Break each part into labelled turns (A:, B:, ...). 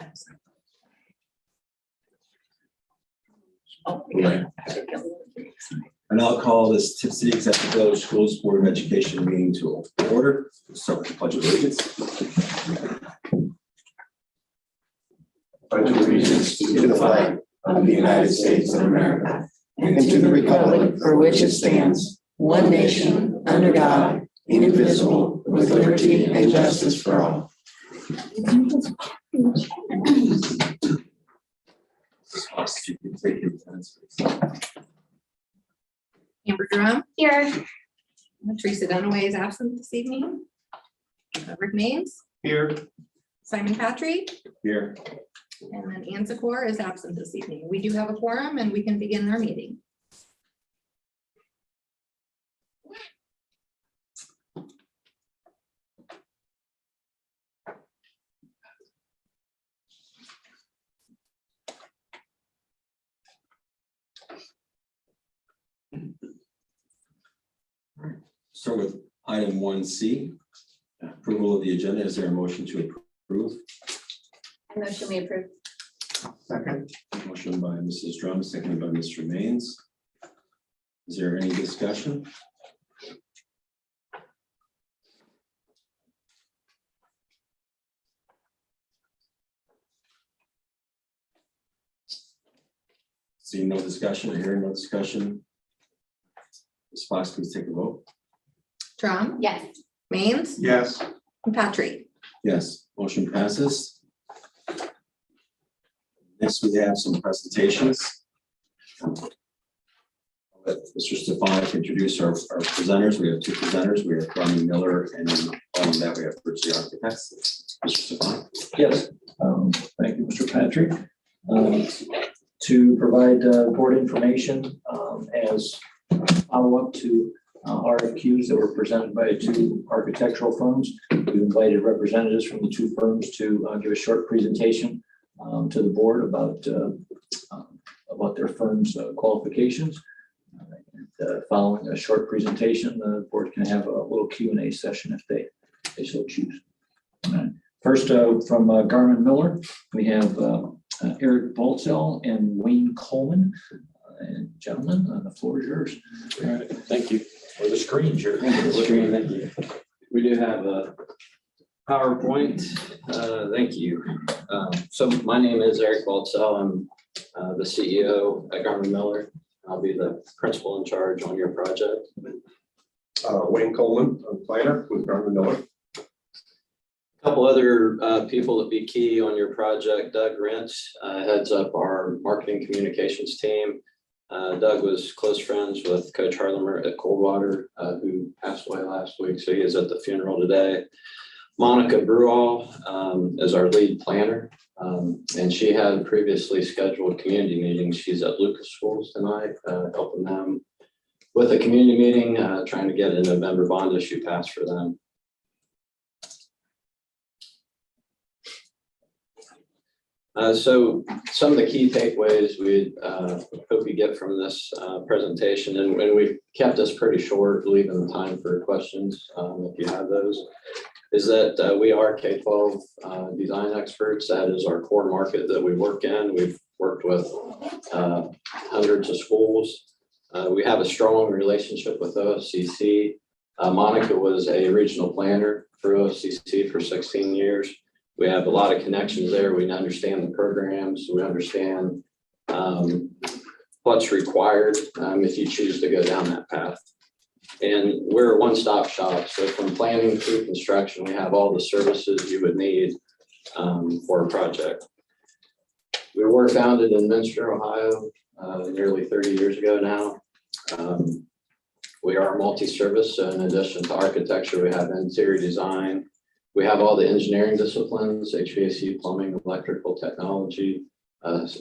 A: absent.
B: Right. And I'll call this Tipp City Executive Village Schools Board of Education meeting to order. We'll start with the Pledge of Allegiance.
C: Pledge allegiance to the flag of the United States of America and to the republic for which it stands, one nation, under God, indivisible, with liberty and justice for all.
A: Amber Drum,
D: Here.
A: Teresa Dunaway is absent this evening. Rick Maines,
C: Here.
A: Simon Patry,
B: Here.
A: and then Ann Zakor is absent this evening. We do have a quorum and we can begin our meeting.
B: Start with item 1C, approval of the agenda. Is there a motion to approve?
D: I motion we approve.
C: Second.
B: Motion by Mrs. Drum, seconded by Mr. Maines. Is there any discussion? Seeing no discussion, hearing no discussion. Ms. Fox, please take a vote.
A: Drum,
D: Yes.
A: Maines,
C: Yes.
A: and Patry.
B: Yes, motion passes. Next, we have some presentations. I'll let Mr. Stefanik introduce our presenters. We have two presenters. We have Ronnie Miller, and then following that, we have Bridge Architects. Mr. Stefanik.
E: Yes, thank you, Mr. Patrick. To provide board information as follow-up to RFQs that were presented by two architectural firms. We invited representatives from the two firms to give a short presentation to the board about their firm's qualifications. Following a short presentation, the board can have a little Q&A session if they so choose. First, from Garmin Miller, we have Eric Baltzell and Wayne Coleman. And gentlemen, the floor is yours.
F: All right, thank you. Or the screen's yours.
E: The screen, thank you.
F: We do have a PowerPoint. Thank you. So my name is Eric Baltzell. I'm the CEO at Garmin Miller. I'll be the principal in charge on your project.
C: Wayne Coleman, I'm planner with Garmin Miller.
F: A couple other people that be key on your project. Doug Rent heads up our marketing communications team. Doug was close friends with Coach Harlemer at Coldwater, who passed away last week, so he is at the funeral today. Monica Bruall is our lead planner, and she had previously scheduled community meetings. She's at Lucas Schools tonight, helping them with a community meeting, trying to get a November bond issue passed for them. So some of the key takeaways we hope you get from this presentation, and we've kept this pretty short, leaving the time for questions if you have those, is that we are K-12 design experts. That is our core market that we work in. We've worked with hundreds of schools. We have a strong relationship with OFCC. Monica was a regional planner for OFCC for 16 years. We have a lot of connections there. We understand the programs. We understand what's required if you choose to go down that path. And we're a one-stop shop. So from planning through construction, we have all the services you would need for a project. We were founded in Minster, Ohio, nearly 30 years ago now. We are multi-service. So in addition to architecture, we have interior design. We have all the engineering disciplines, HVAC, plumbing, electrical technology,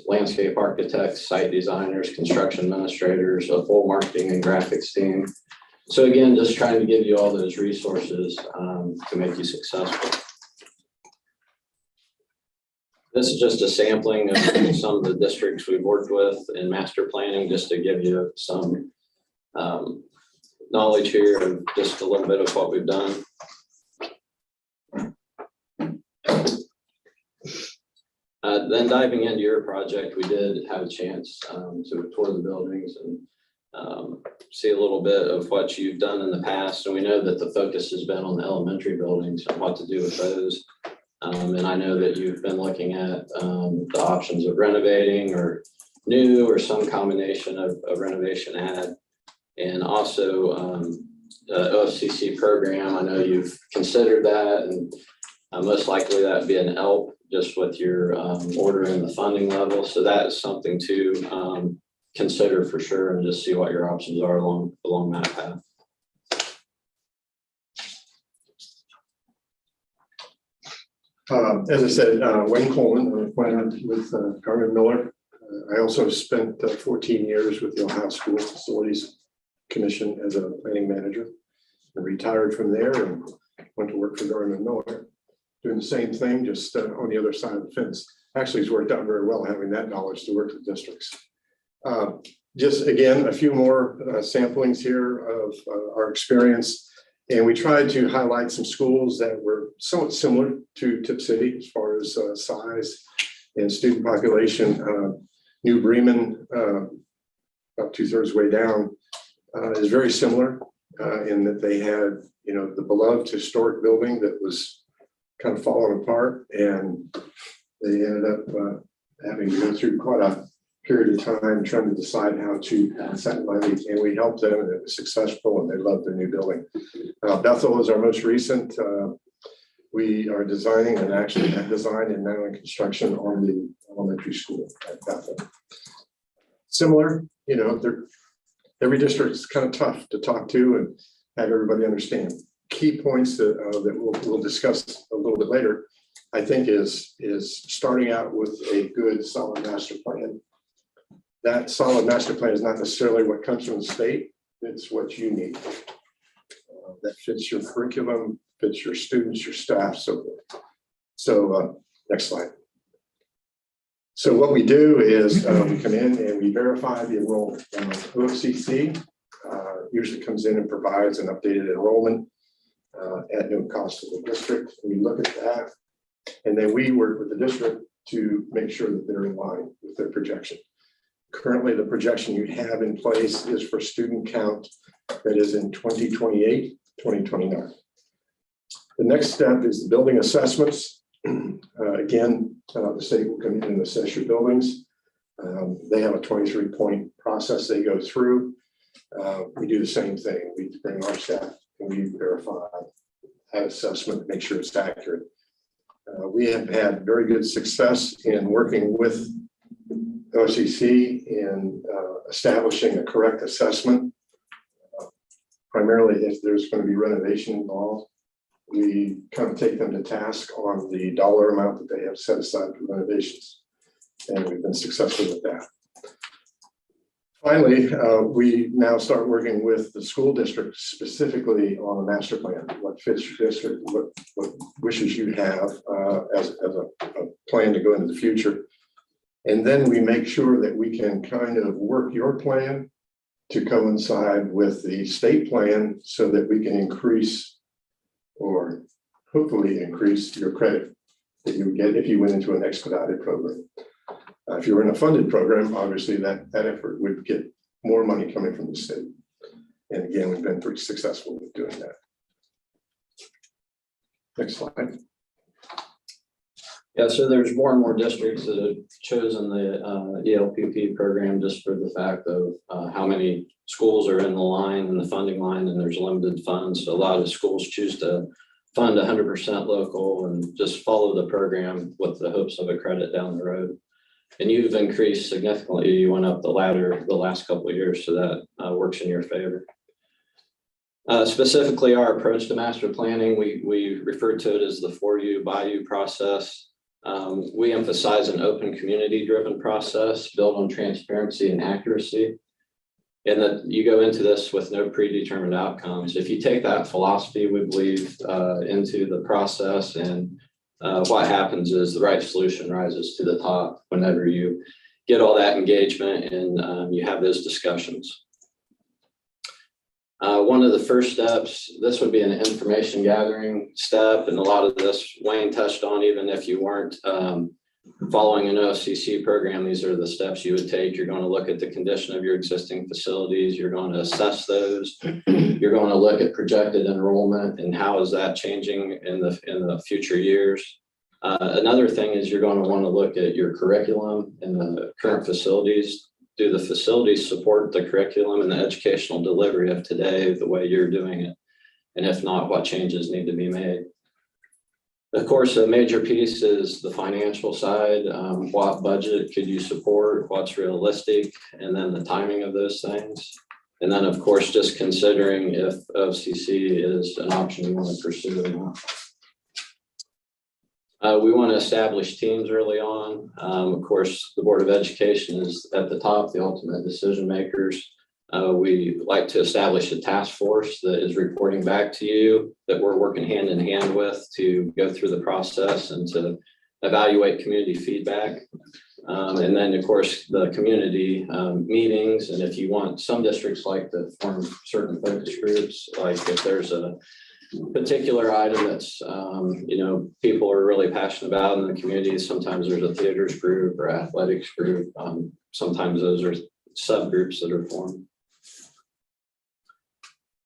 F: landscape architects, site designers, construction administrators, a full marketing and graphics team. So again, just trying to give you all those resources to make you successful. This is just a sampling of some of the districts we've worked with in master planning, just to give you some knowledge here and just a little bit of what we've done. Then diving into your project, we did have a chance to tour the buildings and see a little bit of what you've done in the past. And we know that the focus has been on the elementary buildings and what to do with those. And I know that you've been looking at the options of renovating or new or some combination of renovation add. And also OFCC program, I know you've considered that, and most likely that would be an ELP just with your order and the funding level. So that is something to consider for sure, and just see what your options are along that path.
G: As I said, Wayne Coleman, appointed with Garmin Miller. I also spent 14 years with the Ohio School Facilities Commission as a planning manager. I retired from there and went to work for Garmin Miller, doing the same thing, just on the other side of the fence. Actually, it's worked out very well having that knowledge to work with districts. Just again, a few more samplings here of our experience. And we tried to highlight some schools that were somewhat similar to Tipp City as far as size and student population. New Bremen, about 2/3 way down, is very similar in that they had, the beloved historic building that was kind of falling apart, and they ended up having to go through quite a period of time trying to decide how to pass that money, and we helped them, and it was successful, and they loved their new building. Bethel is our most recent. We are designing and actually have designed and now in construction on the elementary school at Bethel. Similar, every district is kind of tough to talk to and have everybody understand. Key points that we'll discuss a little bit later, I think, is starting out with a good solid master plan. That solid master plan is not necessarily what comes from the state, it's what you need. That fits your curriculum, fits your students, your staff, so forth. So next slide. So what we do is we come in and we verify the enrollment. OFCC usually comes in and provides an updated enrollment at no cost to the district. We look at that, and then we work with the district to make sure that they're in line with their projection. Currently, the projection you have in place is for student count that is in 2028, 2029. The next step is the building assessments. Again, the state will come in and assess your buildings. They have a 23-point process they go through. We do the same thing. We bring our staff and we verify that assessment, make sure it's accurate. We have had very good success in working with OCC in establishing a correct assessment. Primarily, if there's going to be renovation involved, we kind of take them to task on the dollar amount that they have set aside for renovations, and we've been successful with that. Finally, we now start working with the school district specifically on a master plan, what fits your district, what wishes you have as a plan to go into the future. And then we make sure that we can kind of work your plan to coincide with the state plan so that we can increase, or hopefully increase, your credit that you would get if you went into an expedited program. If you were in a funded program, obviously that effort would get more money coming from the state. And again, we've been pretty successful with doing that. Next slide.
F: Yeah, so there's more and more districts that have chosen the ELPP program just for the fact of how many schools are in the line and the funding line, and there's limited funds. So a lot of schools choose to fund 100% local and just follow the program with the hopes of a credit down the road. And you've increased significantly. You went up the ladder the last couple of years, so that works in your favor. Specifically, our approach to master planning, we refer to it as the for you, by you process. We emphasize an open, community-driven process built on transparency and accuracy, and that you go into this with no predetermined outcomes. If you take that philosophy, we believe, into the process, and what happens is the right solution rises to the top whenever you get all that engagement and you have those discussions. One of the first steps, this would be an information gathering step, and a lot of this Wayne touched on, even if you weren't Following an OFCC program, these are the steps you would take. You're going to look at the condition of your existing facilities. You're going to assess those. You're going to look at projected enrollment and how is that changing in the future years. Another thing is you're going to want to look at your curriculum and the current facilities. Do the facilities support the curriculum and the educational delivery of today the way you're doing it? And if not, what changes need to be made? Of course, a major piece is the financial side. What budget could you support? What's realistic? And then the timing of those things. And then, of course, just considering if OFCC is an option you want to pursue or not. We want to establish teams early on. Of course, the Board of Education is at the top, the ultimate decision makers. We like to establish a task force that is reporting back to you, that we're working hand in hand with to go through the process and to evaluate community feedback. And then, of course, the community meetings. And if you want, some districts like to form certain focus groups, like if there's a particular item that's, people are really passionate about in the community. Sometimes there's a theaters group or athletics group. Sometimes those are subgroups that are formed.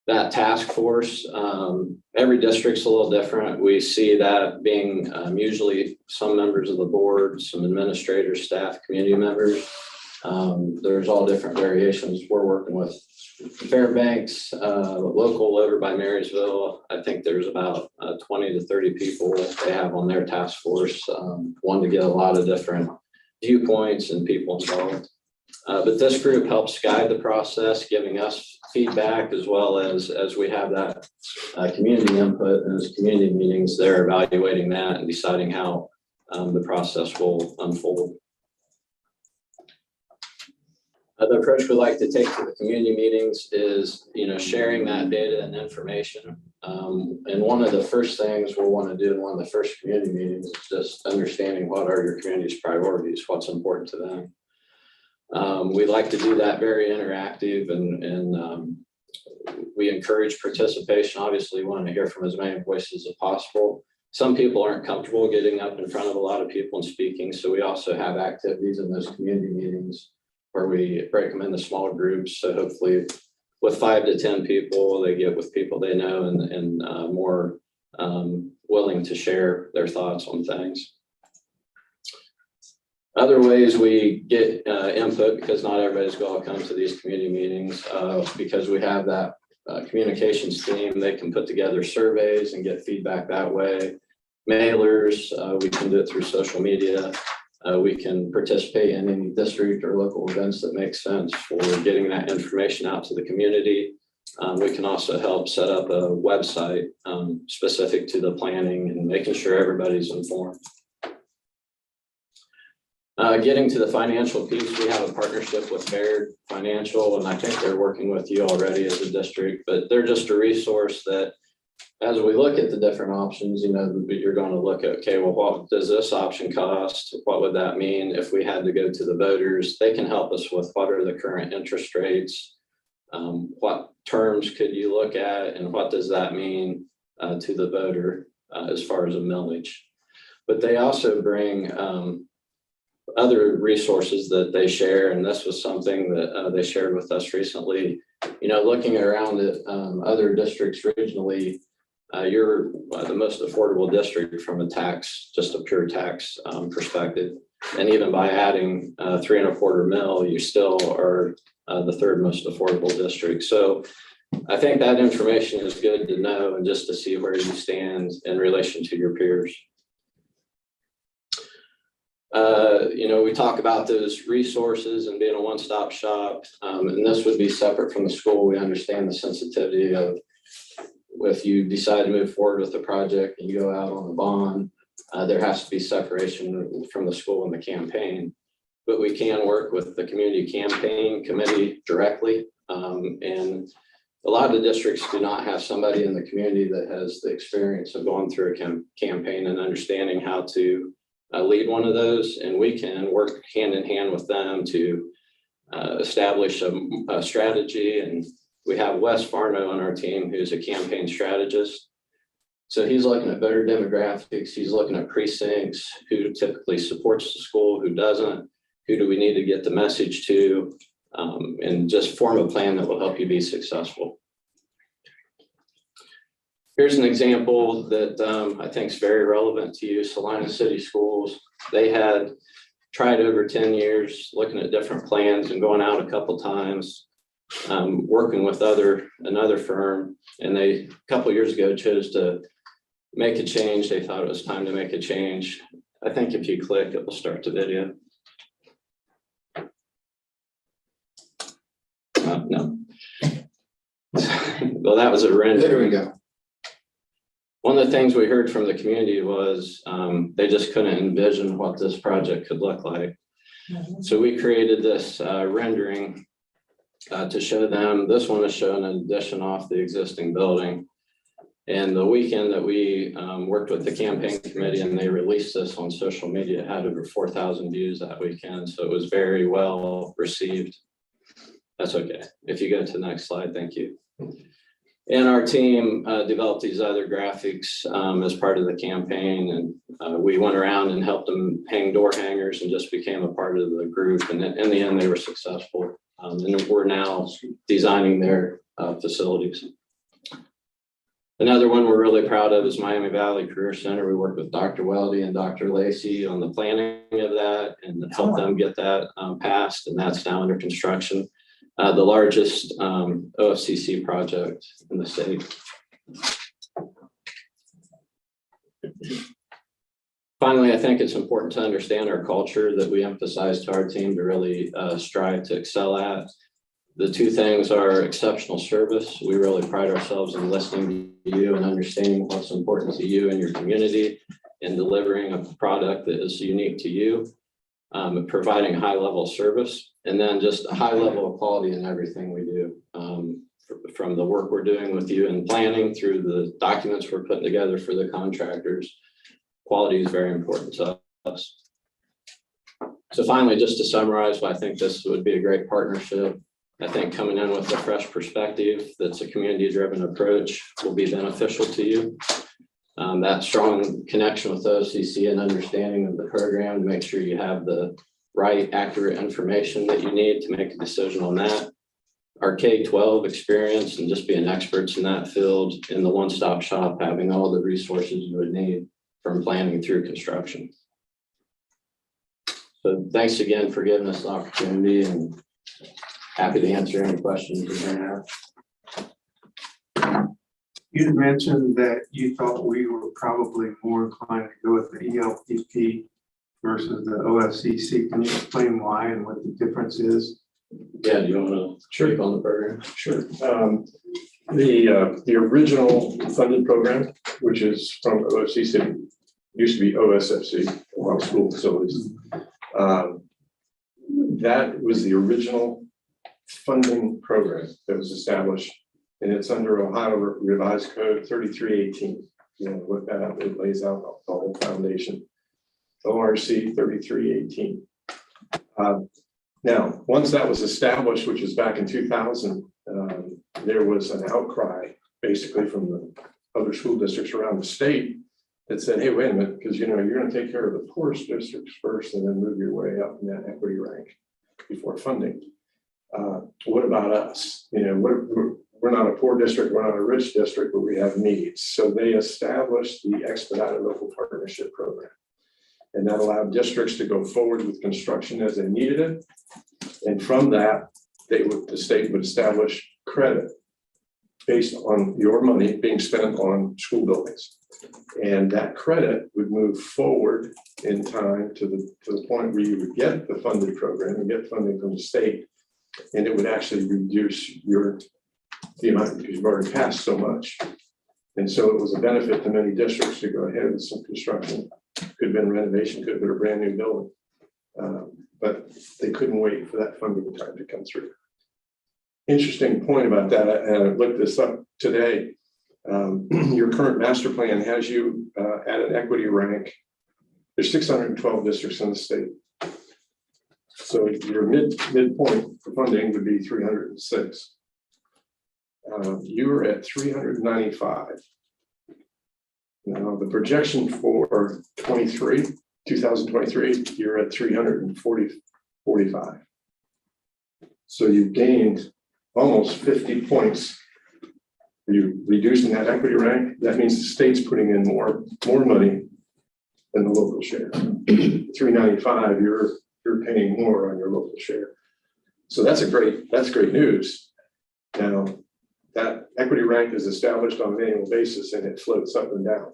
F: That task force, every district's a little different. We see that being usually some members of the board, some administrators, staff, community members. There's all different variations. We're working with Fairbanks, local over by Marysville. I think there's about 20 to 30 people they have on their task force, one to get a lot of different viewpoints and people involved. But this group helps guide the process, giving us feedback as well as we have that community input in those community meetings. They're evaluating that and deciding how the process will unfold. The approach we like to take to the community meetings is, sharing that data and information. And one of the first things we'll want to do in one of the first community meetings is just understanding what are your community's priorities, what's important to them. We like to do that very interactive and we encourage participation. Obviously, we want to hear from as many voices as possible. Some people aren't comfortable getting up in front of a lot of people and speaking. So we also have activities in those community meetings where we break them into smaller groups. So hopefully with 5 to 10 people, they get with people they know and more willing to share their thoughts on things. Other ways we get input, because not everybody's going to come to these community meetings, because we have that communications team. They can put together surveys and get feedback that way. Mailers, we can do it through social media. We can participate in any district or local events that make sense for getting that information out to the community. We can also help set up a website specific to the planning and making sure everybody's informed. Getting to the financial piece, we have a partnership with Baird Financial, and I think they're working with you already as a district, but they're just a resource that as we look at the different options, you're going to look at, okay, well, what does this option cost? What would that mean if we had to go to the voters? They can help us with what are the current interest rates, what terms could you look at, and what does that mean to the voter as far as a millage. But they also bring other resources that they share, and this was something that they shared with us recently. Looking around at other districts regionally, you're the most affordable district from a pure tax perspective. And even by adding 3 1/4 mil, you still are the 3rd most affordable district. So I think that information is good to know and just to see where you stand in relation to your peers. We talk about those resources and being a one-stop shop, and this would be separate from the school. We understand the sensitivity of if you decide to move forward with the project and you go out on the bond, there has to be separation from the school and the campaign. But we can work with the community campaign committee directly. And a lot of the districts do not have somebody in the community that has the experience of going through a campaign and understanding how to lead one of those, and we can work hand in hand with them to establish a strategy. And we have Wes Farno on our team, who's a campaign strategist. So he's looking at voter demographics, he's looking at precincts, who typically supports the school, who doesn't, who do we need to get the message to, and just form a plan that will help you be successful. Here's an example that I think is very relevant to you. Salina City Schools, they had tried over 10 years looking at different plans and going out a couple times, working with another firm, and they a couple years ago chose to make a change. They thought it was time to make a change. I think if you click, it will start the video. No. Well, that was a render.
C: There we go.
F: One of the things we heard from the community was they just couldn't envision what this project could look like. So we created this rendering to show them. This one is showing an addition off the existing building. And the weekend that we worked with the campaign committee and they released this on social media, it had over 4,000 views that weekend. So it was very well received. That's okay. If you go to the next slide, thank you. And our team developed these other graphics as part of the campaign. And we went around and helped them hang door hangers and just became a part of the group. And in the end, they were successful. And we're now designing their facilities. Another one we're really proud of is Miami Valley Career Center. We worked with Dr. Weldy and Dr. Lacey on the planning of that and helped them get that passed. And that's now under construction. The largest OFCC project in the state. Finally, I think it's important to understand our culture that we emphasize to our team to really strive to excel at. The two things are exceptional service. We really pride ourselves in listening to you and understanding what's important to you and your community and delivering a product that is unique to you, providing high level service. And then just a high level of quality in everything we do, from the work we're doing with you in planning through the documents we're putting together for the contractors. Quality is very important to us. So finally, just to summarize, why I think this would be a great partnership. I think coming in with a fresh perspective that's a community-driven approach will be beneficial to you. That strong connection with OCC and understanding of the program to make sure you have the right, accurate information that you need to make a decision on that. Our K-12 experience and just being experts in that field in the one-stop shop, having all the resources you would need from planning through construction. So thanks again for giving us the opportunity and happy to answer any questions you may have.
H: You mentioned that you thought we were probably more inclined to go with the ELPP versus the OFCC. Can you explain why and what the difference is?
F: Yeah, do you want to speak on the program?
G: Sure. The original funded program, which is from OFCC, used to be OSFC, Ohio School Facilities. That was the original funding program that was established, and it's under Ohio Revised Code 3318. You know, look that up, it lays out the whole foundation. ORC 3318. Now, once that was established, which is back in 2000, there was an outcry basically from the other school districts around the state that said, hey, wait a minute, because you're going to take care of the poorest districts first and then move your way up in that equity rank before funding. What about us? You know, we're not a poor district, we're not a rich district, but we have needs. So they established the Expedited Local Partnership Program. And that allowed districts to go forward with construction as they needed it. And from that, the state would establish credit based on your money being spent on school buildings. And that credit would move forward in time to the point where you would get the funded program and get funding from the state. And it would actually reduce the amount because you've already passed so much. And so it was a benefit to many districts to go ahead with some construction. Could have been renovation, could have been a brand new building. But they couldn't wait for that funding time to come through. Interesting point about that, and I looked this up today. Your current master plan has you at an equity rank. There's 612 districts in the state. So your midpoint for funding would be 306. You were at 395. Now, the projection for 2023, you're at 345. So you've gained almost 50 points. You're reducing that equity rank. That means the state's putting in more money than the local share. 395, you're paying more on your local share. So that's great news. Now, that equity rank is established on an annual basis and it floats up and down.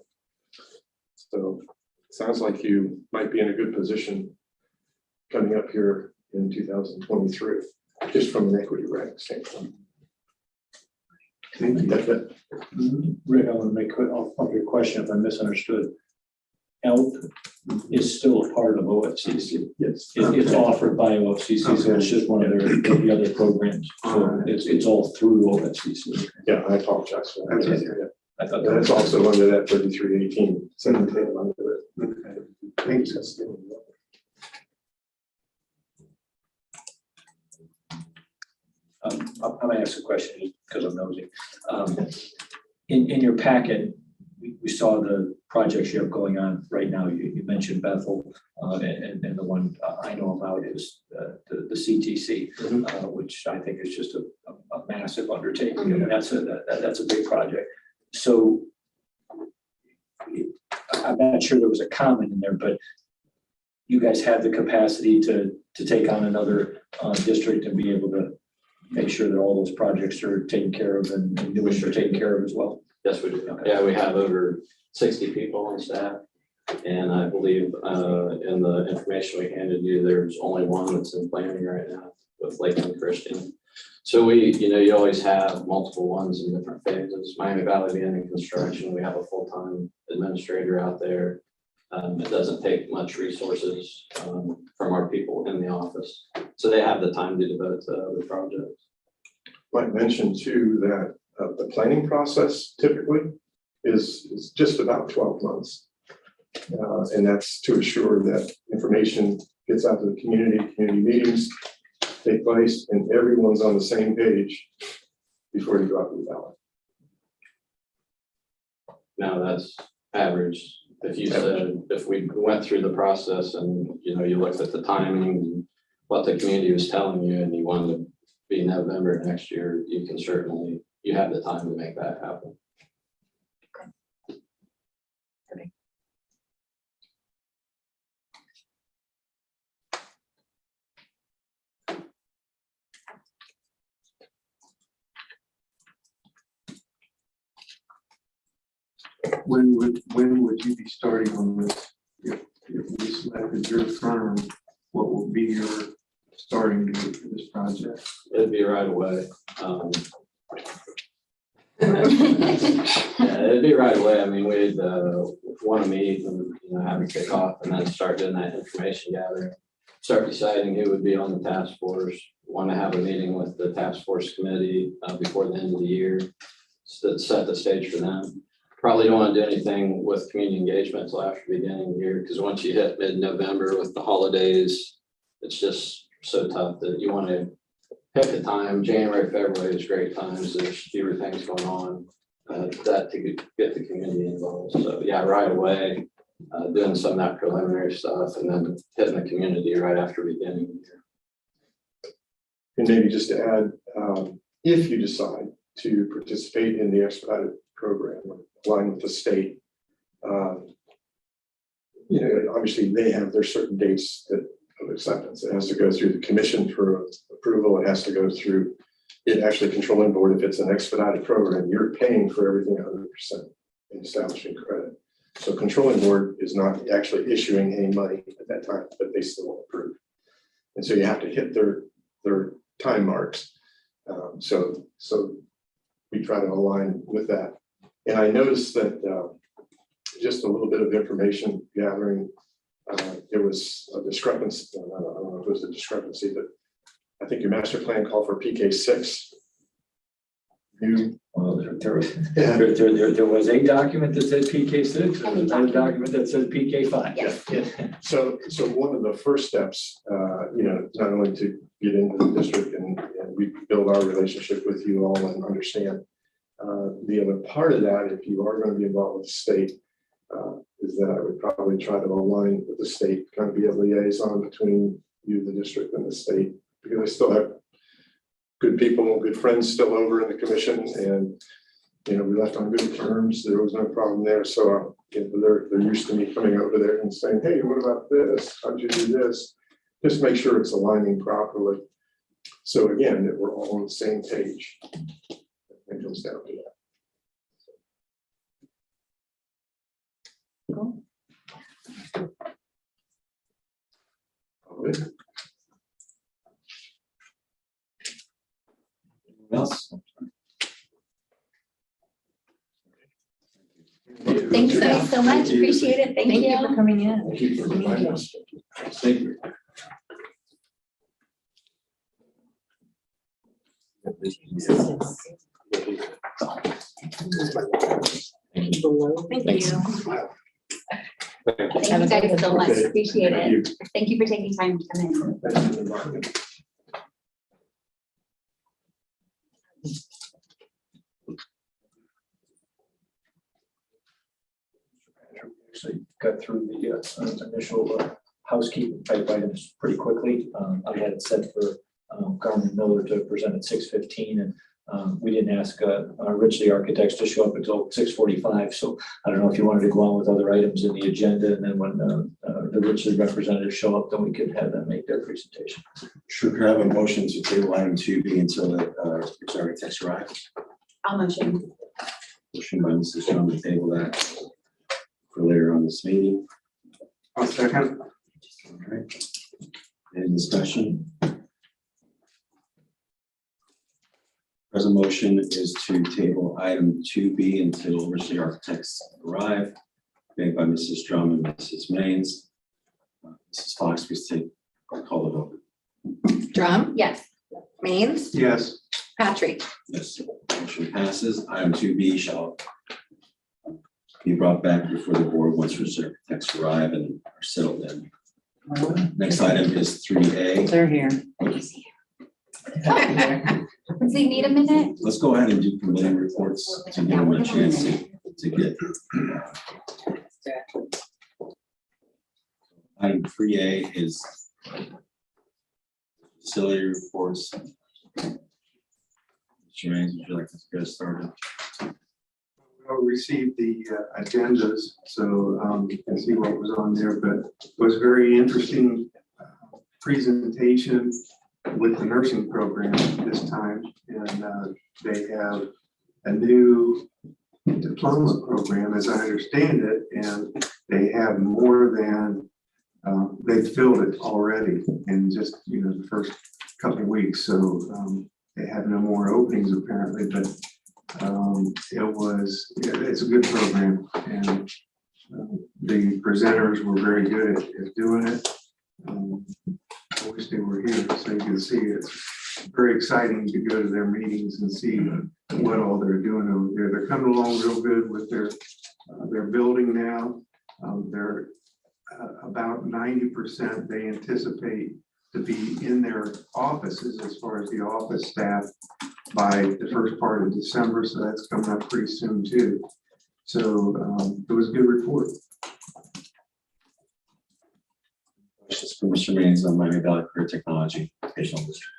G: So it sounds like you might be in a good position coming up here in 2023, just from an equity rank standpoint. That's it.
E: Rick, I want to make of your question if I misunderstood. ELP is still a part of OFCC.
G: Yes.
E: It's offered by OFCC, so it's just one of the other programs. So it's all through OFCC.
G: Yeah, I apologize for that.
H: That's
G: Yeah.
E: I thought
G: And that's also under that 3318, 17 under it.
H: Okay. Thank you.
E: I'm gonna ask a question because I'm nosy. In your packet, we saw the projects you have going on right now. You mentioned Bethel, and the one I know about is the CTC, which I think is just a massive undertaking. I mean, that's a big project. So I'm not sure there was a comment in there, but you guys have the capacity to take on another district and be able to make sure that all those projects are taken care of and newish are taken care of as well.
F: Yes, we do.
E: Okay.
F: Yeah, we have over 60 people on staff. And I believe in the information we handed you, there's only one that's in planning right now with Lakeland Christian. So you always have multiple ones in different phases. Miami Valley being in construction, we have a full-time administrator out there. It doesn't take much resources from our people in the office. So they have the time to devote to other projects.
G: Might mention too that the planning process typically is just about 12 months. And that's to assure that information gets out to the community meetings take place, and everyone's on the same page before you go out to the ballot.
F: Now that's average. If we went through the process and, you looked at the timing and what the community was telling you and you wanted to be November next year, you have the time to make that happen.
H: When would you be starting on this? If we selected your firm, what will be your starting date for this project?
F: It'd be right away. Yeah, it'd be right away. I mean, we'd want to meet and have a kickoff and then start doing that information gathering. Start deciding who would be on the task force. Want to have a meeting with the task force committee before the end of the year to set the stage for them. Probably don't want to do anything with community engagement until after the beginning of the year, because once you hit mid-November with the holidays, it's just so tough that you want to pick a time. January, February is great times. There's fewer things going on that to get the community involved. So yeah, right away, doing some of that preliminary stuff and then hitting the community right after beginning of the year.
G: And maybe just to add, if you decide to participate in the expedited program, align with the state, obviously they have their certain dates of acceptance. It has to go through the commission for approval. It has to go through it actually controlling board. If it's an expedited program, you're paying for everything 100% in establishing credit. So controlling board is not actually issuing any money at that time, but they still approve. And so you have to hit their time marks. So we try to align with that. And I noticed that just a little bit of information gathering, there was a discrepancy. I don't know if it was a discrepancy, but I think your master plan called for PK6.
E: Well, there was a document that said PK6, and another document that said PK5.
G: Yeah. So one of the first steps, not only to get into the district and we build our relationship with you all and understand the other part of that, if you are going to be involved with the state, that I would probably try to align with the state, kind of be a liaison between you, the district, and the state, because I still have good people, good friends still over in the commission, and we left on good terms. There was no problem there. So they're used to me coming over there and saying, "Hey, what about this? How'd you do this?" Just make sure it's aligning properly. So again, that we're all on the same page. It comes down to that.
A: Cool.
G: All right.
B: Anyone else?
D: Thank you guys so much. Appreciate it. Thank
A: Thank you
D: you.
A: for coming in.
G: Thank you for reminding us.
B: Thank you.
A: Thank you.
D: Thank you guys so much. Appreciate
G: Thank
D: it.
G: you.
D: Thank you for taking time to come in.
G: Thank you for reminding us.
E: Actually got through the initial housekeeping type items pretty quickly. I had it set for Garmin Miller to present at 6:15, and we didn't ask Rich, the architects, to show up until 6:45. So I don't know if you wanted to go on with other items in the agenda, and then when the Rich representatives show up, then we could have them make their presentation.
B: Sure, could I have a motion to table item 2B until the architects arrive?
D: I'll motion.
B: Motion by Mrs. Strong to table that for later on this meeting.
H: I'll second.
B: All right. Any discussion? Present motion is to table item 2B until the architects arrive, made by Mrs. Drum and Mrs. Maines. Mrs. Fox, please call the vote.
A: Drum,
D: Yes.
A: Maines,
H: Yes.
A: Patrick.
B: Yes, motion passes. Item 2B shall be brought back before the board once the architects arrive and are settled in. Next item is 3A.
C: They're here.
D: Does he need a minute?
B: Let's go ahead and do committee reports to give them a chance to get. Item 3A is facility reports. Mr. Raines, would you like to get us started?
H: We'll receive the agendas, so you can see what was on there, but it was a very interesting presentation with the nursing program this time, and they have a new diploma program, as I understand it, and they have more than they've filled it already in just the first couple of weeks, so they have no more openings apparently, but it's a good program, and the presenters were very good at doing it. I wish they were here so you can see it. It's very exciting to go to their meetings and see what all they're doing over there. They're coming along real good with their building now. They're about 90%. They anticipate to be in their offices as far as the office staff by the first part of December, so that's coming up pretty soon too. So it was a good report.
B: Questions for Mr. Raines on Miami Valley Career Technology Educational District?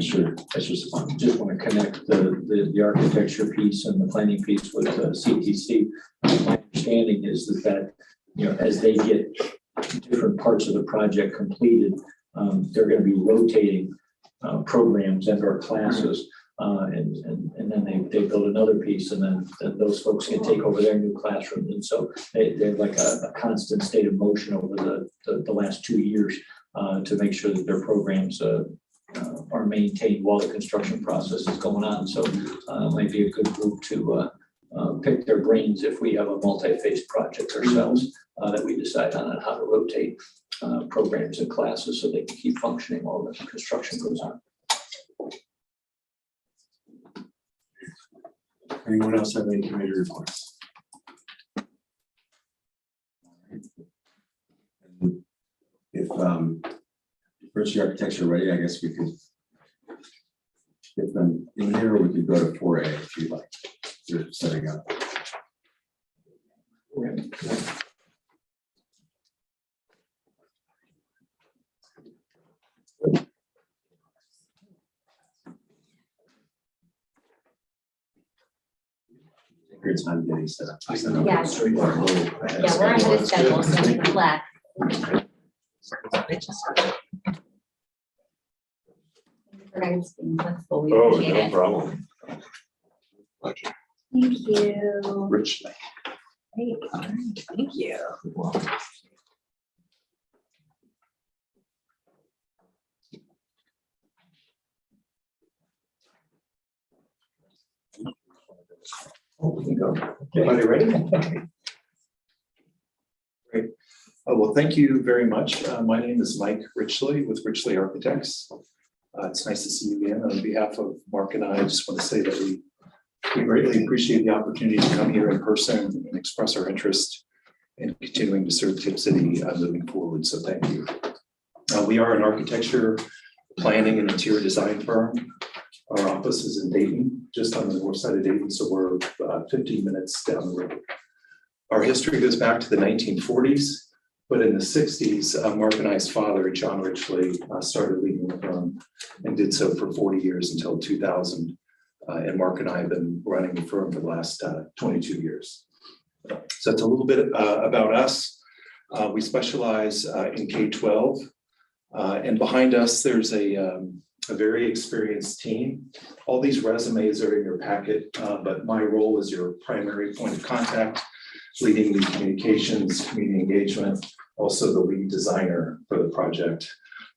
B: Sure, that's just fun.
E: Just want to connect the architecture piece and the planning piece with CTC. My understanding is that as they get different parts of the project completed, they're going to be rotating programs and or classes, and then they build another piece, and then those folks can take over their new classrooms, and so they're like a constant state of motion over the last 2 years to make sure that their programs are maintained while the construction process is going on. So it might be a good group to pick their brains if we have a multi-phase project ourselves that we decide on how to rotate programs and classes so they can keep functioning while the construction goes on.
B: Anyone else have any committee reports? And if first the architects are ready, I guess we could get them in here, or we could go to 4A if you like. They're setting up. Your time getting set up.
D: Yeah. Yeah, we're ahead of schedule, so relax. For guys being flexible, we
G: Oh,
D: appreciate
G: no
D: it.
G: problem.
D: Thank you.
G: Rich.
A: Thank you.
E: Everybody ready? Great. Well, thank you very much. My name is Mike Richley with Richley Architects. It's nice to see you again. On behalf of Mark and I just want to say that we greatly appreciate the opportunity to come here in person and express our interest in continuing to serve Tipp City moving forward. So thank you. We are an architecture, planning, and interior design firm. Our office is in Dayton, just on the north side of Dayton, so we're 15 minutes down the road. Our history goes back to the 1940s, but in the 60s, Mark and I's father, John Richley, started leading the firm and did so for 40 years until 2000. And Mark and I have been running the firm for the last 22 years. So it's a little bit about us. We specialize in K-12, and behind us, there's a very experienced team. All these resumes are in your packet, but my role is your primary point of contact, leading the communications, community engagement, also the lead designer for the project.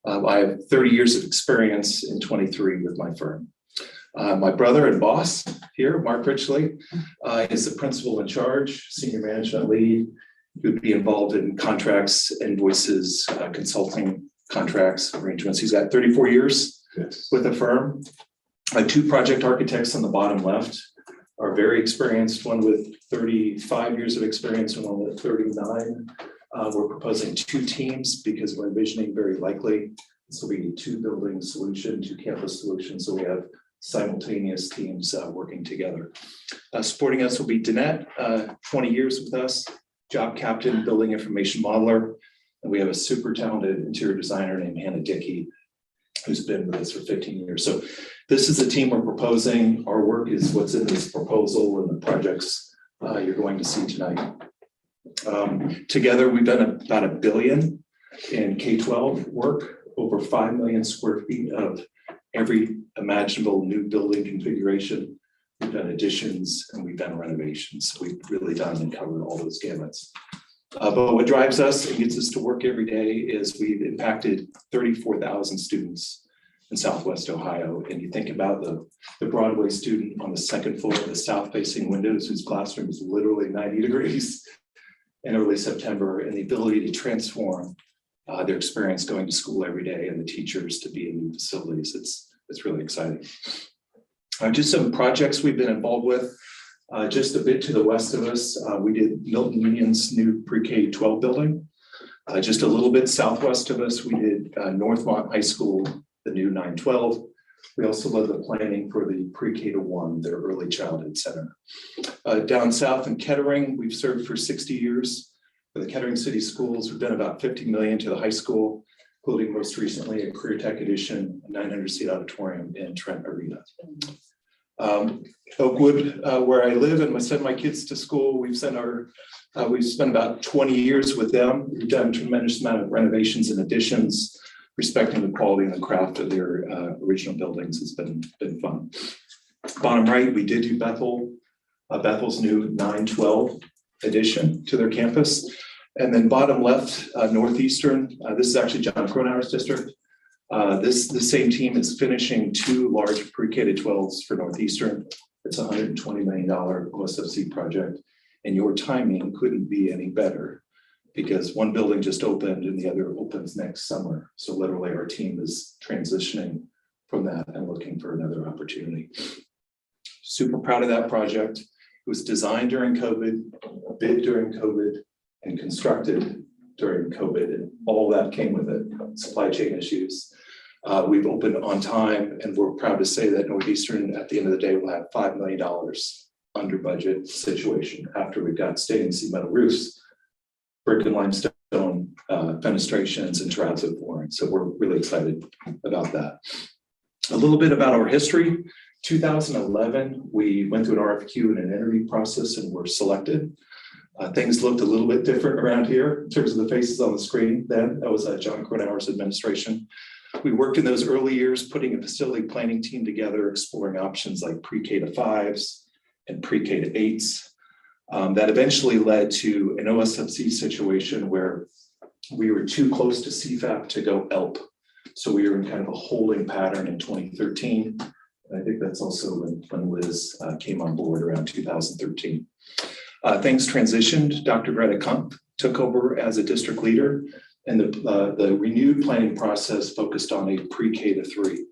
E: I have 30 years of experience in 23 with my firm. My brother and boss here, Mark Richley, is the principal in charge, senior management lead. He would be involved in contracts, invoices, consulting contracts, arrangements. He's got 34 years with the firm. Two project architects on the bottom left are very experienced, one with 35 years of experience and one with 39. We're proposing two teams because we're envisioning very likely this will be a two building solution, two campus solutions. So we have simultaneous teams working together. Supporting us will be Danette, 20 years with us, job captain, building information modeler. And we have a super talented interior designer named Hannah Dickey, who's been with us for 15 years. So this is the team we're proposing. Our work is what's in this proposal and the projects you're going to see tonight. Together, we've done about $1 billion in K-12 work, over 5 million square feet of every imaginable new building configuration. We've done additions and we've done renovations. We've really done and covered all those gamuts. But what drives us and gets us to work every day is we've impacted 34,000 students in Southwest Ohio. And you think about the Broadway student on the second floor of the south-facing windows, whose classroom is literally 90 degrees in early September, and the ability to transform their experience going to school every day and the teachers to be in new facilities. It's really exciting. Just some projects we've been involved with. Just a bit to the west of us, we did Milton Union's new pre-K-12 building. Just a little bit southwest of us, we did Northmont High School, the new 912. We also led the planning for the pre-K-1, their early childhood center. Down south in Kettering, we've served for 60 years. For the Kettering City Schools, we've done about $50 million to the high school, including most recently a Career Tech Edition, 900-seat auditorium in Trent Arena. Oakwood, where I live and send my kids to school, we've spent about 20 years with them. We've done a tremendous amount of renovations and additions, respecting the quality and the craft of their original buildings. Has been fun. Bottom right, we did do Bethel's new 912 addition to their campus. And then bottom left, Northeastern, this is actually John Cronauer's district. The same team is finishing two large pre-K-12s for Northeastern. It's a $120 million OSFC project, and your timing couldn't be any better because one building just opened and the other opens next summer. So literally our team is transitioning from that and looking for another opportunity. Super proud of that project. It was designed during COVID, bid during COVID, and constructed during COVID, and all that came with it, supply chain issues. We've opened on time, and we're proud to say that Northeastern, at the end of the day, will have $5 million
I: under budget situation after we got stainless steel metal roofs, brick and limestone fenestrations and terrazzo flooring. So we're really excited about that. A little bit about our history. 2011, we went through an RFQ and an interview process and were selected. Things looked a little bit different around here in terms of the faces on the screen then. That was John Cronauer's administration. We worked in those early years, putting a facility planning team together, exploring options like pre-K to 5s and pre-K to 8s. That eventually led to an OSFC situation where we were too close to CFAP to go ELP. So we were in kind of a holding pattern in 2013. And I think that's also when Liz came on board around 2013. Things transitioned. Dr. Greta Kump took over as a district leader, and the renewed planning process focused on a pre-K to 3.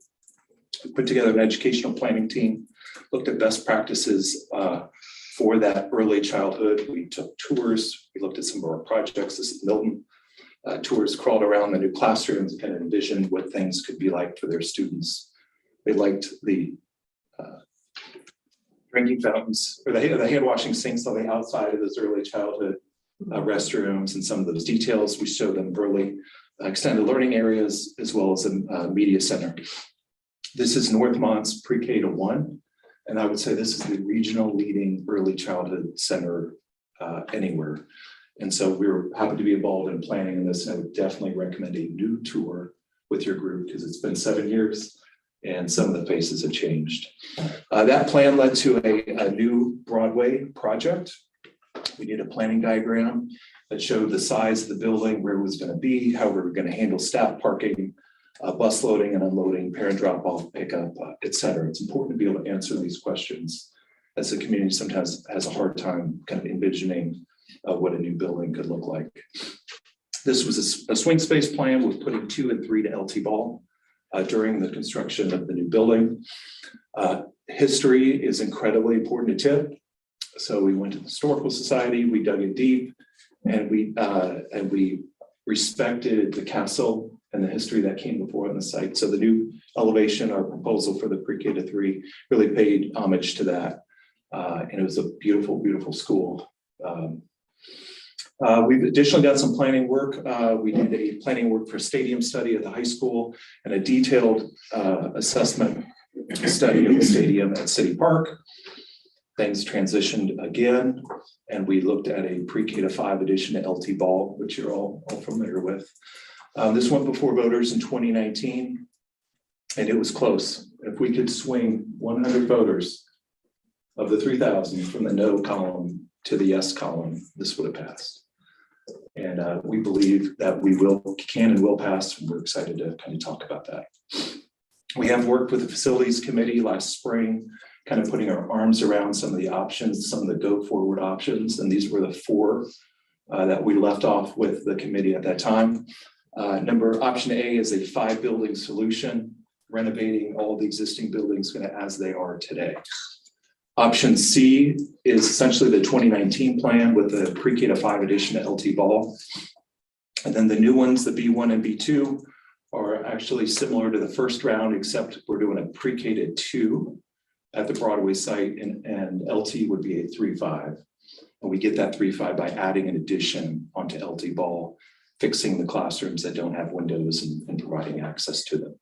I: We put together an educational planning team, looked at best practices for that early childhood. We took tours. We looked at some of our projects. This is Milton. Tours, crawled around the new classrooms, kind of envisioned what things could be like for their students. They liked the drinking fountains or the hand washing sinks on the outside of those early childhood restrooms and some of those details. We showed them early extended learning areas as well as a media center. This is Northmont's pre-K to 1. And I would say this is the regional leading early childhood center anywhere. And so we were happy to be involved in planning in this. And I would definitely recommend a new tour with your group because it's been 7 years and some of the faces have changed. That plan led to a new Broadway project. We did a planning diagram that showed the size of the building, where it was going to be, how we were going to handle staff parking, bus loading and unloading, parent drop off, pickup, et cetera. It's important to be able to answer these questions as the community sometimes has a hard time kind of envisioning what a new building could look like. This was a swing space plan with putting 2 and 3 to LT ball during the construction of the new building. History is incredibly important to Tipp. So we went to the Historical Society, we dug in deep, and we respected the castle and the history that came before on the site. So the new elevation, our proposal for the pre-K to 3 really paid homage to that. And it was a beautiful, beautiful school. We've additionally done some planning work. We did a planning work for stadium study at the high school and a detailed assessment study of the stadium at City Park. Things transitioned again, and we looked at a pre-K to 5 addition to LT Ball, which you're all familiar with. This went before voters in 2019, and it was close. If we could swing 100 voters of the 3,000 from the no column to the yes column, this would have passed. And we believe that we can and will pass, and we're excited to kind of talk about that. We have worked with the facilities committee last spring, kind of putting our arms around some of the options, some of the go forward options. And these were the 4 that we left off with the committee at that time. Option A is a 5 building solution, renovating all the existing buildings as they are today. Option C is essentially the 2019 plan with the pre-K to 5 addition to LT Ball. And then the new ones, the B1 and B2, are actually similar to the first round, except we're doing a pre-K to 2 at the Broadway site, and LT would be a 3-5. And we get that 3-5 by adding an addition onto LT Ball, fixing the classrooms that don't have windows and providing access to them.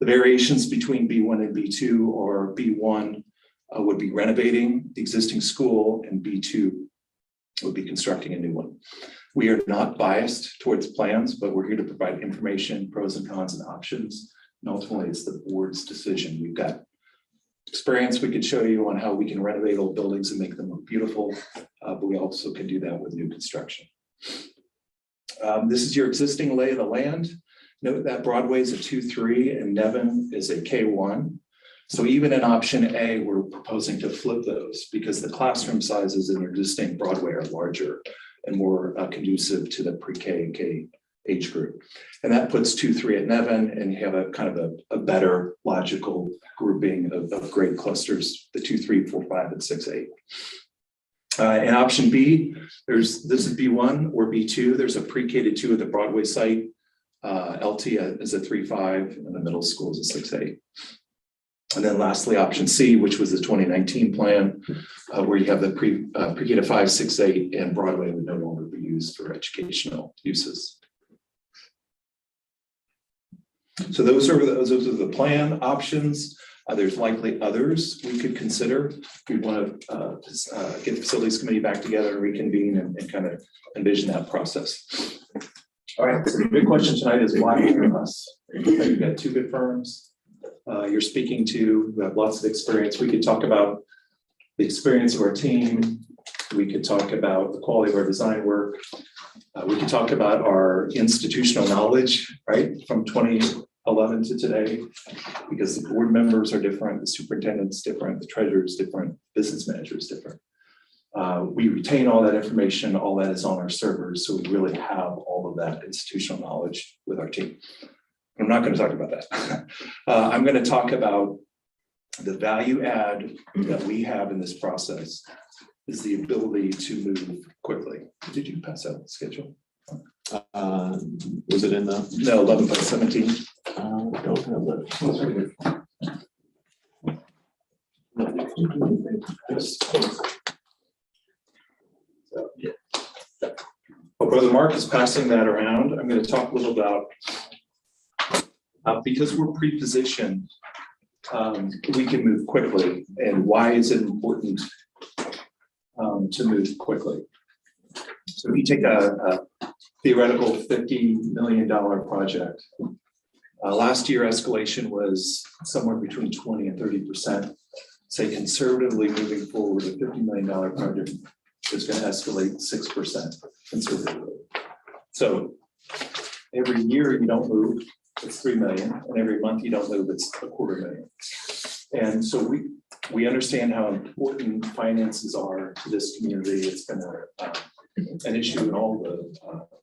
I: The variations between B1 and B2 or B1 would be renovating the existing school, and B2 would be constructing a new one. We are not biased towards plans, but we're here to provide information, pros and cons and options. And ultimately, it's the board's decision. We've got experience we could show you on how we can renovate old buildings and make them look beautiful, but we also can do that with new construction. This is your existing lay of the land. Note that Broadway is a 2-3 and Nevin is a K1. So even in option A, we're proposing to flip those because the classroom sizes in your existing Broadway are larger and more conducive to the pre-K and K age group. And that puts 2-3 at Nevin, and you have a kind of a better logical grouping of grade clusters, the 2-3, 4-5, and 6-8. In option B, this is B1 or B2. There's a pre-K to 2 at the Broadway site. LT is a 3-5, and the middle school is a 6-8. And then lastly, option C, which was the 2019 plan, where you have the pre-K to 5, 6, 8, and Broadway would no longer be used for educational uses. So those are the plan options. There's likely others we could consider. We want to get the facilities committee back together and reconvene and kind of envision that process. All right, so the big question tonight is why us? You've got two good firms. You're speaking to, we have lots of experience. We could talk about the experience of our team. We could talk about the quality of our design work. We could talk about our institutional knowledge, right, from 2011 to today, because the board members are different, the superintendent's different, the treasurer is different, business manager is different. We retain all that information, all that is on our servers, so we really have all of that institutional knowledge with our team. I'm not going to talk about that. I'm going to talk about the value add that we have in this process is the ability to move quickly. Did you pass out the schedule?
B: Was it in the?
I: No, 11 by 17.
B: Don't have
I: While Brother Mark is passing that around, I'm going to talk a little about, because we're pre-positioned, we can move quickly, and why is it important to move quickly? So if you take a theoretical $50 million project, last year escalation was somewhere between 20 and 30%. Say conservatively moving forward, a $50 million project is going to escalate 6% conservatively. So every year you don't move, it's 3 million, and every month you don't move, it's $250,000. And so we understand how important finances are to this community. It's been an issue in all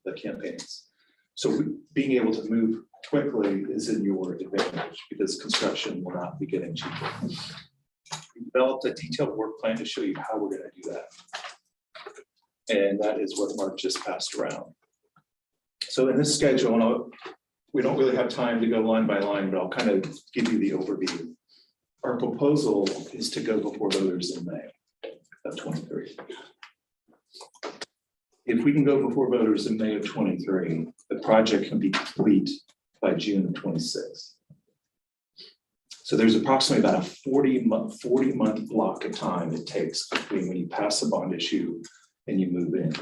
I: the campaigns. So being able to move quickly is in your advantage because construction will not be getting cheaper. We developed a detailed work plan to show you how we're going to do that. And that is what Mark just passed around. So in this schedule, and we don't really have time to go line by line, but I'll kind of give you the overview. Our proposal is to go before voters in May of 23. If we can go before voters in May of 23, the project can be complete by June of 26. So there's approximately about a 40-month block of time it takes between when you pass a bond issue and you move in.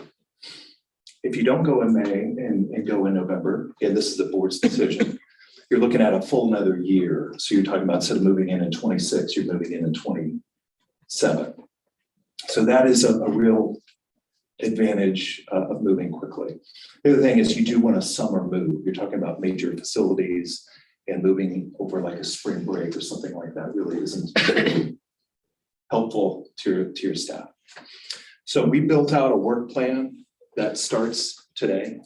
I: If you don't go in May and go in November, again, this is the board's decision, you're looking at a full another year. So you're talking about instead of moving in 26, you're moving in 27. So that is a real advantage of moving quickly. The other thing is you do want a summer move. You're talking about major facilities, and moving over like a spring break or something like that really isn't helpful to your staff. So we built out a work plan that starts today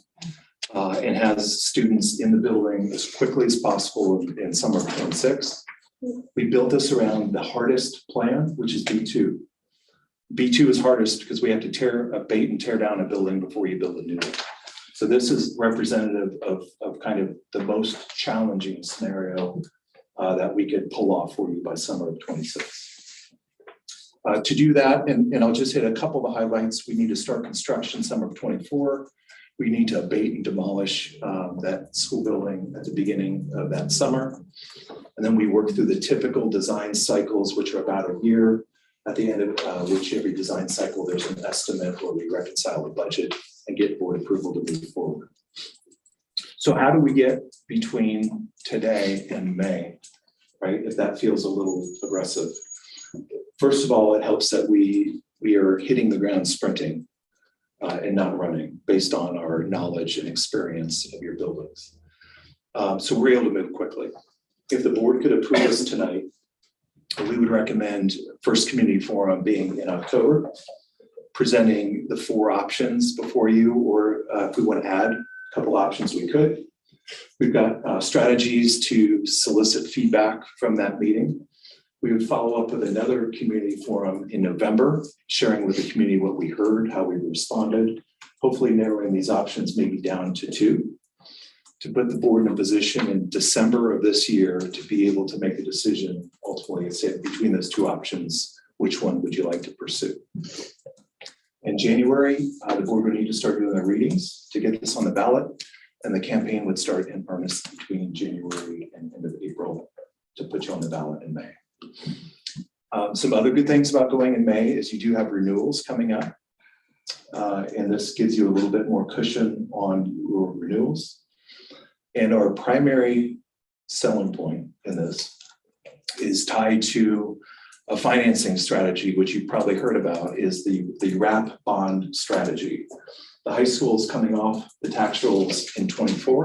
I: and has students in the building as quickly as possible in summer of 26. We built this around the hardest plan, which is B2. B2 is hardest because we have to abate and tear down a building before you build a new one. So this is representative of kind of the most challenging scenario that we could pull off for you by summer of 26. To do that, and I'll just hit a couple of the highlights. We need to start construction summer of 24. We need to abate and demolish that school building at the beginning of that summer. And then we work through the typical design cycles, which are about a year. At the end of which every design cycle, there's an estimate where we reconcile the budget and get board approval to move forward. So how do we get between today and May, right? If that feels a little aggressive. First of all, it helps that we are hitting the ground sprinting and not running based on our knowledge and experience of your buildings. So we're able to move quickly. If the board could approve this tonight, we would recommend first community forum being in October, presenting the 4 options before you, or if we want to add a couple options, we could. We've got strategies to solicit feedback from that meeting. We would follow up with another community forum in November, sharing with the community what we heard, how we responded, hopefully narrowing these options maybe down to 2. to put the board in a position in December of this year to be able to make a decision ultimately, say, between those two options, which one would you like to pursue? In January, the board would need to start doing the readings to get this on the ballot, and the campaign would start in earnest between January and end of April to put you on the ballot in May. Some other good things about going in May is you do have renewals coming up. And this gives you a little bit more cushion on your renewals. And our primary selling point in this is tied to a financing strategy, which you've probably heard about, is the wrap bond strategy. The high school is coming off the tax rolls in '24,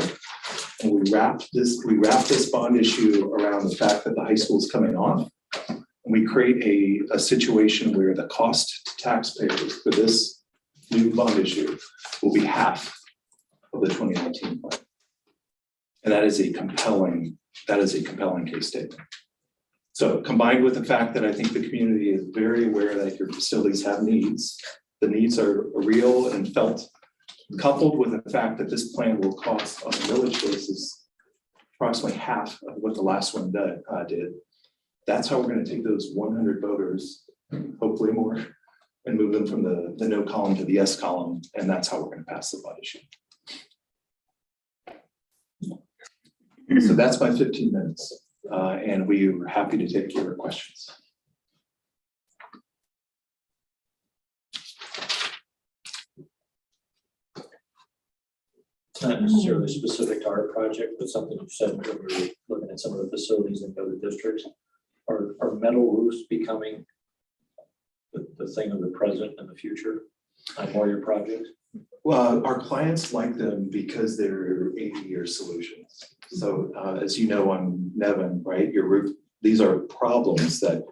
I: and we wrap this bond issue around the fact that the high school is coming off. And we create a situation where the cost to taxpayers for this new bond issue will be half of the 2019 plan. And that is a compelling case statement. So combined with the fact that I think the community is very aware that your facilities have needs, the needs are real and felt, coupled with the fact that this plan will cost on a millage basis approximately half of what the last one did. That's how we're going to take those 100 voters, hopefully more, and move them from the no column to the yes column, and that's how we're going to pass the bond issue. So that's my 15 minutes, and we are happy to take your questions.
E: It's not necessarily specific to our project, but something you said when we were looking at some of the facilities in other districts. Are metal roofs becoming the thing of the present and the future on more of your projects?
I: Well, our clients like them because they're 80-year solutions. So as you know, on Nevin, right, your roof, these are problems that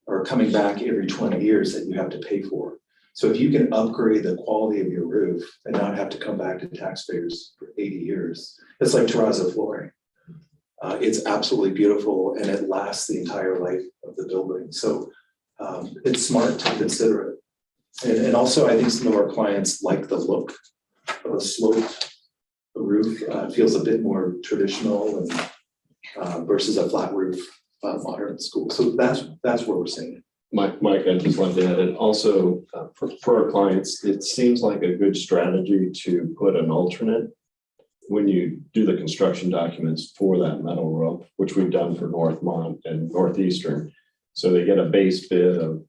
I: are coming back every 20 years that you have to pay for. So if you can upgrade the quality of your roof and not have to come back to taxpayers for 80 years, it's like terrazzo flooring. It's absolutely beautiful and it lasts the entire life of the building. So it's smart to consider it. And also, I think some of our clients like the look of a sloped roof. It feels a bit more traditional and versus a flat roof modern school. So that's where we're seeing it.
J: Mike, I just wanted to add, and also for our clients, it seems like a good strategy to put an alternate when you do the construction documents for that metal roof, which we've done for Northmont and Northeastern. So they get a base bid of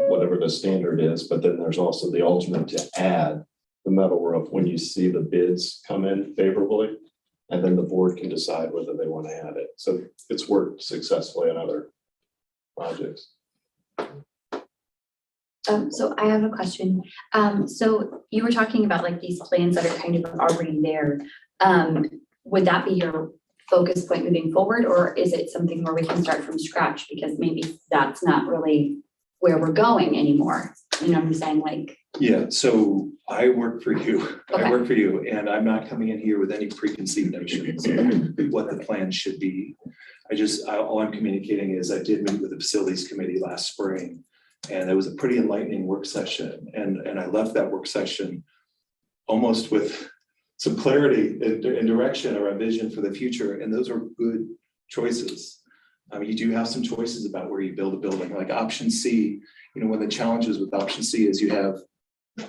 J: whatever the standard is, but then there's also the alternate to add the metal roof when you see the bids come in favorably, and then the board can decide whether they want to add it. So it's worked successfully on other projects.
D: So I have a question. So you were talking about like these plans that are kind of already there. Would that be your focus point moving forward, or is it something where we can start from scratch because maybe that's not really where we're going anymore? You know what I'm saying? Like,
I: yeah, so I work for you.
D: Okay.
I: I work for you, and I'm not coming in here with any preconceived notions of what the plan should be. All I'm communicating is I did meet with the facilities committee last spring, and it was a pretty enlightening work session. And I left that work session almost with some clarity and direction or a vision for the future. And those are good choices. I mean, you do have some choices about where you build a building, like option C. You know, one of the challenges with option C is you have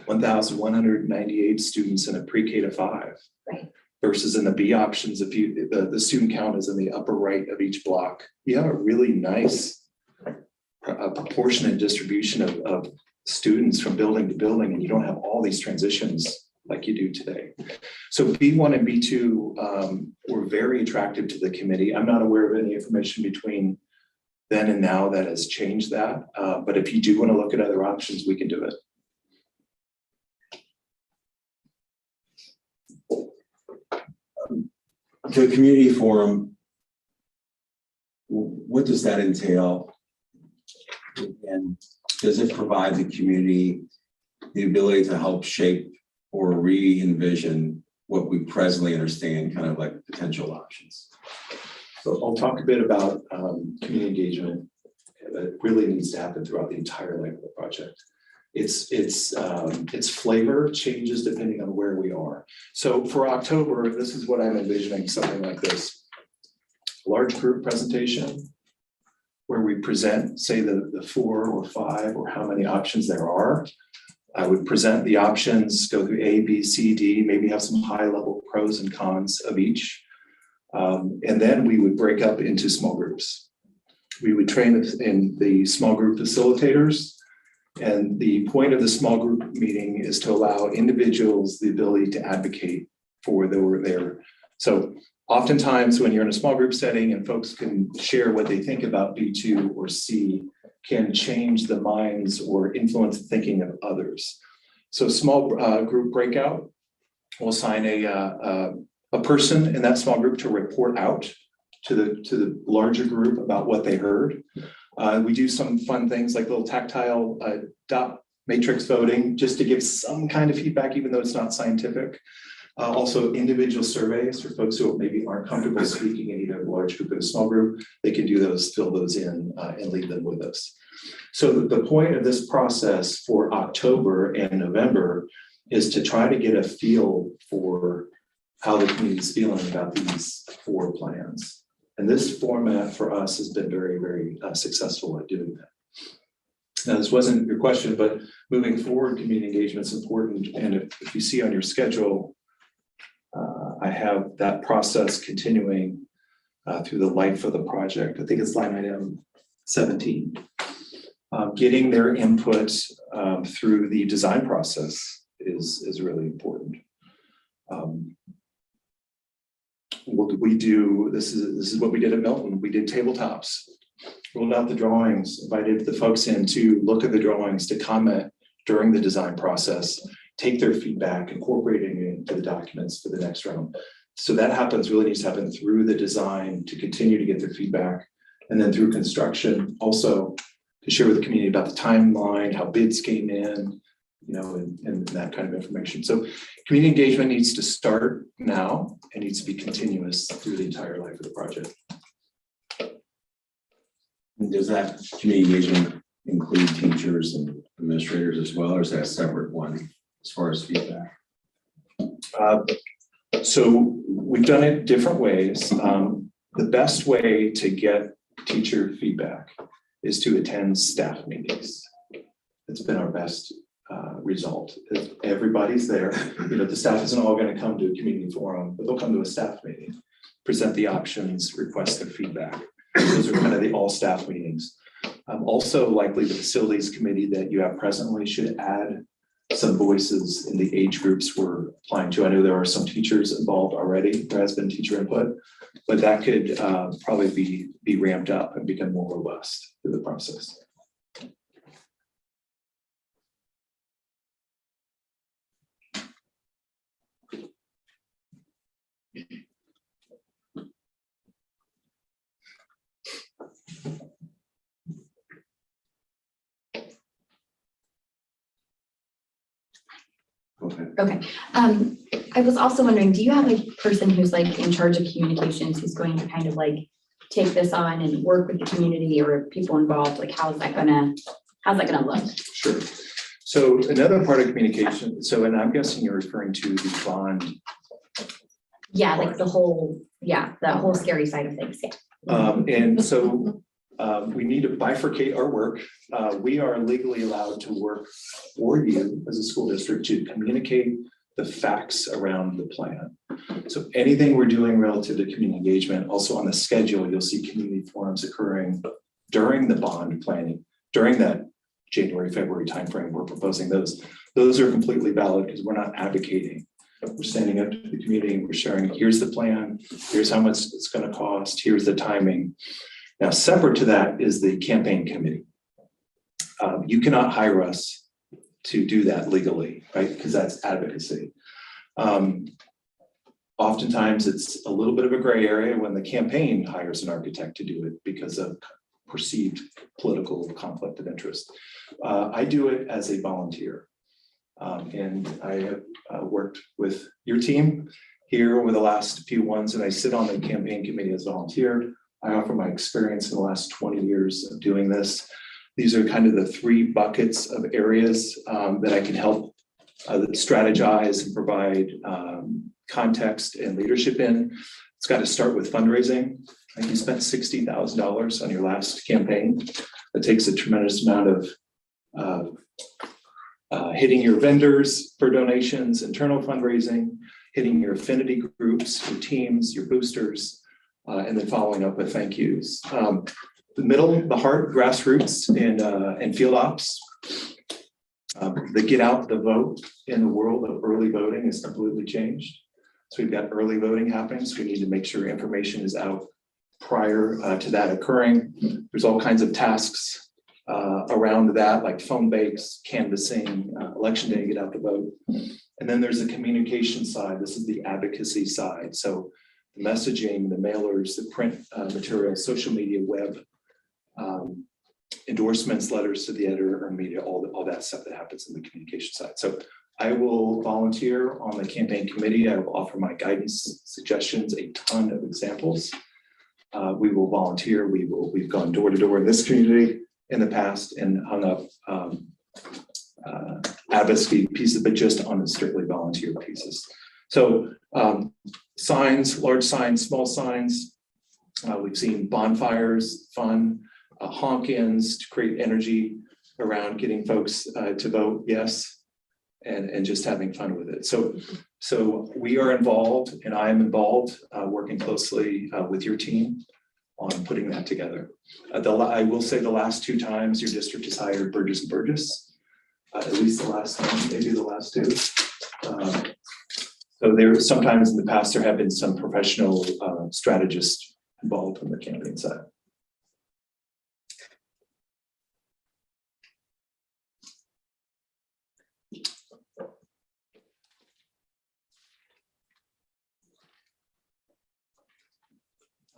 I: 1,198 students in a pre-K to 5.
D: Right.
I: Versus in the B options, if the student count is in the upper right of each block, you have a really nice proportionate distribution of students from building to building, and you don't have all these transitions like you do today. So B1 and B2 were very attractive to the committee. I'm not aware of any information between then and now that has changed that. But if you do want to look at other options, we can do it.
B: The community forum, what does that entail? And does it provide the community the ability to help shape or re-envision what we presently understand, kind of like potential options?
I: So I'll talk a bit about community engagement that really needs to happen throughout the entire life of the project. its flavor changes depending on where we are. So for October, this is what I'm envisioning, something like this. Large group presentation where we present, say, the 4 or 5 or how many options there are. I would present the options, go through A, B, C, D, maybe have some high level pros and cons of each. And then we would break up into small groups. We would train in the small group facilitators. And the point of the small group meeting is to allow individuals the ability to advocate for their. So oftentimes when you're in a small group setting and folks can share what they think about B2 or C, can change the minds or influence the thinking of others. So small group breakout, we'll assign a person in that small group to report out to the larger group about what they heard. We do some fun things like little tactile dot matrix voting, just to give some kind of feedback, even though it's not scientific. Also individual surveys for folks who maybe aren't comfortable speaking in either a large group or a small group, they can do those, fill those in and leave them with us. So the point of this process for October and November is to try to get a feel for how the community is feeling about these 4 plans. And this format for us has been very, very successful at doing that. Now, this wasn't your question, but moving forward, community engagement is important. And if you see on your schedule, I have that process continuing through the life of the project. I think it's line item 17. Getting their input through the design process is really important. What we do, this is what we did at Milton. We did tabletops, rolled out the drawings, invited the folks in to look at the drawings, to comment during the design process, take their feedback, incorporating it into the documents for the next round. So that really needs to happen through the design to continue to get their feedback, and then through construction, also to share with the community about the timeline, how bids came in, and that kind of information. So community engagement needs to start now and needs to be continuous through the entire life of the project.
B: Does that community engagement include teachers and administrators as well, or is that a separate one as far as feedback?
I: So we've done it different ways. The best way to get teacher feedback is to attend staff meetings. It's been our best result. Everybody's there. The staff isn't all going to come to a community forum, but they'll come to a staff meeting, present the options, request their feedback. Those are kind of the all staff meetings. Also, likely the facilities committee that you have presently should add some voices in the age groups we're applying to. I know there are some teachers involved already. There has been teacher input, but that could probably be ramped up and become more robust through the process.
D: Okay. I was also wondering, do you have a person who's like in charge of communications who's going to kind of like take this on and work with the community or people involved? Like, how's that gonna look?
I: Sure. So another part of communication, and I'm guessing you're referring to the bond.
D: Yeah, like the whole scary side of things. Yeah.
I: And so we need to bifurcate our work. We are legally allowed to work for you as a school district to communicate the facts around the plan. So anything we're doing relative to community engagement, also on the schedule, you'll see community forums occurring during the bond planning, during that January, February timeframe. We're proposing those. Those are completely valid because we're not advocating. We're standing up to the community and we're sharing, here's the plan, here's how much it's going to cost, here's the timing. Now, separate to that is the campaign committee. You cannot hire us to do that legally, right? Because that's advocacy. Oftentimes, it's a little bit of a gray area when the campaign hires an architect to do it because of perceived political conflict of interest. I do it as a volunteer. And I have worked with your team here over the last few ones, and I sit on the campaign committee as a volunteer. I offer my experience in the last 20 years of doing this. These are kind of the three buckets of areas that I can help strategize and provide context and leadership in. It's got to start with fundraising. Like you spent $60,000 on your last campaign. It takes a tremendous amount of hitting your vendors for donations, internal fundraising, hitting your affinity groups, your teams, your boosters, and then following up with thank yous. The middle, the heart, grassroots, and field ops. The get out the vote in the world of early voting has completely changed. So we've got early voting happening, so we need to make sure information is out prior to that occurring. There's all kinds of tasks around that, like phone bakes, canvassing, election day, get out the vote. And then there's the communication side. This is the advocacy side. So the messaging, the mailers, the print materials, social media, web, endorsements, letters to the editor or media, all that stuff that happens in the communication side. So I will volunteer on the campaign committee. I will offer my guidance, suggestions, a ton of examples. We will volunteer. We've gone door to door in this community in the past and hung up advocacy pieces, but just on the strictly volunteer pieces. So signs, large signs, small signs. We've seen bonfires, fun, honk-ins to create energy around getting folks to vote yes, and just having fun with it. So we are involved, and I am involved, working closely with your team on putting that together. I will say the last 2 times your district has hired Burgess and Burgess, at least the last time, maybe the last 2. So there, sometimes in the past, there have been some professional strategists involved on the campaign side.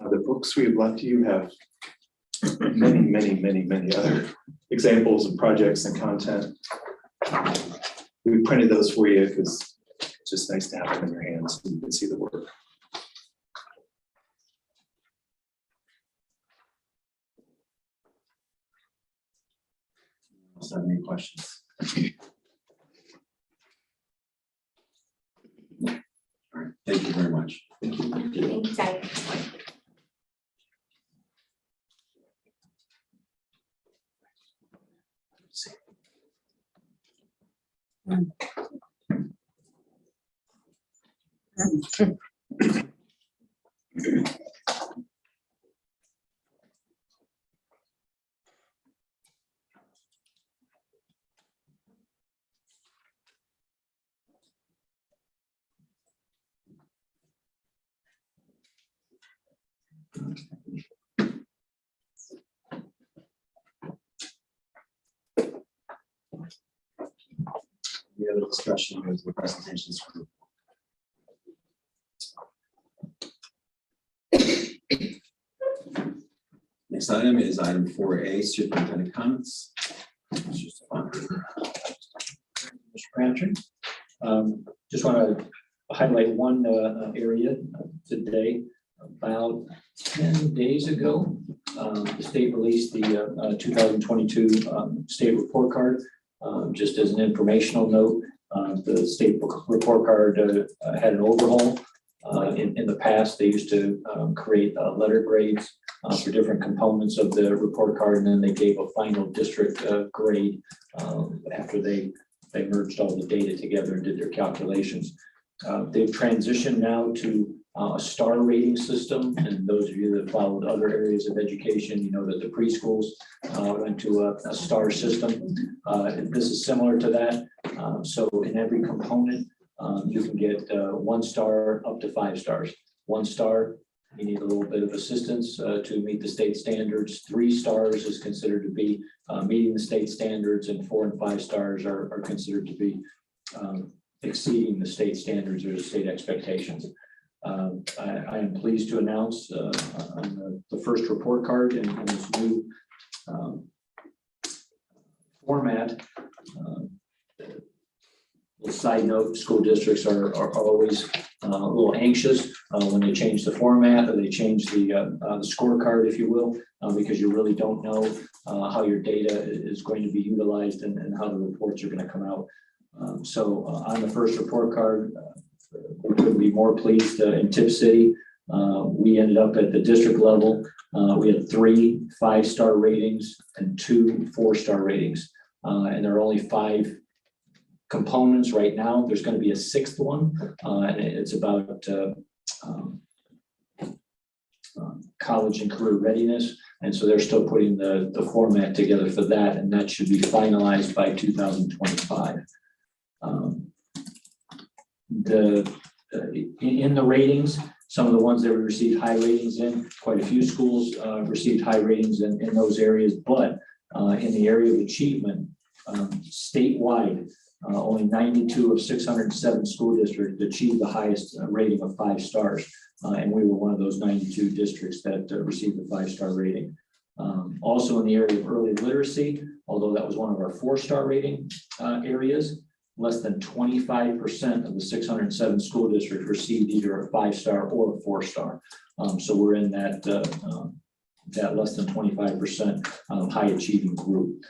I: The books we have left you have many other examples of projects and content. We printed those for you because it's just nice to have them in your hands so you can see the work.
B: Have any questions? All right, thank you very much.
D: Thank you. Thanks,
B: Any other discussion with the presentations? Next item is item 4A, superintendent comments. Mr. Stefan.
E: Mr. Crabtree. Just want to highlight one area today. About 10 days ago, the state released the 2022 state report card. Just as an informational note, the state report card had an overhaul. In the past, they used to create letter grades for different components of the report card, and then they gave a final district grade after they merged all the data together and did their calculations. They've transitioned now to a star rating system, and those of you that followed other areas of education, you know that the preschools went to a star system. This is similar to that. So in every component, you can get 1 star up to 5 stars. 1 star, you need a little bit of assistance to meet the state standards. 3 stars is considered to be meeting the state standards, and 4 and 5 stars are considered to be exceeding the state standards or the state expectations. I am pleased to announce on the first report card in this new format. Side note, school districts are always a little anxious when they change the format or they change the scorecard, if you will, because you really don't know how your data is going to be utilized and how the reports are going to come out. So on the first report card, we couldn't be more pleased in Tipp City. We ended up at the district level. We had 3 5-star ratings and 2 4-star ratings. And there are only 5 components right now. There's going to be a 6th one, and it's about college and career readiness. And so they're still putting the format together for that, and that should be finalized by 2025. In the ratings, some of the ones that we received high ratings in, quite a few schools received high ratings in those areas, but in the area of achievement, statewide, only 92 of 607 school districts achieved the highest rating of 5 stars. And we were one of those 92 districts that received the 5-star rating. Also in the area of early literacy, although that was one of our 4-star rating areas, less than 25% of the 607 school districts received either a 5-star or a 4-star. So we're in that less than 25% high achieving group.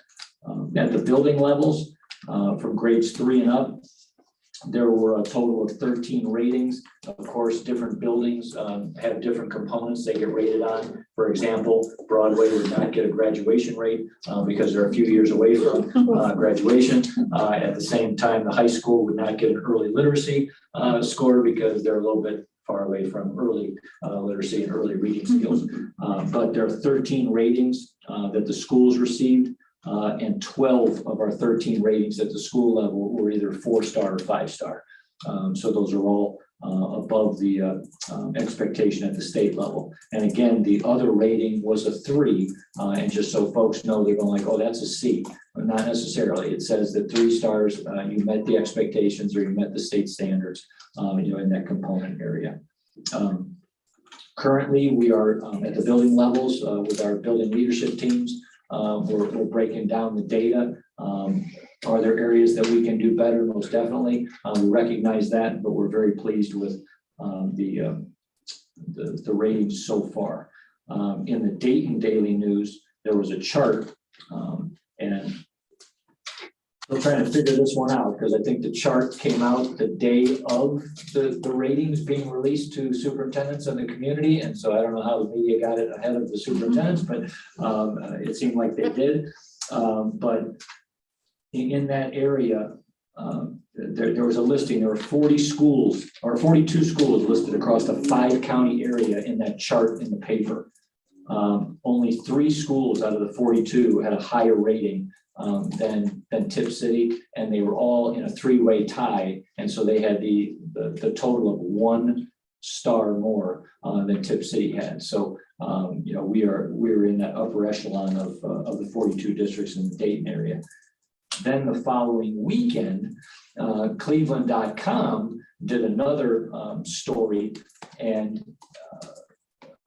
E: At the building levels, from grades 3 and up, there were a total of 13 ratings. Of course, different buildings have different components they get rated on. For example, Broadway would not get a graduation rate because they're a few years away from graduation. At the same time, the high school would not get an early literacy score because they're a little bit far away from early literacy and early reading skills. But there are 13 ratings that the schools received. And 12 of our 13 ratings at the school level were either 4-star or 5-star. So those are all above the expectation at the state level. And again, the other rating was a 3. And just so folks know, they're going like, oh, that's a C. But not necessarily. It says that 3 stars, you met the expectations or you met the state standards, in that component area. Currently, we are at the building levels with our building leadership teams. We're breaking down the data. Are there areas that we can do better? Most definitely. We recognize that, but we're very pleased with the ratings so far. In the Dayton Daily News, there was a chart, and we're trying to figure this one out because I think the chart came out the day of the ratings being released to superintendents and the community. And so I don't know how the media got it ahead of the superintendents, but it seemed like they did. But in that area, there was a listing. There were 40 schools or 42 schools listed across the 5-county area in that chart in the paper. Only 3 schools out of the 42 had a higher rating than Tipp City, and they were all in a 3-way tie, and so they had the total of 1 star more than Tipp City had. So we're in that upper echelon of the 42 districts in the Dayton area. Then the following weekend, Cleveland.com did another story, and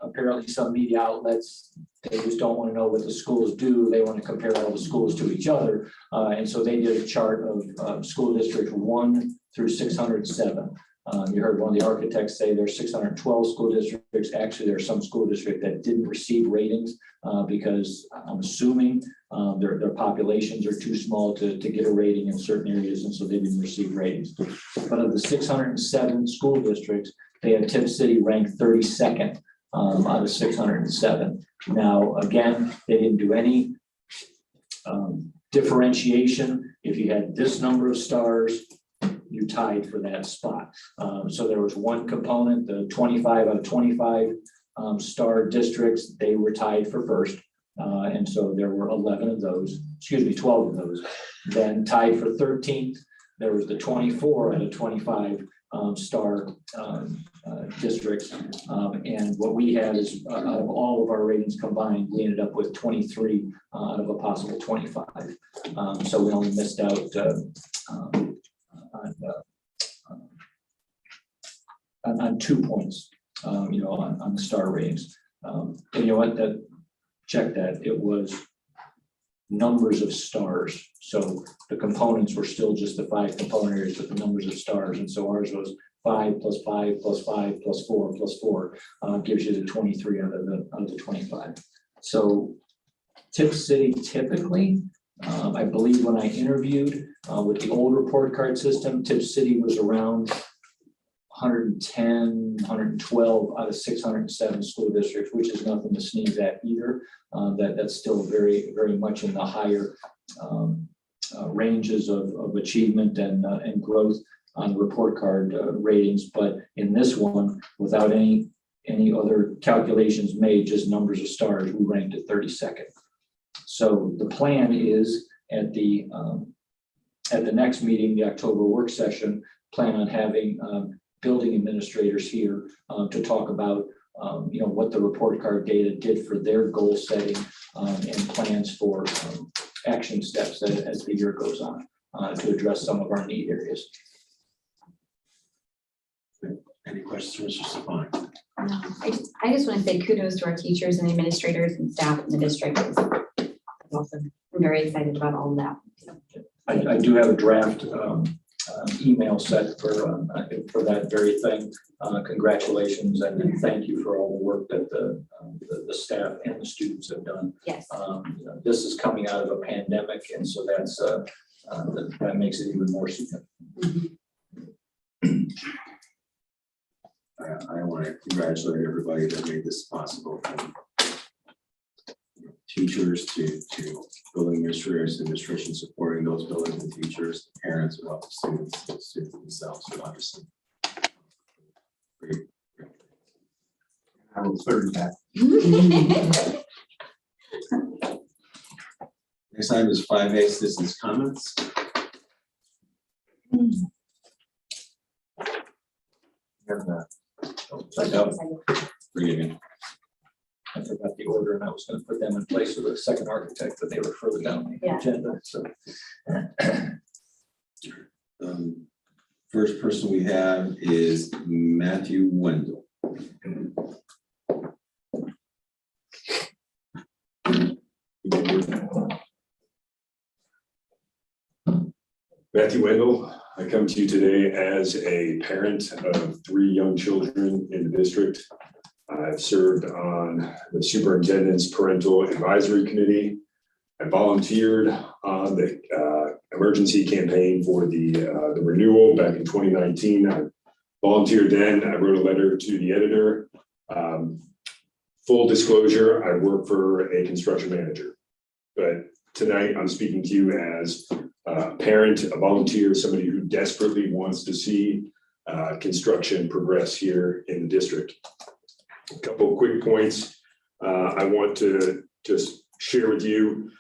E: apparently some media outlets, they just don't want to know what the schools do. They want to compare all the schools to each other. And so they did a chart of school districts 1 through 607. You heard one of the architects say there's 612 school districts. Actually, there are some school districts that didn't receive ratings because I'm assuming their populations are too small to get a rating in certain areas, and so they didn't receive ratings. But of the 607 school districts, they had Tipp City ranked 32nd out of 607. Now, again, they didn't do any differentiation. If you had this number of stars, you tied for that spot. So there was one component, the 25 out of 25 star districts, they were tied for first. And so there were 12 of those. Then tied for 13th, there was the 24 out of 25 star districts. And what we had is out of all of our ratings combined, we ended up with 23 out of a possible 25. So we only missed out on 2 points, on the star ratings. And you know what, check that, it was numbers of stars. So the components were still just the 5 component areas, but the numbers of stars. And so ours was 5 plus 5 plus 5 plus 4 plus 4 gives you the 23 out of the 25. So Tipp City typically, I believe when I interviewed with the old report card system, Tipp City was around 110, 112 out of 607 school districts, which is nothing to sneeze at either. That's still very, very much in the higher ranges of achievement and growth on report card ratings. But in this one, without any other calculations made, just numbers of stars, we ranked at 32nd. So the plan is at the next meeting, the October work session, plan on having building administrators here to talk about what the report card data did for their goal setting and plans for action steps as the year goes on to address some of our need areas.
B: Any questions, Mr. Stefani?
D: No, I just want to say kudos to our teachers and administrators and staff in the district. That's awesome. I'm very excited about all of that.
E: I do have a draft email set for that very thing. Congratulations and thank you for all the work that the staff and the students have done.
D: Yes.
E: This is coming out of a pandemic, and so that makes it even more significant.
D: Mm-hmm.
B: I want to congratulate everybody that made this possible, from teachers to building administrators, administration supporting those buildings and teachers, parents, and all the students themselves. So obviously, great.
H: I will third that.
B: Next item is 5A, citizens' comments. Bring it in.
E: I forgot the order, and I was going to put them in place with the second architect, but they were further down the
D: Yeah.
E: agenda. So
B: First person we have is Matthew Wendell.
K: Matthew Wendell, I come to you today as a parent of 3 young children in the district. I've served on the superintendent's parental advisory committee. I volunteered on the emergency campaign for the renewal back in 2019. I volunteered then. I wrote a letter to the editor. Full disclosure, I work for a construction manager. But tonight I'm speaking to you as a parent, a volunteer, somebody who desperately wants to see construction progress here in the district. A couple of quick points I want to just share with you.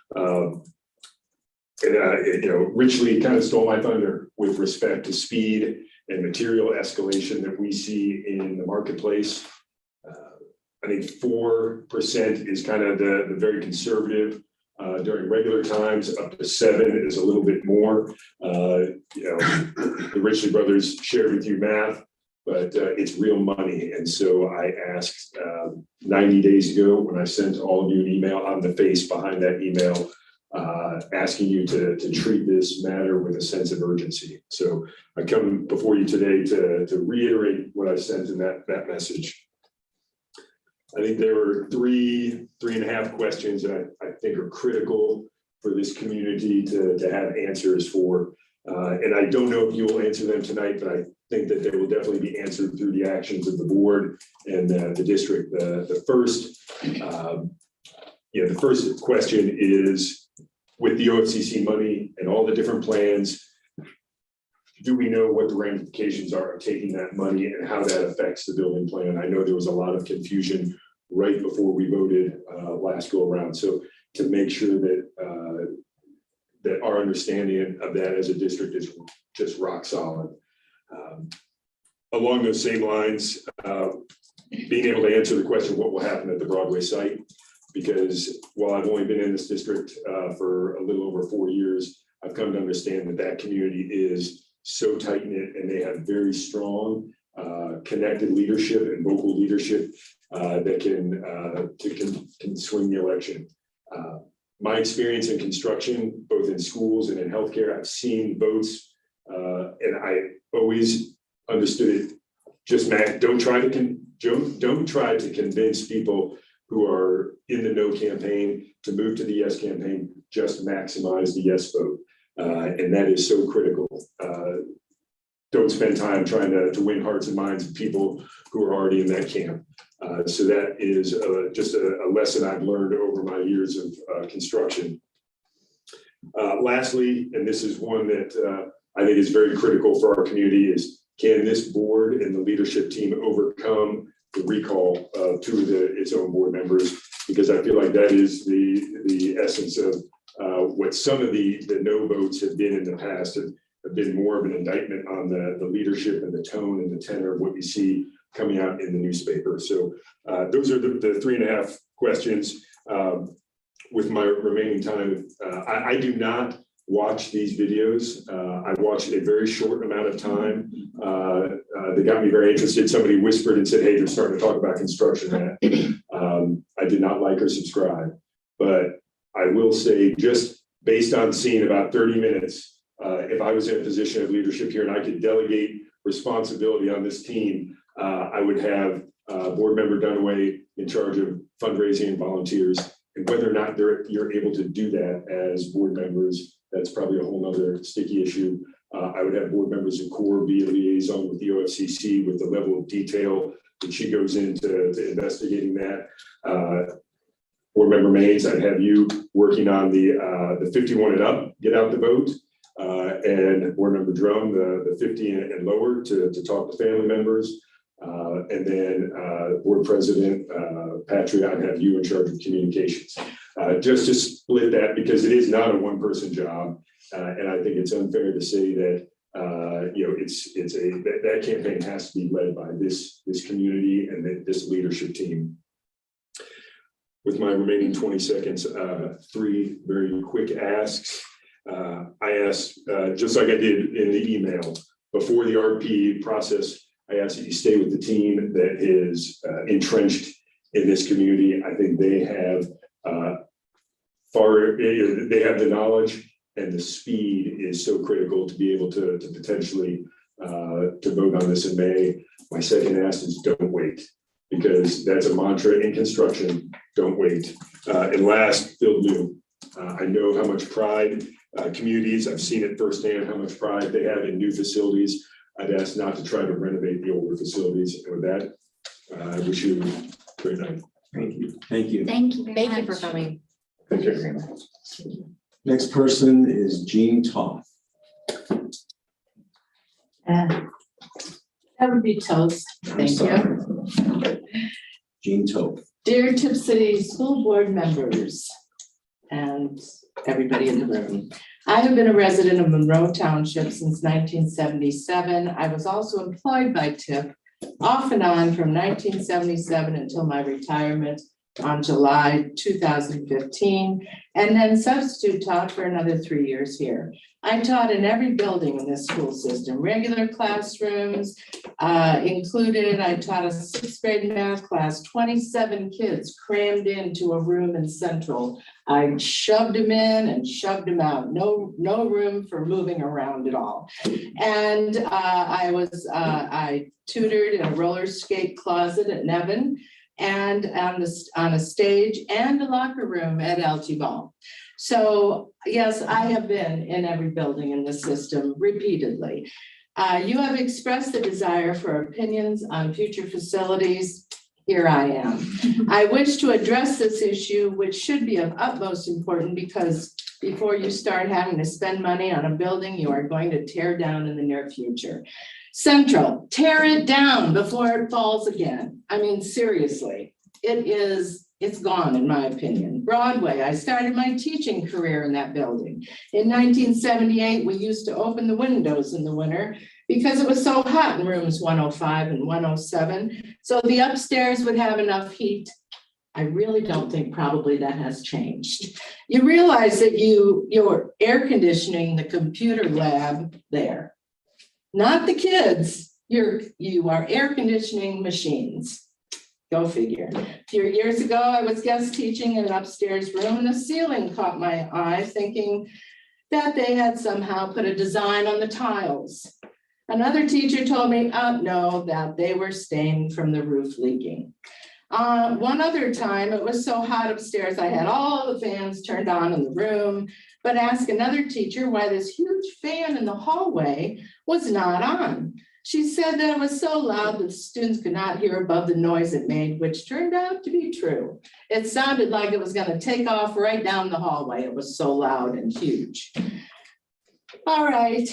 K: Richly kind of stole my thunder with respect to speed and material escalation that we see in the marketplace. I think 4% is kind of the very conservative. During regular times, up to 7 is a little bit more. The Richley brothers shared with you math, but it's real money. And so I asked 90 days ago when I sent all of you an email on the face behind that email, asking you to treat this matter with a sense of urgency. So I come before you today to reiterate what I sent in that message. I think there were 3.5 questions that I think are critical for this community to have answers for. And I don't know if you will answer them tonight, but I think that they will definitely be answered through the actions of the board and the district. The first question is, with the OFCC money and all the different plans, do we know what the ramifications are of taking that money and how that affects the building plan? I know there was a lot of confusion right before we voted last go around. So to make sure that that our understanding of that as a district is just rock solid. Along those same lines, being able to answer the question, what will happen at the Broadway site? Because while I've only been in this district for a little over 4 years, I've come to understand that community is so tight-knit and they have very strong connected leadership and local leadership that can swing the election. My experience in construction, both in schools and in healthcare, I've seen votes and I always understood it. Just Matt, don't try to convince people who are in the no campaign to move to the yes campaign, just maximize the yes vote. And that is so critical. Don't spend time trying to win hearts and minds of people who are already in that camp. So that is just a lesson I've learned over my years of construction. Lastly, and this is one that I think is very critical for our community, is can this board and the leadership team overcome the recall of two of its own board members? Because I feel like that is the essence of what some of the no votes have been in the past, have been more of an indictment on the leadership and the tone and the tenor of what we see coming out in the newspaper. So those are the 3.5 questions. With my remaining time, I do not watch these videos. I watched a very short amount of time. They got me very interested. Somebody whispered and said, hey, they're starting to talk about construction. I did not like or subscribe, but I will say, just based on seeing about 30 minutes, if I was in a position of leadership here and I could delegate responsibility on this team, I would have board member Dunaway in charge of fundraising and volunteers. And whether or not you're able to do that as board members, that's probably a whole nother sticky issue. I would have board members in core be a liaison with the OFCC with the level of detail that she goes into investigating that. Board member Maines, I'd have you working on the 51 and up, get out the vote. And board member Drum, the 50 and lower to talk to family members. And then board president Patrick, I'd have you in charge of communications. Just to split that, because it is not a one-person job, and I think it's unfair to say that that campaign has to be led by this community and this leadership team. With my remaining 20 seconds, 3 very quick asks. I asked, just like I did in the email, before the RP process, I asked that you stay with the team that is entrenched in this community. I think they have they have the knowledge, and the speed is so critical to be able to potentially to vote on this in May. My second ask is don't wait, because that's a mantra in construction. Don't wait. And last, build new. I know how much pride communities, I've seen it firsthand, how much pride they have in new facilities. I'd ask not to try to renovate the older facilities. And with that, I wish you a great night.
B: Thank you. Thank you.
D: Thank you very
A: Thank you for
D: much.
A: coming.
K: Thank you very much.
B: Next person is Jean Toth.
L: That would be toast. Thank you.
B: Jean Toth.
L: Dear Tipp City School Board members and everybody in the room. I have been a resident of Monroe Township since 1977. I was also employed by Tipp off and on from 1977 until my retirement on July 2015, and then substitute taught for another 3 years here. I taught in every building in this school system, regular classrooms included. I taught a 6th grade math class, 27 kids crammed into a room in Central. I shoved them in and shoved them out. No room for moving around at all. And I tutored in a roller skate closet at Nevin, and on a stage and a locker room at LT Ball. So yes, I have been in every building in the system repeatedly. You have expressed the desire for opinions on future facilities. Here I am. I wish to address this issue, which should be of utmost importance, because before you start having to spend money on a building you are going to tear down in the near future. Central, tear it down before it falls again. I mean, seriously, it's gone in my opinion. Broadway, I started my teaching career in that building. In 1978, we used to open the windows in the winter because it was so hot in rooms 105 and 107. So the upstairs would have enough heat. I really don't think probably that has changed. You realize that you're air conditioning the computer lab there. Not the kids, you are air conditioning machines. Go figure. A few years ago, I was guest teaching in an upstairs room and the ceiling caught my eye, thinking that they had somehow put a design on the tiles. Another teacher told me, oh no, that they were stained from the roof leaking. One other time, it was so hot upstairs, I had all the fans turned on in the room, but asked another teacher why this huge fan in the hallway was not on. She said that it was so loud that students could not hear above the noise it made, which turned out to be true. It sounded like it was going to take off right down the hallway. It was so loud and huge. All right.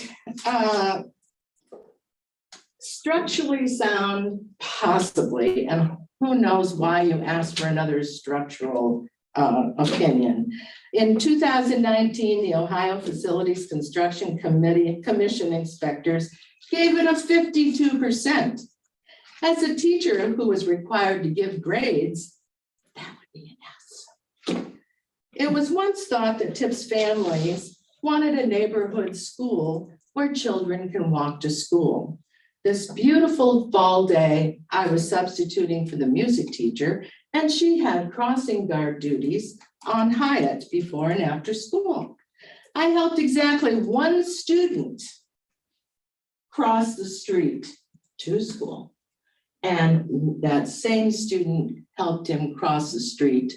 L: Structurally sound, possibly, and who knows why you asked for another structural opinion. In 2019, the Ohio Facilities Construction Commission inspectors gave it a 52%. As a teacher who was required to give grades, that would be an S. It was once thought that Tipp's families wanted a neighborhood school where children can walk to school. This beautiful fall day, I was substituting for the music teacher, and she had crossing guard duties on Hyatt before and after school. I helped exactly one student cross the street to school, and that same student helped him cross the street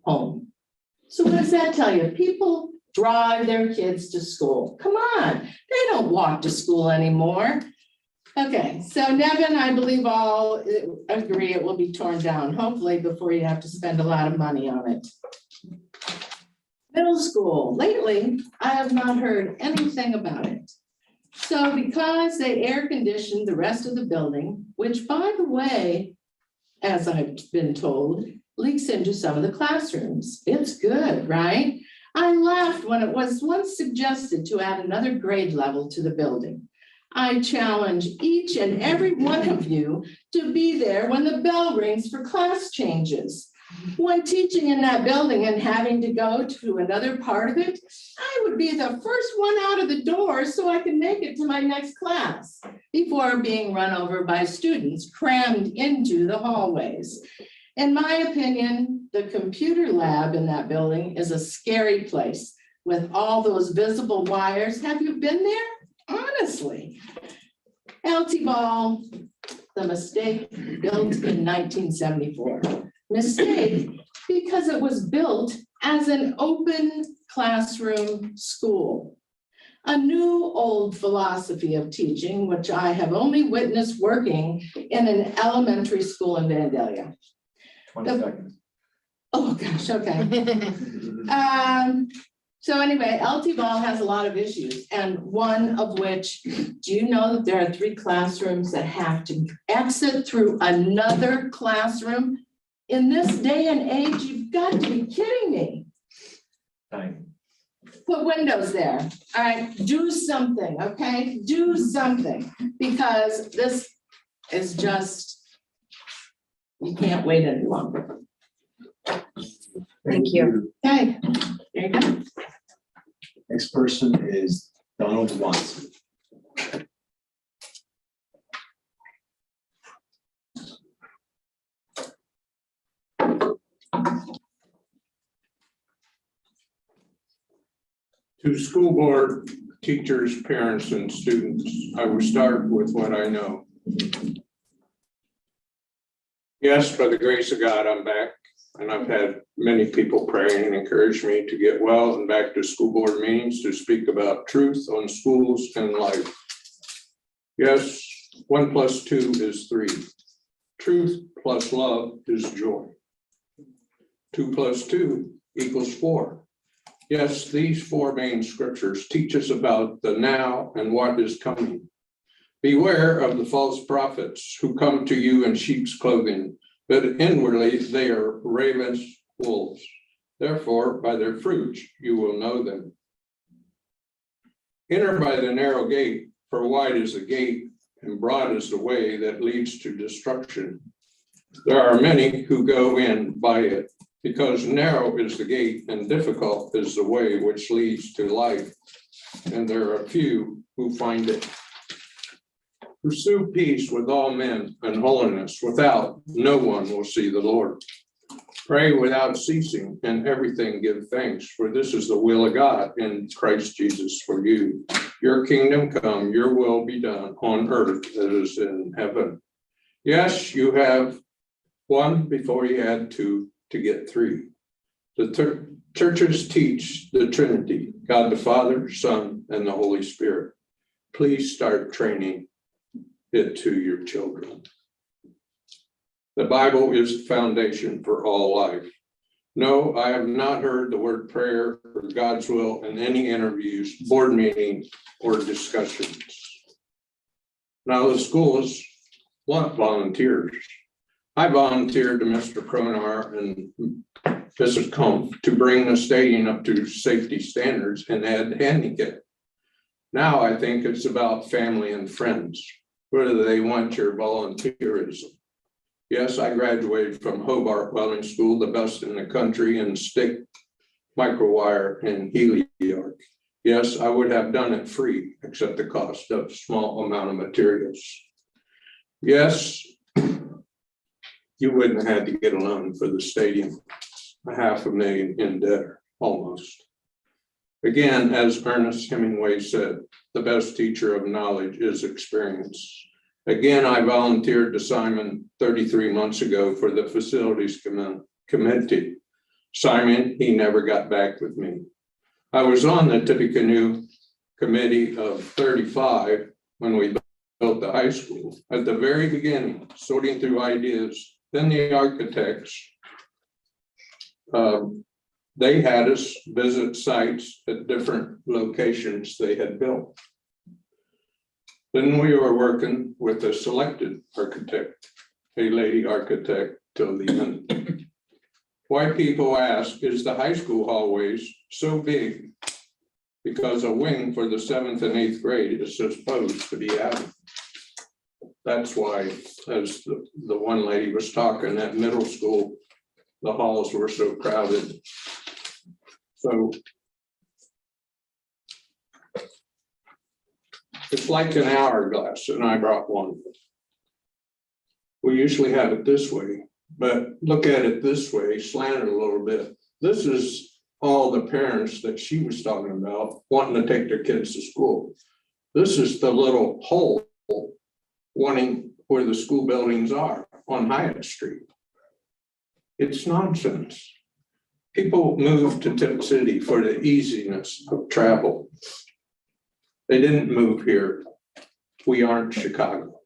L: home. So what does that tell you? People drive their kids to school. Come on, they don't walk to school anymore. Okay, so Nevin, I believe all agree it will be torn down, hopefully before you have to spend a lot of money on it. Middle school, lately, I have not heard anything about it. So because they air conditioned the rest of the building, which by the way, as I've been told, leaks into some of the classrooms. It's good, right? I laughed when it was once suggested to add another grade level to the building. I challenge each and every one of you to be there when the bell rings for class changes. When teaching in that building and having to go to another part of it, I would be the first one out of the door so I can make it to my next class before being run over by students crammed into the hallways. In my opinion, the computer lab in that building is a scary place with all those visible wires. Have you been there? Honestly. LT Ball, the mistake built in 1974. Mistake because it was built as an open classroom school. A new old philosophy of teaching, which I have only witnessed working in an elementary school in Vandalia.
E: 20 seconds.
L: Oh, gosh, okay. So anyway, LT Ball has a lot of issues, and one of which, do you know that there are 3 classrooms that have to exit through another classroom? In this day and age, you've got to be kidding me.
E: Time.
L: Put windows there. All right, do something, okay? Do something, because this is just, you can't wait any longer.
D: Thank you.
L: Okay, there you go.
B: Next person is Donald Watson.
M: To school board, teachers, parents, and students, I will start with what I know. Yes, by the grace of God, I'm back, and I've had many people pray and encourage me to get well and back to school board meetings to speak about truth on schools and life. Yes, 1 + 2 is 3. Truth plus love is joy. 2 + 2 = 4. Yes, these 4 main scriptures teach us about the now and what is coming. Beware of the false prophets who come to you in sheep's clothing, but inwardly they are ravens, wolves. Therefore, by their fruits you will know them. Enter by the narrow gate, for wide is the gate and broad is the way that leads to destruction. There are many who go in by it, because narrow is the gate and difficult is the way which leads to life, and there are few who find it. Pursue peace with all men and holiness. Without, no one will see the Lord. Pray without ceasing, and everything give thanks, for this is the will of God in Christ Jesus for you. Your kingdom come, your will be done on earth as in heaven. Yes, you have one before you had two to get three. The churches teach the Trinity, God the Father, Son, and the Holy Spirit. Please start training it to your children. The Bible is the foundation for all life. No, I have not heard the word prayer or God's will in any interviews, board meetings, or discussions. Now the schools want volunteers. I volunteered to Mr. Cronar and Mrs. Comp to bring the stadium up to safety standards and add handicap. Now I think it's about family and friends, whether they want your volunteerism. Yes, I graduated from Hobart Welding School, the best in the country in stick, microwire, and heliarc. Yes, I would have done it free, except the cost of small amount of materials. Yes, you wouldn't have had to get a loan for the stadium, $500,000 in debt, almost. Again, as Ernest Hemingway said, the best teacher of knowledge is experience. Again, I volunteered to Simon 33 months ago for the facilities committee. Simon, he never got back with me. I was on the Tippecanoe committee of 35 when we built the high school. At the very beginning, sorting through ideas, then the architects, they had us visit sites at different locations they had built. Then we were working with a selected architect, a lady architect till the end. Why people ask, is the high school hallways so big? Because a wing for the 7th and 8th grade is supposed to be added. That's why, as the one lady was talking, at middle school, the halls were so crowded. So it's like an hourglass, and I brought one. We usually have it this way, but look at it this way, slanted a little bit. This is all the parents that she was talking about wanting to take their kids to school. This is the little hole wanting where the school buildings are on Hyatt Street. It's nonsense. People move to Tipp City for the easiness of travel. They didn't move here. We aren't Chicago.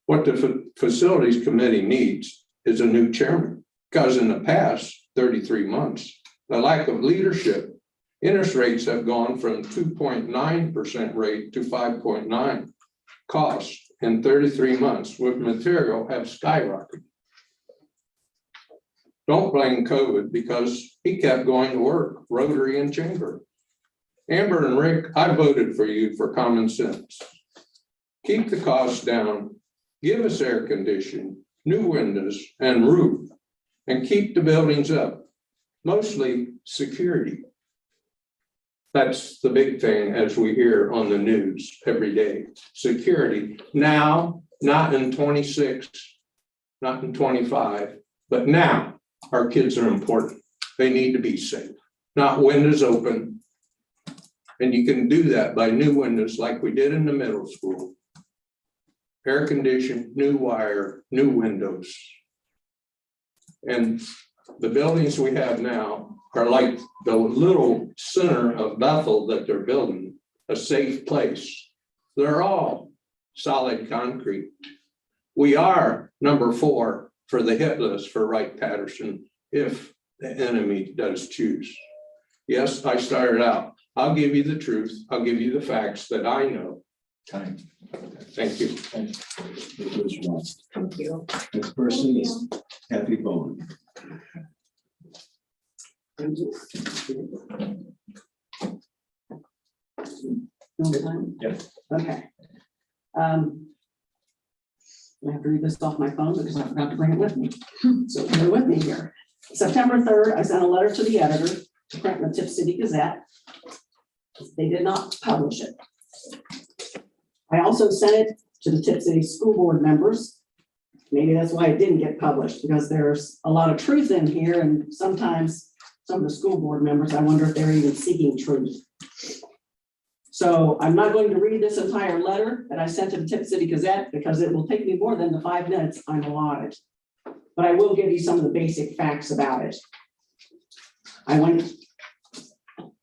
M: What the facilities committee needs is a new chairman, because in the past 33 months, the lack of leadership, interest rates have gone from 2.9% rate to 5.9. Costs in 33 months with material have skyrocketed. Don't blame COVID, because he kept going to work, Rotary and Chamber. Amber and Rick, I voted for you for common sense. Keep the costs down, give us air conditioning, new windows and roof, and keep the buildings up, mostly security. That's the big thing as we hear on the news every day, security. Now, not in 26, not in 25, but now our kids are important. They need to be safe, not windows open. And you can do that by new windows like we did in the middle school. Air conditioned, new wire, new windows. And the buildings we have now are like the little center of Bethel that they're building, a safe place. They're all solid concrete. We are number 4 for the hit list for Wright-Patterson if the enemy does choose. Yes, I started out. I'll give you the truth. I'll give you the facts that I know.
B: Time.
M: Thank you.
A: Thank you.
B: Next person is Kathy Bowen.
E: Yeah.
C: Okay. I have to read this off my phone because I forgot to bring it with me. So bear with me here. September 3rd, I sent a letter to the editor to print in the Tipp City Gazette. They did not publish it. I also sent it to the Tipp City School Board members. Maybe that's why it didn't get published, because there's a lot of truth in here, and sometimes some of the school board members, I wonder if they're even seeking truth. So I'm not going to read this entire letter that I sent to the Tipp City Gazette, because it will take me more than the 5 minutes I'm allotted. but I will give you some of the basic facts about it.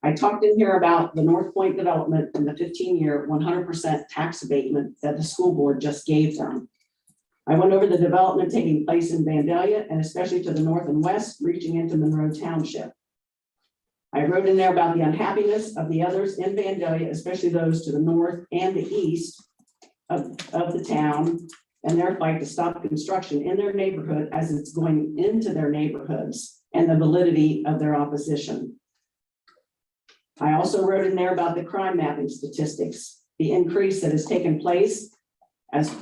C: I talked in here about the North Point development and the 15-year 100% tax abatement that the school board just gave them. I went over the development taking place in Vandalia and especially to the north and west, reaching into Monroe Township. I wrote in there about the unhappiness of the others in Vandalia, especially those to the north and the east of the town, and their fight to stop construction in their neighborhood as it's going into their neighborhoods, and the validity of their opposition. I also wrote in there about the crime mapping statistics, the increase that has taken place as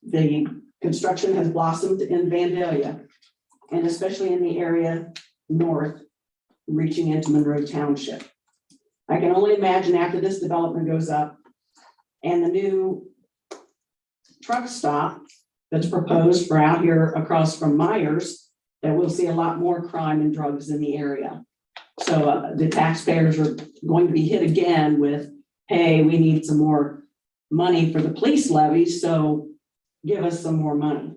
C: the construction has blossomed in Vandalia, and especially in the area north, reaching into Monroe Township. I can only imagine after this development goes up and the new truck stop that's proposed for out here across from Myers, that we'll see a lot more crime and drugs in the area. So the taxpayers are going to be hit again with, hey, we need some more money for the police levies, so give us some more money.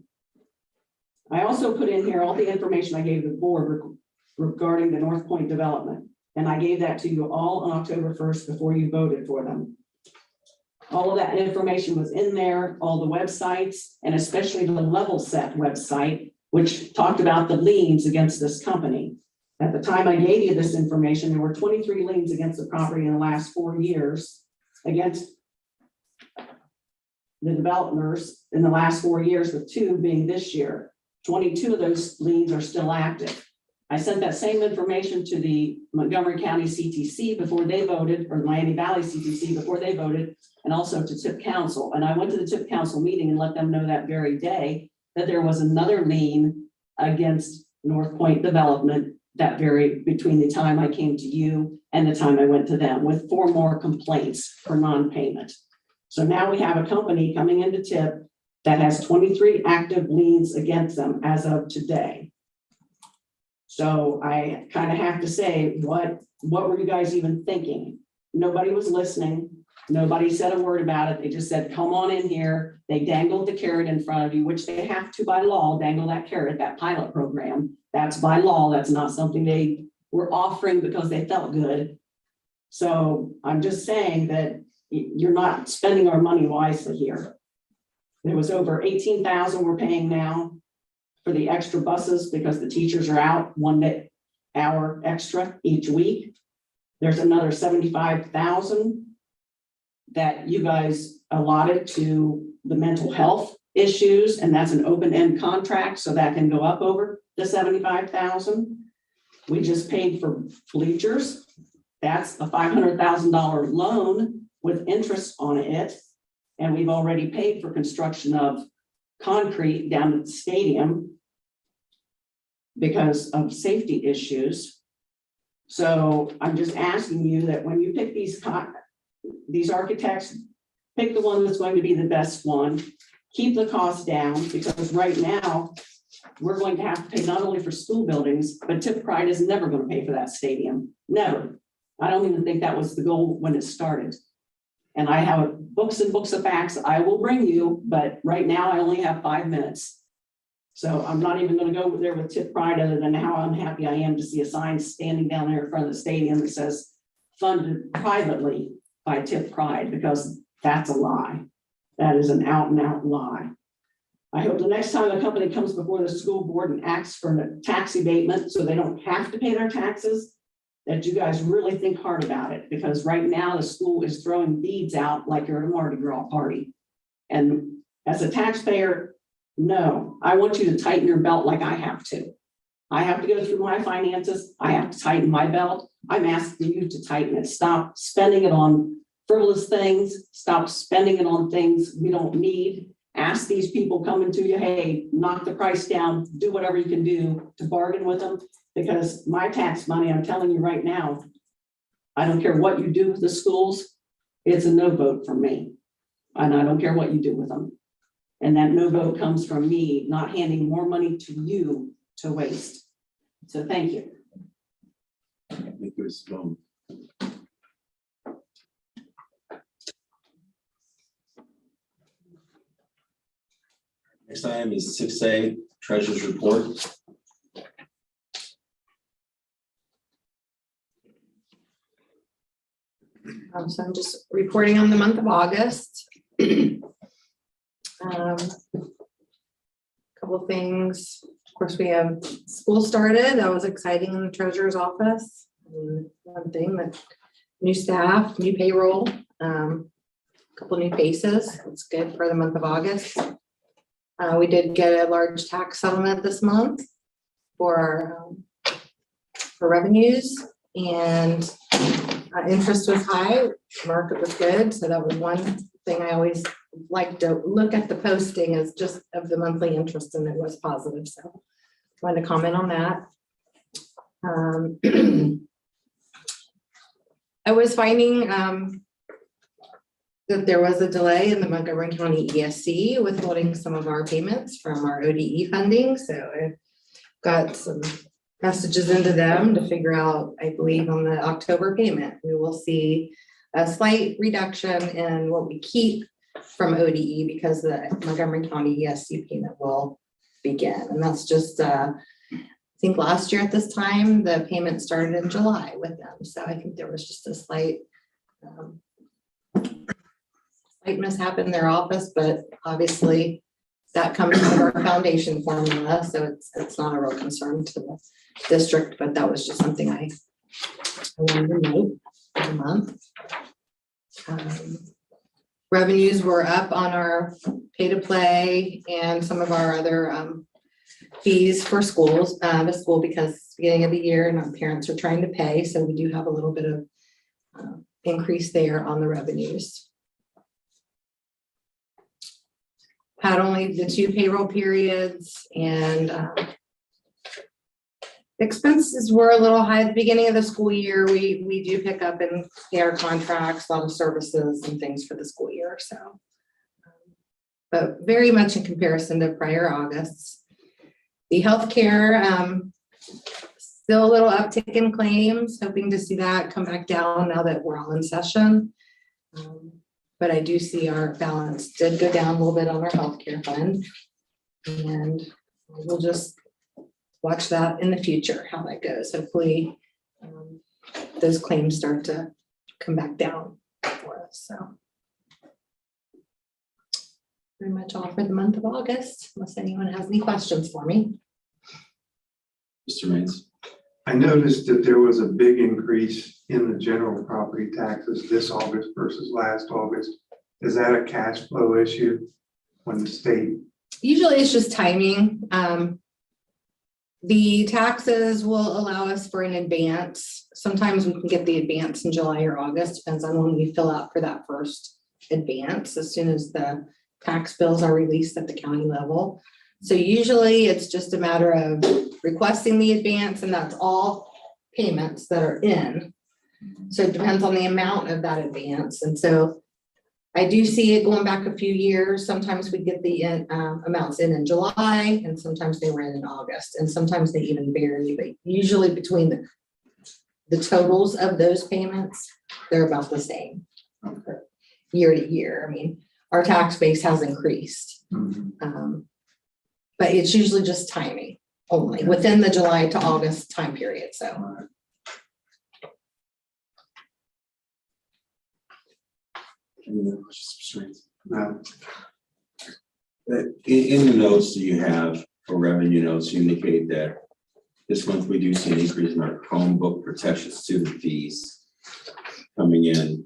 C: I also put in here all the information I gave the board regarding the North Point development. And I gave that to you all on October 1st before you voted for them. All of that information was in there, all the websites, and especially the Level Set website, which talked about the liens against this company. At the time I gave you this information, there were 23 liens against the property in the last 4 years against the developers in the last 4 years, with 2 being this year. 22 of those liens are still active. I sent that same information to the Montgomery County CTC before they voted, or Miami Valley CTC before they voted, and also to Tipp Council. And I went to the Tipp Council meeting and let them know that very day that there was another lien against North Point Development that very between the time I came to you and the time I went to them, with 4 more complaints for non-payment. So now we have a company coming into Tipp that has 23 active liens against them as of today. So I kind of have to say, what were you guys even thinking? Nobody was listening. Nobody said a word about it. They just said, come on in here. They dangled the carrot in front of you, which they have to by law, dangle that carrot, that pilot program. That's by law. That's not something they were offering because they felt good. So I'm just saying that you're not spending our money wisely here. There was over 18,000 we're paying now for the extra buses because the teachers are out 1 hour extra each week. There's another 75,000 that you guys allotted to the mental health issues, and that's an open-end contract, so that can go up over the 75,000. We just paid for bleachers. That's a $500,000 loan with interest on it. And we've already paid for construction of concrete down at the stadium because of safety issues. So I'm just asking you that when you pick these architects, pick the one that's going to be the best one. Keep the cost down, because right now we're going to have to pay not only for school buildings, but Tipp Pride is never going to pay for that stadium. Never. I don't even think that was the goal when it started. And I have books and books of facts I will bring you, but right now I only have 5 minutes. So I'm not even going to go there with Tipp Pride, other than how unhappy I am to see a sign standing down there in front of the stadium that says funded privately by Tipp Pride, because that's a lie. That is an out and out lie. I hope the next time a company comes before the school board and asks for a tax abatement so they don't have to pay their taxes, that you guys really think hard about it, because right now the school is throwing beads out like you're at a Mardi Gras party. And as a taxpayer, no, I want you to tighten your belt like I have to. I have to go through my finances. I have to tighten my belt. I'm asking you to tighten it. Stop spending it on frivolous things. Stop spending it on things we don't need. Ask these people coming to you, hey, knock the price down, do whatever you can do to bargain with them. Because my tax money, I'm telling you right now, I don't care what you do with the schools, it's a no vote from me. And I don't care what you do with them. And that no vote comes from me not handing more money to you to waste. So thank you.
B: Thank you, Ms. Bowman. Next item is 6A, Treasurer's Report.
A: So I'm just reporting on the month of August. Couple things. Of course, we have school started. That was exciting in the treasurer's office. One thing that new staff, new payroll, couple new faces. It's good for the month of August. We did get a large tax settlement this month for revenues, and interest was high, market was good. So that was one thing I always like to look at the posting as just of the monthly interest, and it was positive. So wanted to comment on that. I was finding that there was a delay in the Montgomery County ESC withholding some of our payments from our ODE funding. So I got some messages into them to figure out, I believe on the October payment, we will see a slight reduction in what we keep from ODE because the Montgomery County ESC payment will begin. And that's just, I think last year at this time, the payment started in July with them. So I think there was just a slight mishap in their office, but obviously that comes from our foundation formula. So it's not a real concern to the district, but that was just something I wanted to note for the month. Revenues were up on our pay to play and some of our other fees for schools, the school, because beginning of the year and our parents are trying to pay. So we do have a little bit of increase there on the revenues. Had only the 2 payroll periods, and expenses were a little high at the beginning of the school year. We do pick up and pay our contracts, a lot of services and things for the school year. So, but very much in comparison to prior Augusts. The healthcare, still a little uptick in claims, hoping to see that come back down now that we're all in session. But I do see our balance did go down a little bit on our healthcare fund, and we'll just watch that in the future, how that goes. Hopefully those claims start to come back down for us. So pretty much all for the month of August, unless anyone has any questions for me.
B: Mr. Maines.
H: I noticed that there was a big increase in the general property taxes this August versus last August. Is that a cash flow issue when the state?
A: Usually it's just timing. The taxes will allow us for an advance. Sometimes we can get the advance in July or August, depends on when we fill out for that first advance, as soon as the tax bills are released at the county level. So usually it's just a matter of requesting the advance, and that's all payments that are in. So it depends on the amount of that advance. And so I do see it going back a few years. Sometimes we get the amounts in July, and sometimes they were in August, and sometimes they even vary. But usually between the totals of those payments, they're about the same year to year. I mean, our tax base has increased. But it's usually just timing only within the July to August time period. So.
B: Any other questions?
H: No.
B: In the notes that you have for revenue notes, you indicate that this month we do see an increase in our Chromebook protection student fees coming in,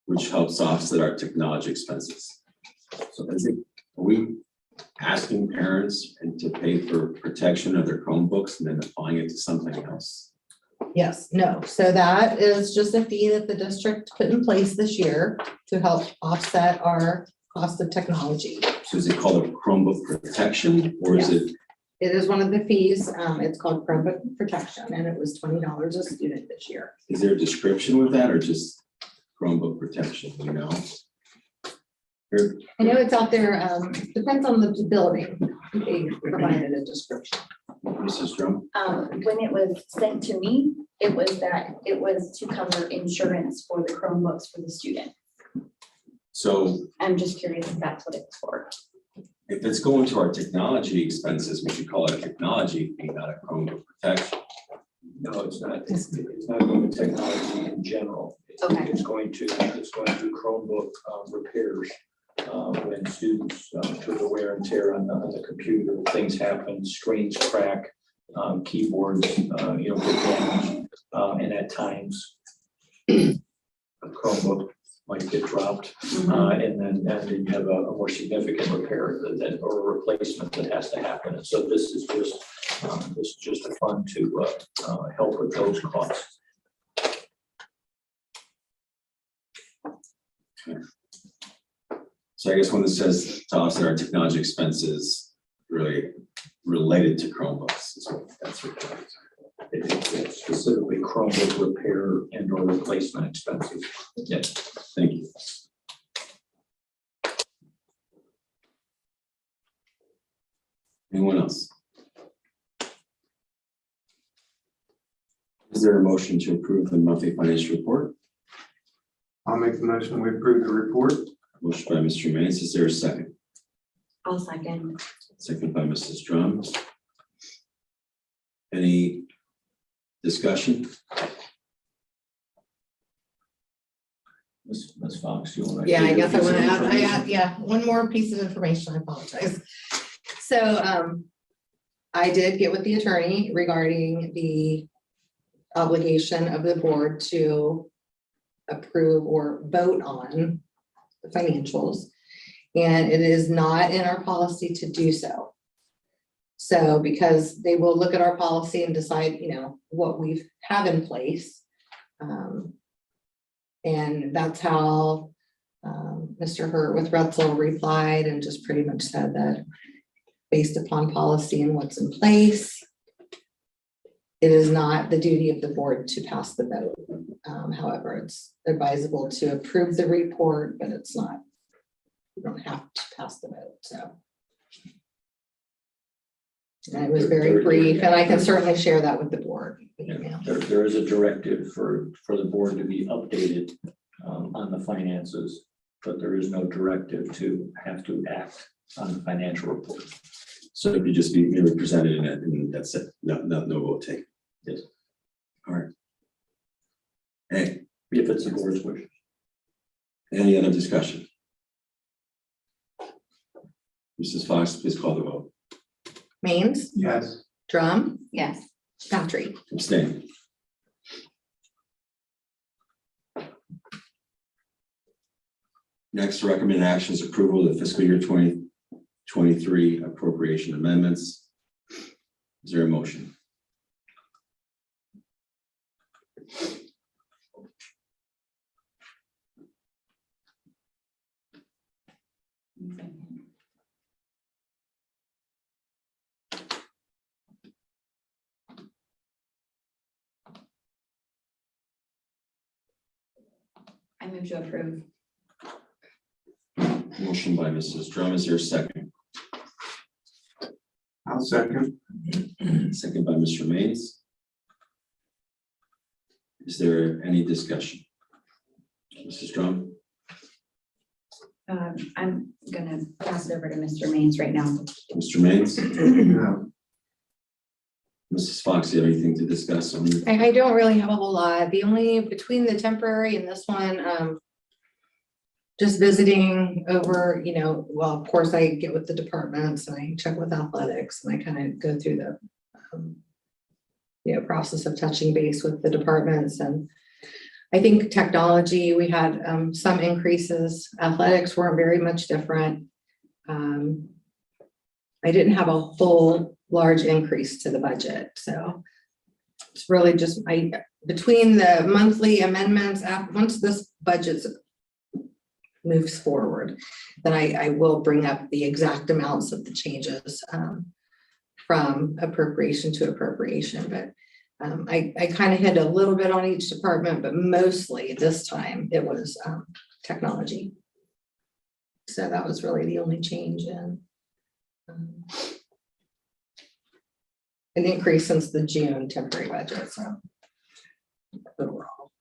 B: which helps offset our technology expenses. So are we asking parents and to pay for protection of their Chromebooks and then applying it to something else?
A: Yes, no. So that is just a fee that the district put in place this year to help offset our cost of technology.
B: So is it called a Chromebook protection, or is it?
A: It is one of the fees. It's called Chromebook protection, and it was $20 a student this year.
B: Is there a description with that, or just Chromebook protection, you know?
A: I know it's out there, depends on the building. They provided a description.
B: Mrs. Drum?
D: When it was sent to me, it was to cover insurance for the Chromebooks for the student.
B: So,
D: I'm just curious if that's what it's for.
B: If it's going to our technology expenses, we should call it a technology fee, not a Chromebook protection.
E: No, it's not. It's not going to technology in general.
D: Okay.
E: It's going to Chromebook repairs. When students, through the wear and tear on the computer, things happen, screens crack, keyboards, get damaged. And at times, a Chromebook might get dropped. And then you have a more significant repair or a replacement that has to happen. And so this is just a fund to help with those costs.
B: So I guess when it says to offset our technology expenses really related to Chromebooks, is what that's required.
E: It's specifically Chromebook repair and or replacement expenses.
B: Yes, thank you. Anyone else? Is there a motion to approve the monthly financial report?
H: I'll make the motion, we approve the report.
B: Motion by Mr. Mays, is there a second?
D: I'll second.
B: Second by Mrs. Drum. Any discussion?
E: Ms. Fox, you want to?
A: Yeah, I guess I want to add, one more piece of information, I apologize. So, I did get with the attorney regarding the obligation of the board to approve or vote on the financials. And it is not in our policy to do so. So, because they will look at our policy and decide, what we have in place. And that's how Mr. Hurt with Retzel replied and just pretty much said that based upon policy and what's in place, it is not the duty of the board to pass the vote. However, it's advisable to approve the report, but it's not, you don't have to pass the vote, so. And it was very brief, and I can certainly share that with the board.
E: There is a directive for the board to be updated on the finances, but there is no directive to have to act on the financial report.
B: So it could just be merely presented in it, and that's it. No vote taken.
E: Yes.
B: All right. Hey,
E: If it's the board's wish.
B: any other discussion? Mrs. Fox, please call the vote.
A: Maines,
H: Yes.
A: Drum,
D: Yes.
A: Patrick.
B: Abstain. Next, recommended action is approval of the fiscal year 2023 appropriation amendments. Is there a motion?
D: I move to approve.
B: Motion by Mrs. Drum, is there a second?
H: I'll second.
B: Second by Mr. Mays. Is there any discussion? Mrs. Drum?
D: I'm gonna pass it over to Mr. Maines right now.
B: Mr. Mays?
H: No.
B: Mrs. Fox, do you have anything to discuss on?
A: I don't really have a whole lot. The only between the temporary and this one, just visiting over, well, of course I get with the departments and I check with athletics and I kind of go through the, process of touching base with the departments. And I think technology, we had some increases. Athletics weren't very much different. I didn't have a full large increase to the budget. So it's really just between the monthly amendments, once this budget moves forward, then I will bring up the exact amounts of the changes from appropriation to appropriation. But I kind of hit a little bit on each department, but mostly this time it was technology. So that was really the only change in an increase since the June temporary budget. So overall.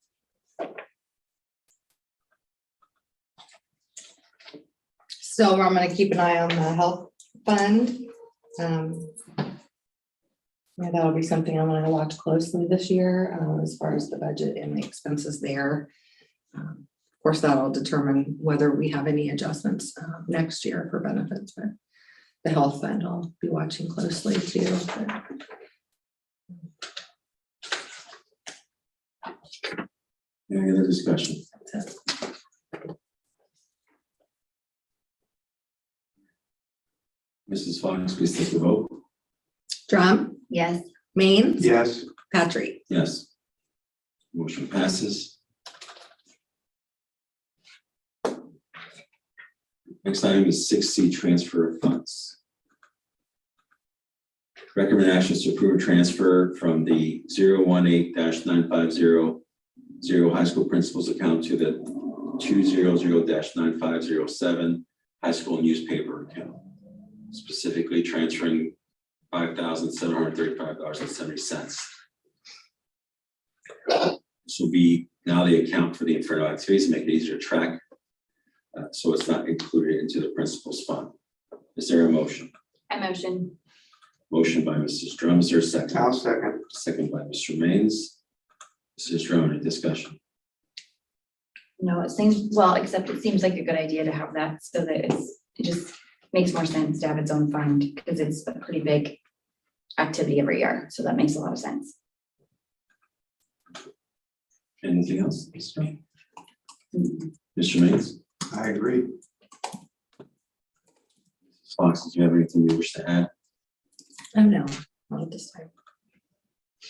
A: So I'm going to keep an eye on the health fund. Yeah, that'll be something I'm gonna watch closely this year, as far as the budget and the expenses there. Of course, that'll determine whether we have any adjustments next year for benefits, but the health fund I'll be watching closely too.
B: Any other discussion? Mrs. Fox, please take the vote.
A: Drum,
D: Yes.
A: Maines,
H: Yes.
A: Patrick.
B: Yes. Motion passes. Next item is 6C, transfer of funds. Recommend actions to approve a transfer from the 018-9500 high school principals account to the 200-9507 high school newspaper account. Specifically transferring $5,735.70. This will be now the account for the Inferno activities, make it easier to track. So it's not included into the principal's fund. Is there a motion?
D: I motion.
B: Motion by Mrs. Drum, is there a second?
H: I'll second.
B: Second by Mr. Maines. Mrs. Drum, any discussion?
D: No, it seems, well, except it seems like a good idea to have that so that it just makes more sense to have its own fund because it's a pretty big activity every year. So that makes a lot of sense.
B: Anything else? Mr. Maines?
H: I agree.
B: Mrs. Fox, did you have anything you wish to add?
A: Oh, no, not this time.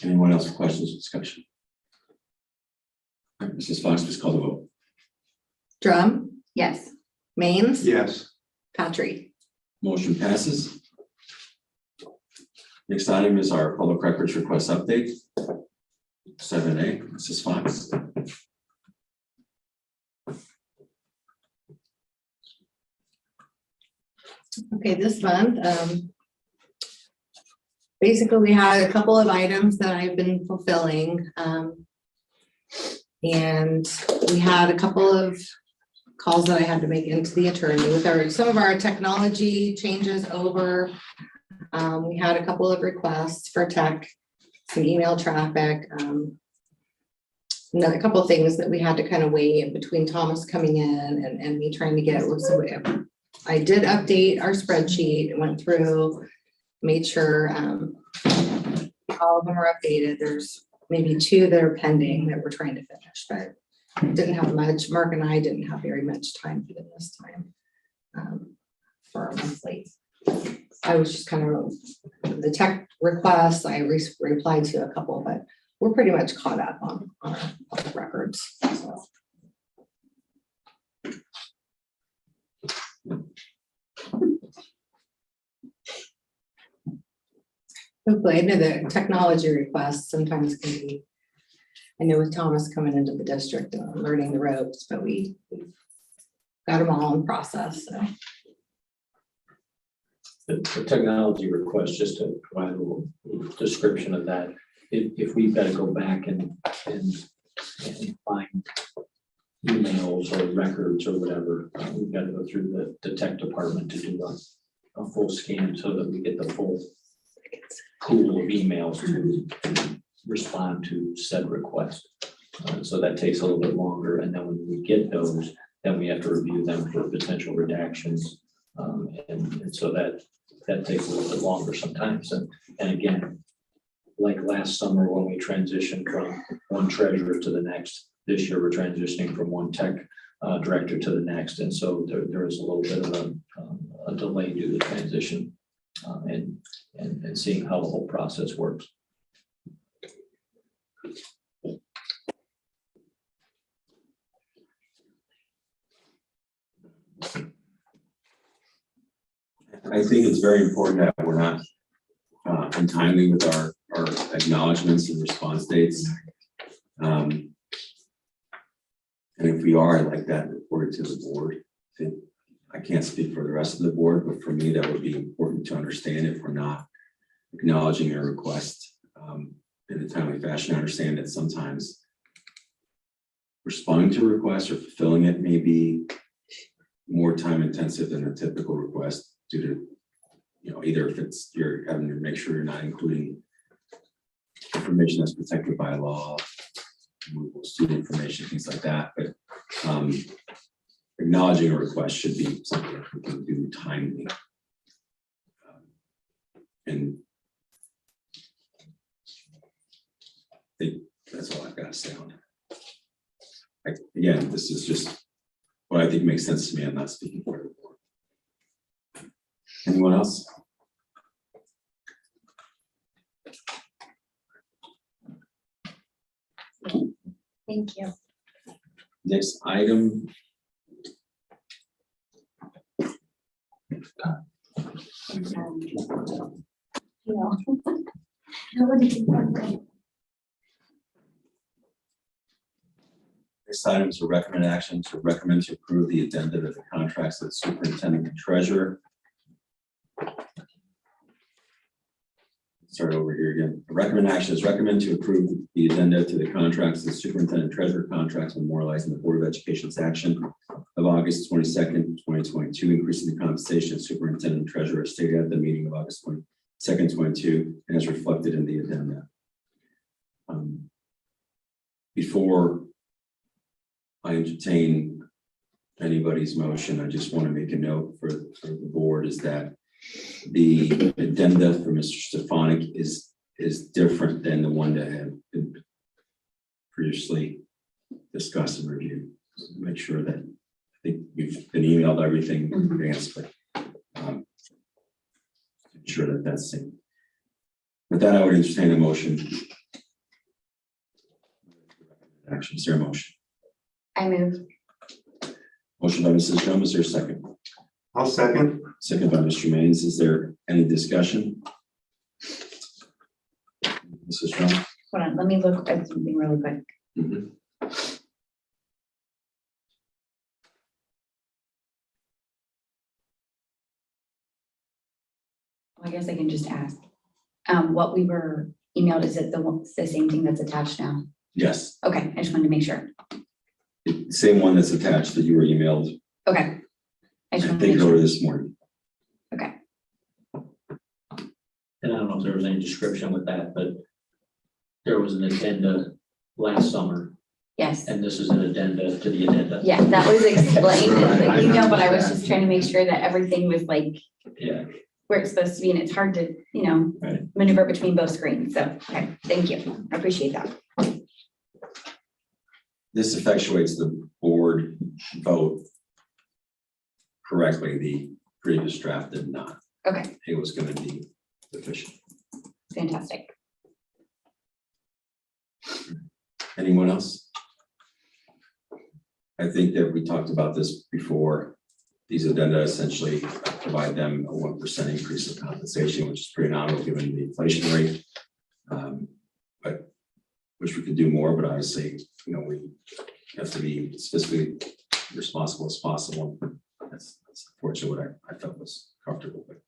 B: Anyone else with questions or discussion? All right, Mrs. Fox, please call the vote.
A: Drum,
D: Yes.
A: Maines,
H: Yes.
A: Patrick.
B: Motion passes. Next item is our public records request update. 7A, Mrs. Fox.
A: Okay, this month, basically, we had a couple of items that I've been fulfilling. And we had a couple of calls that I had to make into the attorney with some of our technology changes over. We had a couple of requests for tech, some email traffic, a couple of things that we had to kind of weigh in between Thomas coming in and me trying to get. I did update our spreadsheet and went through, made sure all of them are updated. There's maybe 2 that are pending that we're trying to finish, but didn't have much. Mark and I didn't have very much time for this time for our monthly. I was just kind of the tech requests. I replied to a couple, but we're pretty much caught up on our public records. So. Hopefully, I know the technology requests sometimes can be, I know with Thomas coming into the district and learning the ropes, but we got them all in process, so.
E: The technology request, just to provide a little description of that, if we've got to go back and find emails or records or whatever, we've got to go through the tech department to do a full scan so that we get the full pool of emails to respond to said request. So that takes a little bit longer, and then when we get those, then we have to review them for potential redactions. And so that takes a little bit longer sometimes. And again, like last summer when we transitioned from one treasurer to the next, this year we're transitioning from one tech director to the next. And so there is a little bit of a delay due to the transition and seeing how the whole process works.
B: I think it's very important that we're not untimely with our acknowledgements and response dates. And if we are, I'd like that reported to the board. I can't speak for the rest of the board, but for me, that would be important to understand if we're not acknowledging a request in a timely fashion. I understand that sometimes responding to a request or fulfilling it may be more time intensive than a typical request due to either if it's, you're having to make sure you're not including information that's protected by law, student information, things like that, but acknowledging a request should be something that we can do timely. And I think that's all I've got to say on it. Again, this is just what I think makes sense to me. I'm not speaking for the board. Anyone else?
D: Thank you.
B: Next item. Next item is a recommend action to recommend to approve the addenda to the contracts of the superintendent and treasurer. Start over here again. The recommend action is recommend to approve the addenda to the contracts of the superintendent and treasurer contracts memorializing the Board of Education's action of August 22nd, 2022, increasing the compensation of superintendent and treasurer stated at the meeting of August 22nd, 22, and as reflected in the addenda. Before I entertain anybody's motion, I just want to make a note for the board is that the addenda for Mr. Stefanik is different than the one that had been previously discussed and reviewed. So make sure that, I think you've been emailed everything in advance, but ensure that that's same. With that, I would entertain a motion. Action, is there a motion?
D: I move.
B: Motion by Mrs. Jones, is there a second?
H: I'll second.
B: Second by Mr. Maines. Is there any discussion? Mrs. Jones?
D: Hold on, let me look at something really quick. I guess I can just ask. What we were emailed, is it the same thing that's attached now?
B: Yes,
D: Okay, I just wanted to make sure.
B: same one that's attached that you were emailed,
D: Okay. I
B: I
D: just wanted to
B: think
D: make
B: over
D: sure.
B: this morning.
D: Okay,
E: And I don't know if there was any description with that, but there was an addenda last summer,
D: yes.
E: and this is an addenda to the addenda.
D: Yeah, that was explained in the
H: Right.
D: email, but I was just trying to make sure that everything was like
E: Yeah.
D: where it's supposed to be, and it's hard to,
E: Right.
D: maneuver between both screens. So, okay, thank you. I appreciate that.
B: This effectuates the board vote correctly. The previous draft did not.
D: Okay,
B: It was going to be deficient.
D: fantastic.
B: Anyone else? I think that we talked about this before. These addenda essentially provide them a 1% increase of compensation, which is pretty nominal given the inflation rate. But wish we could do more, but obviously, we have to be as fiscally responsible as possible. That's unfortunately what I felt was comfortable with.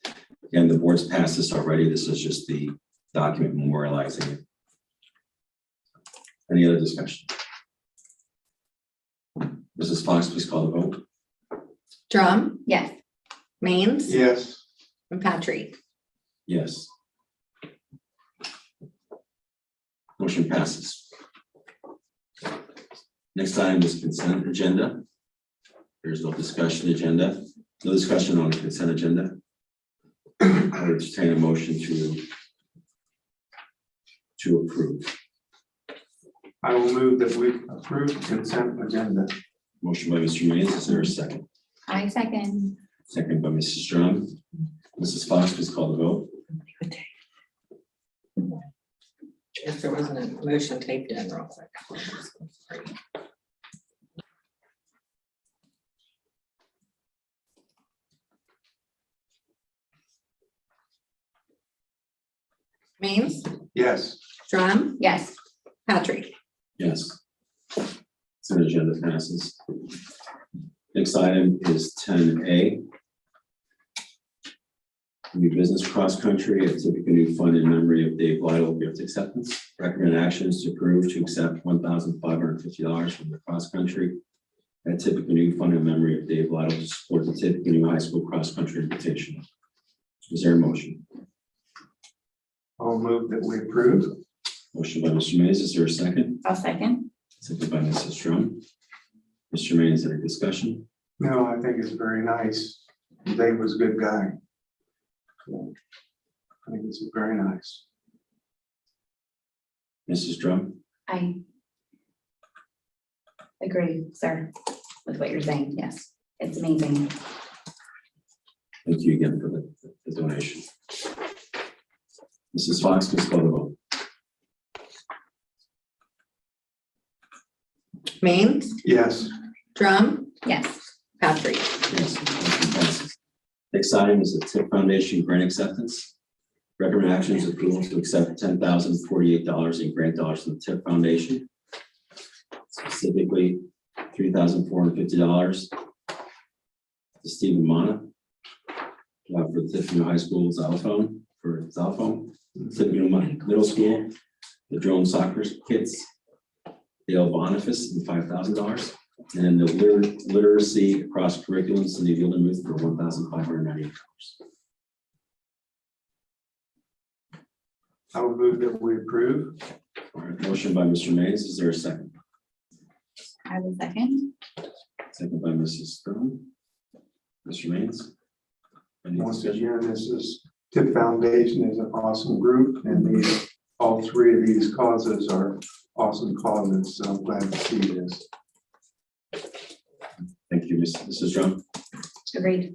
B: Again, the board's passed this already. This is just the document memorializing it. Any other discussion? Mrs. Fox, please call the vote.
A: Drum,
D: Yes,
A: Maines,
H: Yes.
A: and Patrick.
B: Yes. Motion passes. Next item is consent agenda. There's no discussion agenda, no discussion on the consent agenda. I would entertain a motion to approve.
H: I will move that we approve consent agenda.
B: Motion by Mr. Mays, is there a second?
D: I second.
B: Second by Mrs. Drum. Mrs. Fox, please call the vote.
A: If there wasn't a motion taped in real quick. Maines,
H: Yes.
A: Drum,
D: Yes,
A: Patrick.
B: Yes. Consent agenda passes. Next item is 10A. New business cross-country, a typical new fund in memory of Dave Lytle gift acceptance. Recommend actions to approve to accept $1,550 from the cross-country. A typical new fund in memory of Dave Lytle to support the typical new high school cross-country invitation. Is there a motion?
H: I'll move that we approve.
B: Motion by Mr. Mays. Is there a second?
D: I'll second.
B: Second by Mrs. Drum. Mr. Mays, any discussion?
H: No, I think it's very nice. Dave was a good guy. So, I think it's very nice.
B: Mrs. Drum?
D: I agree, sir, with what you're saying. Yes, it's amazing.
B: Thank you again for the donation. Mrs. Fox, please call the vote.
A: Maines,
H: Yes.
A: Drum,
D: Yes.
A: Patrick.
B: Yes. Motion passes. Next item is the Tipp Foundation grant acceptance. Recommend action is approval to accept $10,048 in grant dollars from the Tipp Foundation. Specifically, $3,450 to Stephen Mana for the Tiffin High School xylophone, Tiffin Middle School, the drone soccer kits, Dale Boniface, and $5,000, and the literacy across curriculums in the Muth for $1,598.
H: I will move that we approve.
B: All right, motion by Mr. Mays. Is there a second?
D: I will second.
B: Second by Mrs. Stone. Mr. Mays? Any
H: Once
B: discussion?
H: again, this is Tipp Foundation is an awesome group, and these, all three of these causes are awesome causes, so I'm glad to see this.
B: Thank you, Mrs. Drum.
D: Agreed.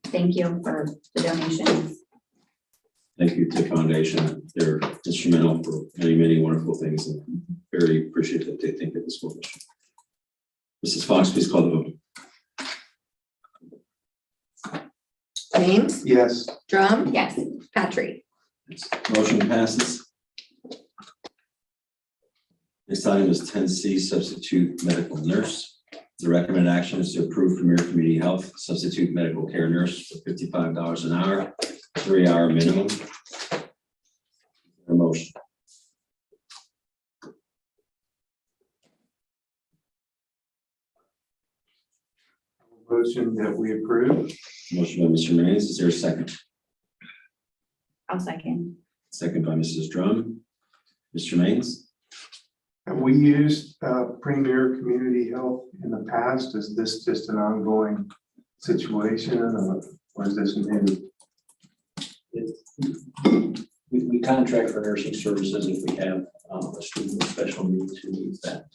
D: Thank you for the donations.
B: Thank you to Foundation. They're instrumental for many, many wonderful things, and very appreciative that they think of the school mission. Mrs. Fox, please call the vote.
A: Maines,
H: Yes.
A: Drum,
D: Yes.
A: Patrick.
B: Motion passes. Next item is 10C, substitute medical nurse. The recommended action is to approve Premier Community Health substitute medical care nurse for $55 an hour, 3-hour minimum. A motion.
H: Motion that we approve.
B: Motion by Mr. Mays. Is there a second?
D: I'll second.
B: Second by Mrs. Drum. Mr. Mays?
H: Have we used Premier Community Health in the past? Is this just an ongoing situation, or is this new?
E: We contract for nursing services if we have a student with special needs who needs that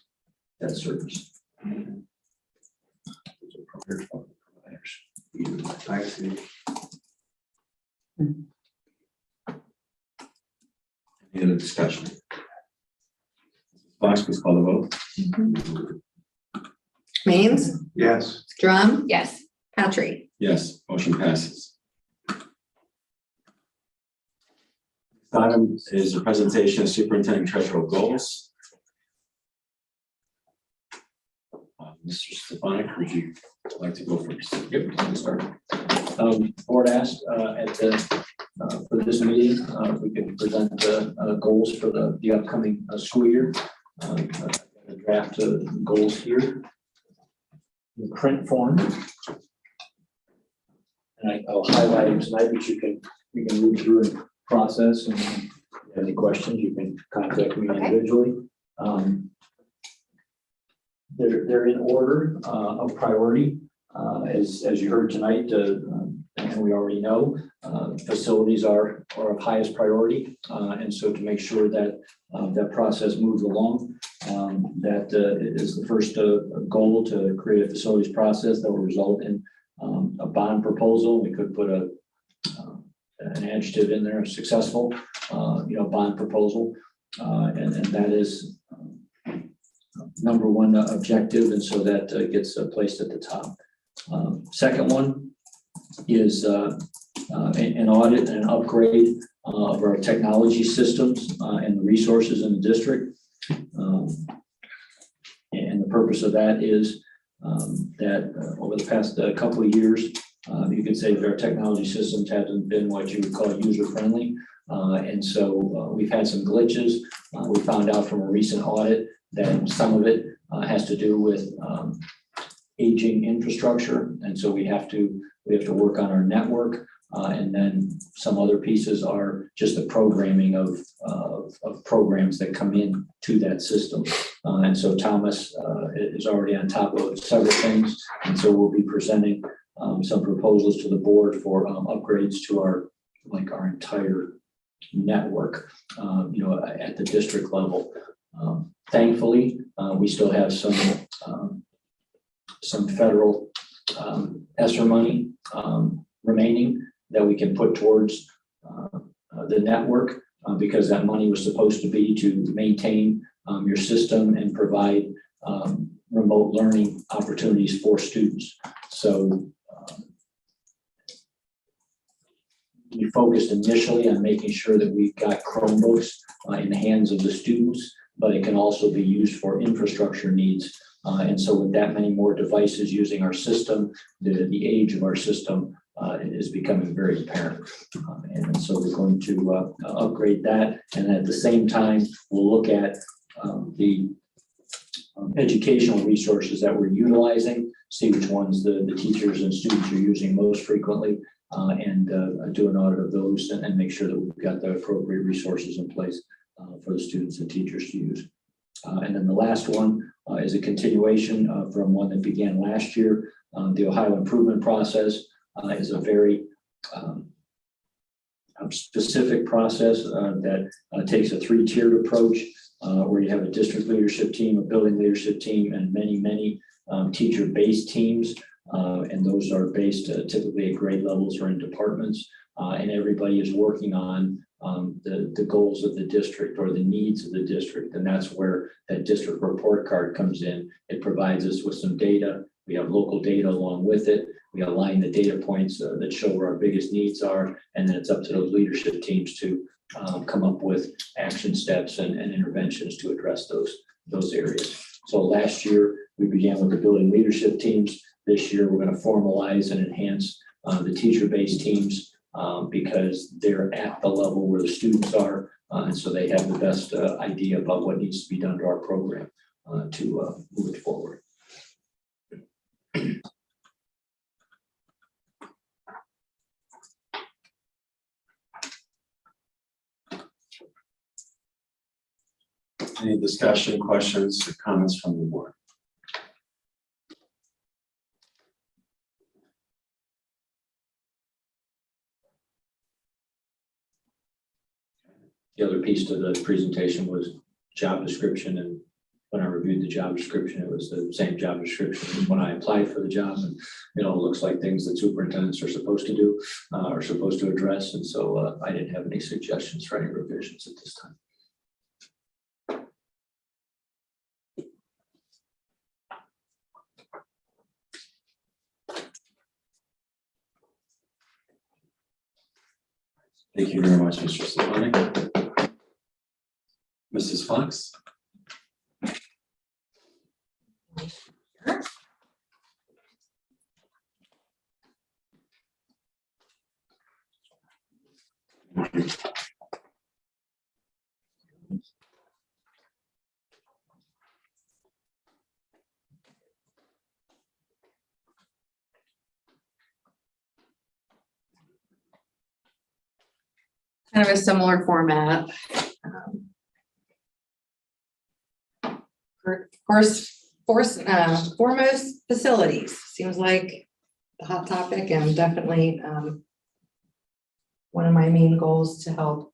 E: service. Those are providers.
H: I see.
B: Any other discussion? Fox, please call the vote.
A: Maines,
H: Yes.
A: Drum,
D: Yes.
A: Patrick.
B: Yes, motion passes. Next item is a presentation of superintendent treasurer goals. Mr. Stefanik, would you like to go first?
E: Yep, we can start. Board asked for this meeting, we can present the goals for the upcoming school year. I've got a draft of goals here in print form. And I'll highlight them tonight, but you can read through and process, and if you have any questions, you can contact me individually. They're in order of priority, as you heard tonight, and we already know, facilities are of highest priority, and so to make sure that that process moves along, that is the first goal, to create a facilities process that will result in a bond proposal. We could put an adjective in there, successful, bond proposal, and that is number one objective, and so that gets placed at the top. Second one is an audit and an upgrade of our technology systems and the resources in the district. And the purpose of that is that over the past couple of years, you could say that our technology systems haven't been what you would call user-friendly. And so we've had some glitches. We found out from a recent audit that some of it has to do with aging infrastructure. And so we have to work on our network. And then some other pieces are just the programming of programs that come in to that system. And so Thomas is already on top of several things. And so we'll be presenting some proposals to the board for upgrades to our entire network, at the district level. Thankfully, we still have some federal ESSER money remaining that we can put towards the network because that money was supposed to be to maintain your system and provide remote learning opportunities for students. So we focused initially on making sure that we've got Chromebooks in the hands of the students, but it can also be used for infrastructure needs. And so with that many more devices using our system, the age of our system is becoming very apparent. And so we're going to upgrade that. And at the same time, we'll look at the educational resources that we're utilizing, see which ones the teachers and students are using most frequently, and do an audit of those and make sure that we've got the appropriate resources in place for the students and teachers to use. And then the last one is a continuation from one that began last year. The Ohio Improvement Process is a very specific process that takes a three-tiered approach where you have a district leadership team, a building leadership team, and many teacher-based teams. And those are based typically at grade levels or in departments. And everybody is working on the goals of the district or the needs of the district. And that's where that district report card comes in. It provides us with some data. We have local data along with it. We align the data points that show where our biggest needs are. And then it's up to those leadership teams to come up with action steps and interventions to address those areas. So last year, we began with the building leadership teams. This year, we're going to formalize and enhance the teacher-based teams because they're at the level where the students are. And so they have the best idea about what needs to be done to our program to move it forward.
B: Any discussion, questions, or comments from the board?
E: The other piece to the presentation was job description. And when I reviewed the job description, it was the same job description as when I applied for the job. And it all looks like things that superintendents are supposed to do, are supposed to address. And so I didn't have any suggestions for any revisions at this time.
B: Thank you very much, Mr. Stefanik. Mrs. Fox?
A: Kind of a similar format. Foremost facilities seems like the hot topic, and definitely one of my main goals to help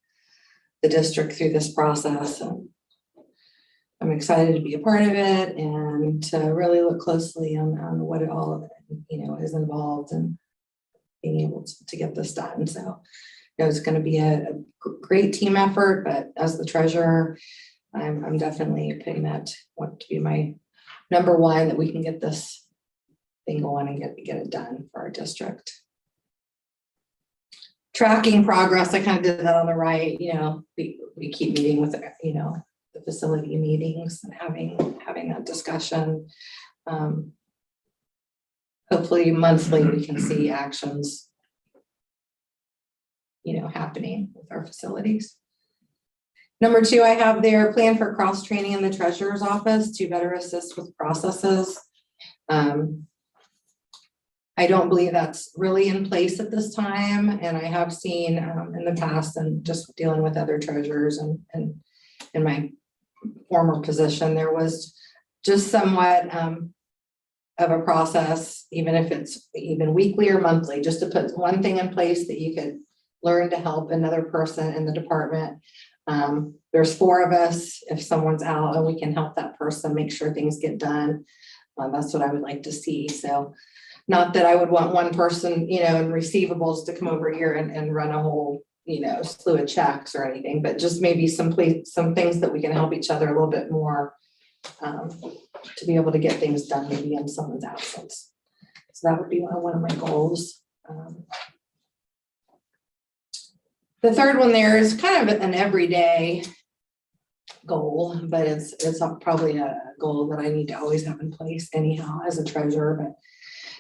A: the district through this process. And I'm excited to be a part of it and to really look closely on what it all is involved in being able to get this done. So it's going to be a great team effort, but as the treasurer, I'm definitely putting that want to be my number one, that we can get this thing going and get it done for our district. Tracking progress, I kind of did that on the right. We keep meeting with the facility meetings and having that discussion. Hopefully monthly we can see actions happening with our facilities. Number 2, I have their plan for cross training in the treasurer's office to better assist with processes. I don't believe that's really in place at this time, and I have seen in the past and just dealing with other treasurers and in my former position, there was just somewhat of a process, even if it's even weekly or monthly, just to put one thing in place that you could learn to help another person in the department. There's 4 of us. If someone's out and we can help that person make sure things get done, that's what I would like to see. So not that I would want one person, you know, in receivables to come over here and run a whole, you know, slew of checks or anything, but just maybe some things that we can help each other a little bit more to be able to get things done maybe in someone's absence. So that would be one of my goals. The third one there is kind of an everyday goal, but it's probably a goal that I need to always have in place anyhow as a treasurer, but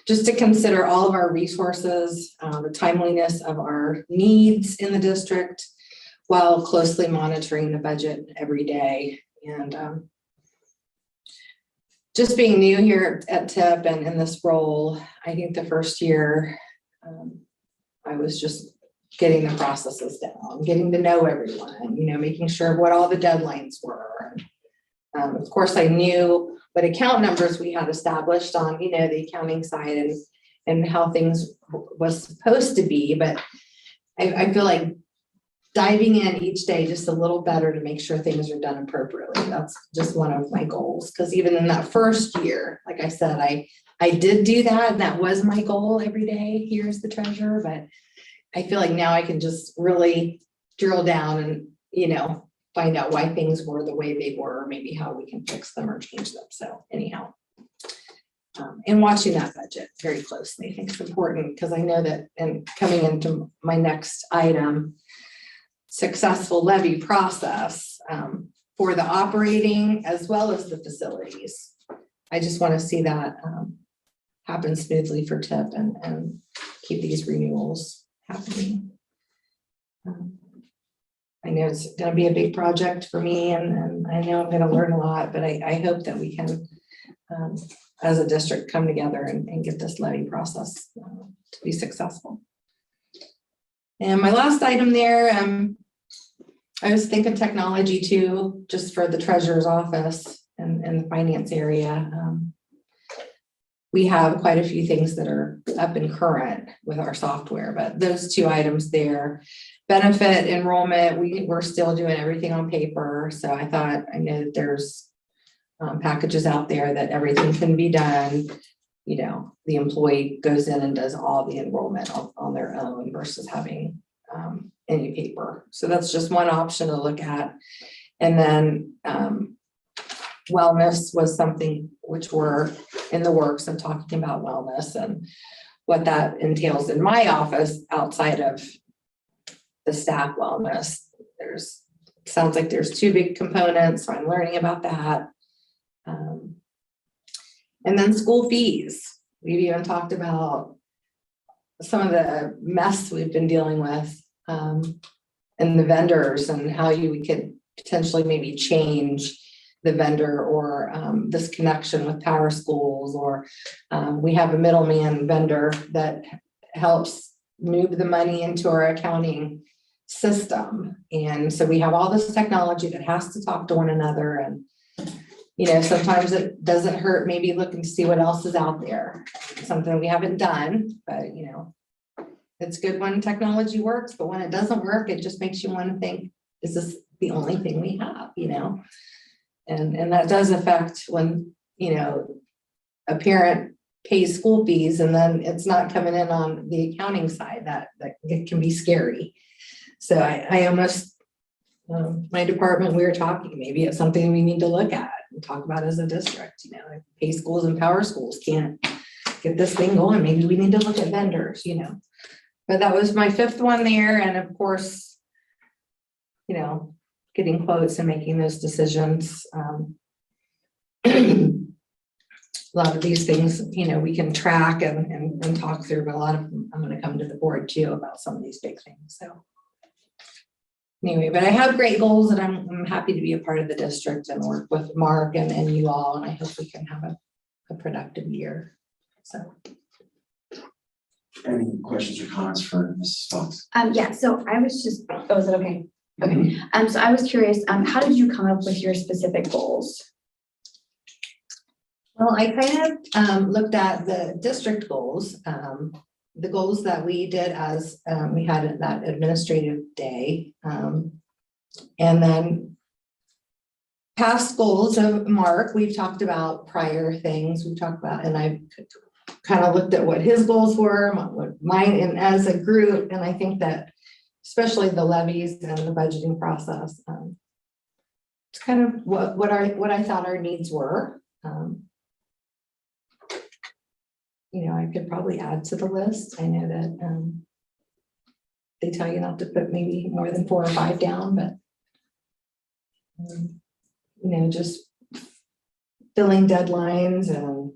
A: just to consider all of our resources, the timeliness of our needs in the district while closely monitoring the budget every day. And just being new here at Tipp and in this role, I think the first year I was just getting the processes down, getting to know everyone, you know, making sure what all the deadlines were. Of course, I knew what account numbers we had established on, you know, the accounting side and how things was supposed to be, but I feel like diving in each day just a little better to make sure things are done appropriately. That's just one of my goals, because even in that first year, like I said, I did do that, and that was my goal every day here as the treasurer, but I feel like now I can just really drill down and, you know, find out why things were the way they were, or maybe how we can fix them or change them. So anyhow, and watching that budget very closely, I think it's important, because I know that, and coming into my next item, successful levy process for the operating as well as the facilities. I just want to see that happen smoothly for Tipp and keep these renewals happening. I know it's going to be a big project for me, and I know I'm going to learn a lot, but I hope that we can, as a district, come together and get this levy process to be successful. And my last item there, I was thinking technology too, just for the treasurer's office and the finance area. We have quite a few things that are up and current with our software, but those 2 items there, benefit enrollment, we're still doing everything on paper. So I thought, I know that there's packages out there that everything can be done. You know, the employee goes in and does all the enrollment on their own versus having any paper. So that's just one option to look at. And then wellness was something which we're in the works of talking about wellness and what that entails in my office outside of the staff wellness. Sounds like there's 2 big components, so I'm learning about that. And then school fees. We've even talked about some of the mess we've been dealing with and the vendors and how we could potentially maybe change the vendor or this connection with Power Schools, or we have a middleman vendor that helps move the money into our accounting system. And so we have all this technology that has to talk to one another. And, you know, sometimes it doesn't hurt maybe looking to see what else is out there. Something we haven't done, but, you know, it's good when technology works, but when it doesn't work, it just makes you want to think, is this the only thing we have, you know? And that does affect when, you know, a parent pays school fees and then it's not coming in on the accounting side. That it can be scary. So I almost, my department, we were talking, maybe it's something we need to look at and talk about as a district. You know, if pay schools and Power Schools can't get this thing going, maybe we need to look at vendors, you know. But that was my 5th one there. And of course, you know, getting quotes and making those decisions. A lot of these things, you know, we can track and talk through, but a lot of them, I'm going to come to the board too about some of these big things. So anyway, but I have great goals and I'm happy to be a part of the district and work with Mark and you all. And I hope we can have a productive year. So
B: Any questions or comments for Mrs. Fox?
D: Yeah, so I was just, oh, is it okay? Okay, so I was curious, how did you come up with your specific goals?
A: Well, I kind of looked at the district goals, the goals that we did as we had that administrative day. And then past goals of Mark, we've talked about prior things we've talked about, and I kind of looked at what his goals were, what mine, and as a group, and I think that especially the levies and the budgeting process, it's kind of what I thought our needs were. You know, I could probably add to the list. I know that they tell you not to put maybe more than 4 or 5 down, but you know, just filling deadlines and,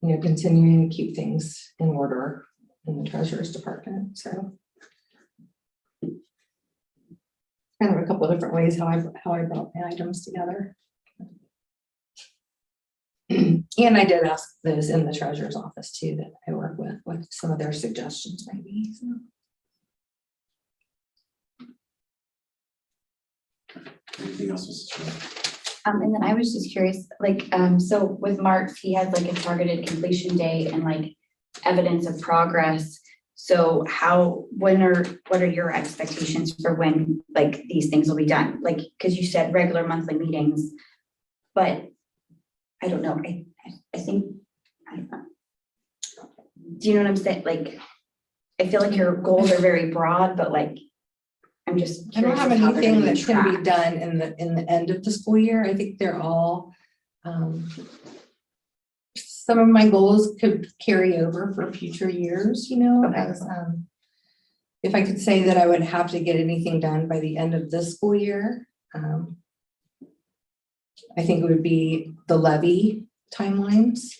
A: you know, continuing to keep things in order in the treasurer's department. So kind of a couple of different ways how I brought my items together. And I did ask those in the treasurer's office too that I work with what some of their suggestions might be. So.
B: Anything else, Mrs. Smith?
D: And then I was just curious, like, so with Mark, he has like a targeted completion date and like evidence of progress. So what are your expectations for when like these things will be done? Like, because you said regular monthly meetings, but I don't know. I think, I don't know. Do you know what I'm saying? Like, I feel like your goals are very broad, but like, I'm just
A: I don't
D: curious
A: have
D: of how they're
A: anything
D: gonna be
A: that can be
D: tracked.
A: done in the end of the school year. I think they're all, some of my goals could carry over for future years, you know,
D: Okay.
A: as, if I could say that I would have to get anything done by the end of this school year, I think it would be the levy timelines.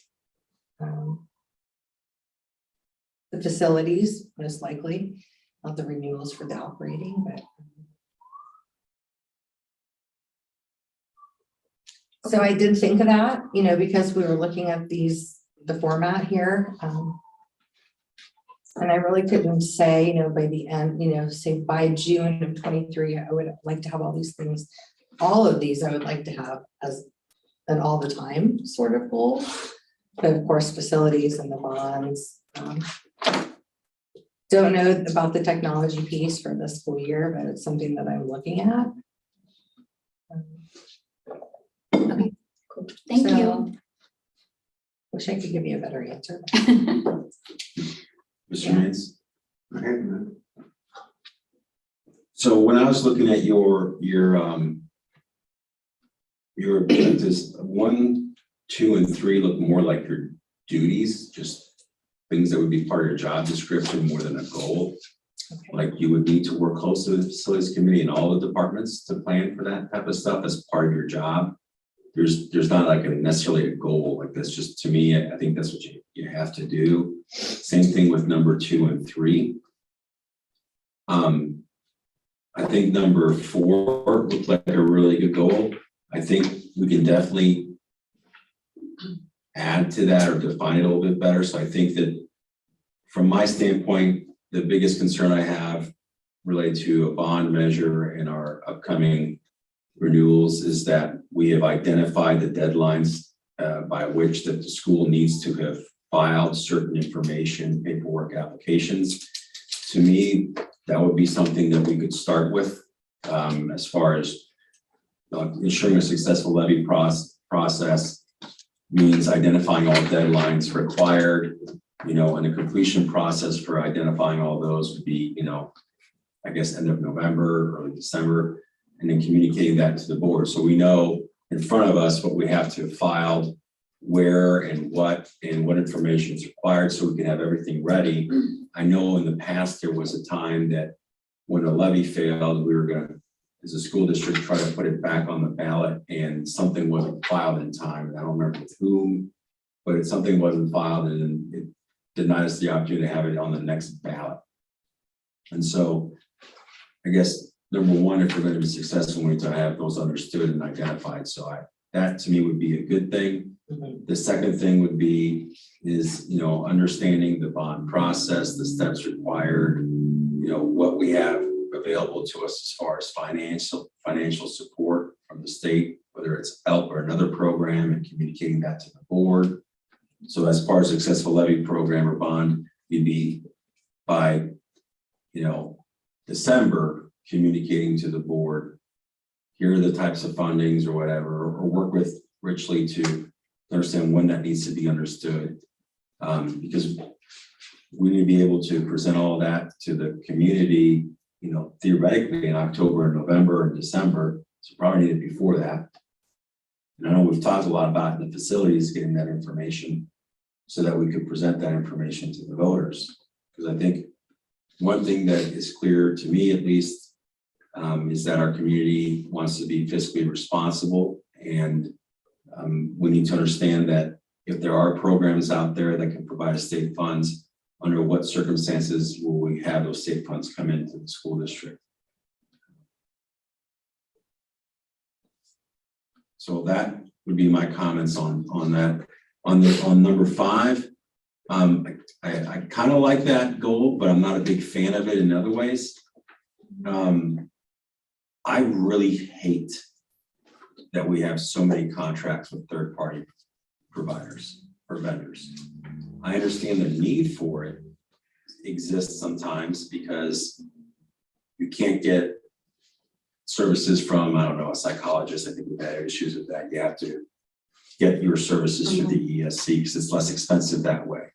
A: The facilities, most likely, not the renewals for the operating, but. So I did think of that, you know, because we were looking at the format here. And I really couldn't say, you know, by the end, you know, say by June of 23, I would like to have all these things. All of these I would like to have as an all the time sort of goal. But of course, facilities and the bonds. Don't know about the technology piece for this school year, but it's something that I'm looking at.
D: Okay, cool. Thank you.
A: Wish I could give you a better answer.
B: Mr. Mays?
H: Go ahead, man.
B: So when I was looking at your objectives, 1, 2, and 3 look more like your duties, just things that would be part of your job description more than a goal.
A: Okay.
B: Like you would need to work closely with the facilities committee and all the departments to plan for that type of stuff as part of your job. There's not like necessarily a goal like this. Just to me, I think that's what you have to do. Same thing with number 2 and 3. I think number 4 looked like a really good goal. I think we can definitely add to that or define it a little bit better. So I think that from my standpoint, the biggest concern I have related to a bond measure in our upcoming renewals is that we have identified the deadlines by which that the school needs to have filed certain information, paperwork, applications. To me, that would be something that we could start with as far as ensuring a successful levy process means identifying all deadlines required, you know, and the completion process for identifying all those would be, you know, I guess end of November, early December, and then communicating that to the board. So we know in front of us what we have to have filed, where and what information is required so we can have everything ready. I know in the past there was a time that when a levy failed, we were going to, as a school district, try to put it back on the ballot and something wasn't filed in time. I don't remember with whom, but something wasn't filed and it denied us the opportunity to have it on the next ballot. And so I guess number 1, if we're going to be successful, we need to have those understood and identified. So that to me would be a good thing. The second thing would be is, understanding the bond process, the steps required, what we have available to us as far as financial support from the state, whether it's HELP or another program, and communicating that to the board. So as far as successful levy program or bond, you'd be by, December, communicating to the board, here are the types of fundings or whatever, or work with Richly to understand when that needs to be understood. Because we need to be able to present all of that to the community, theoretically in October, November, and December. So probably need it before that. And I know we've talked a lot about in the facilities getting that information so that we could present that information to the voters. Because I think one thing that is clear to me, at least, is that our community wants to be fiscally responsible, and we need to understand that if there are programs out there that can provide state funds, under what circumstances will we have those state funds come into the school district? So that would be my comments on that. On number 5, I kind of like that goal, but I'm not a big fan of it in other ways. I really hate that we have so many contracts with third-party providers or vendors. I understand the need for it exists sometimes because you can't get services from, I don't know, a psychologist. I think we've had issues with that. You have to get your services through the ESC because it's less expensive that way.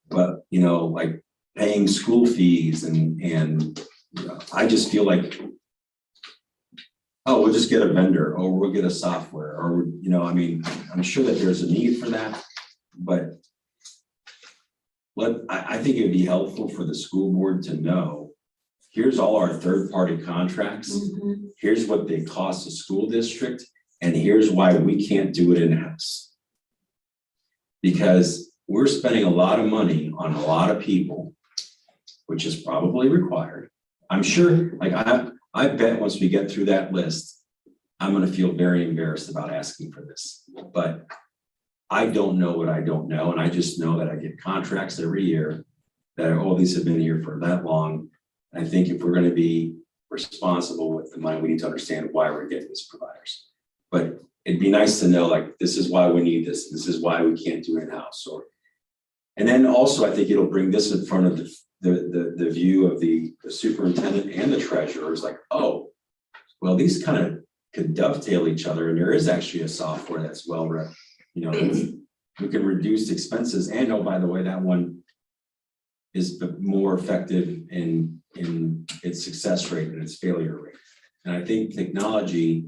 B: But, like paying school fees and I just feel like, oh, we'll just get a vendor or we'll get a software or, I'm sure that there's a need for that, but I think it'd be helpful for the school board to know, here's all our third-party contracts, here's what they cost the school district, and here's why we can't do it in-house. Because we're spending a lot of money on a lot of people, which is probably required. I'm sure, I bet once we get through that list, I'm going to feel very embarrassed about asking for this. But I don't know what I don't know. And I just know that I get contracts every year that all these have been here for that long. I think if we're going to be responsible with the money, we need to understand why we're getting these providers. But it'd be nice to know, this is why we need this. This is why we can't do in-house. And then also, I think it'll bring this in front of the view of the superintendent and the treasurer is oh, well, these kind of could dovetail each other. And there is actually a software that's we can reduce expenses. And oh, by the way, that one is more effective in its success rate and its failure rate. And I think technology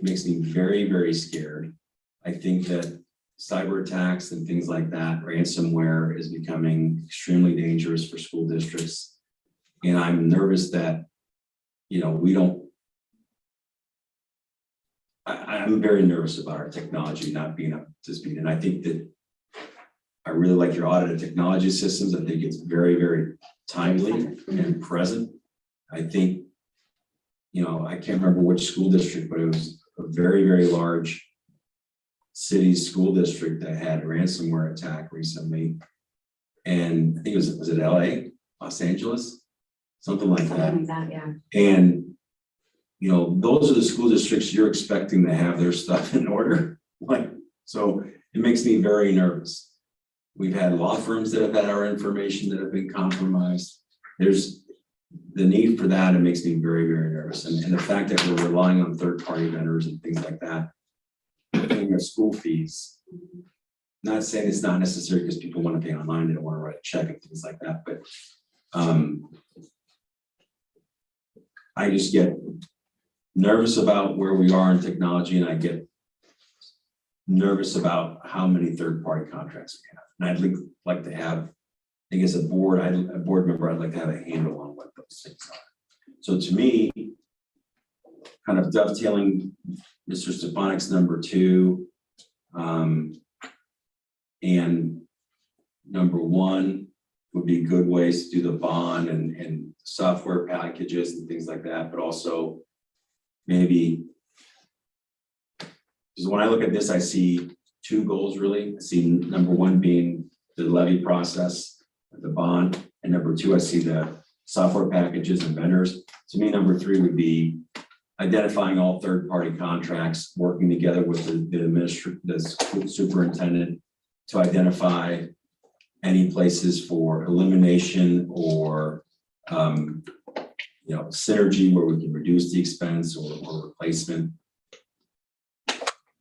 B: makes me very, very scared. I think that cyber attacks and things like that, ransomware, is becoming extremely dangerous for school districts. And I'm nervous that, I'm very nervous about our technology not being up to speed. And I think that I really like your audit of technology systems. I think it's very, very timely and present. I think, I can't remember which school district, but it was a very, very large city school district that had a ransomware attack recently. And I think was it LA, Los Angeles, something like that.
D: Something like that, yeah.
B: And those are the school districts you're expecting to have their stuff in order. So it makes me very nervous. We've had law firms that have had our information that have been compromised. There's the need for that. It makes me very, very nervous. And the fact that we're relying on third-party vendors and things like that, paying their school fees. Not saying it's not necessary because people want to pay online, they don't want to write a check and things like that, but I just get nervous about where we are in technology, and I get nervous about how many third-party contracts we have. And I'd like to have, I think as a board member, I'd like to have a handle on what those things are. So to me, kind of dovetailing Mr. Stefanik's number 2, and number 1 would be good ways to do the bond and software packages and things like that, but also maybe, because when I look at this, I see two goals really. I see number one being the levy process, the bond, and number two, I see the software packages and vendors. To me, number three would be identifying all third-party contracts, working together with the superintendent to identify any places for elimination or synergy where we can reduce the expense or replacement.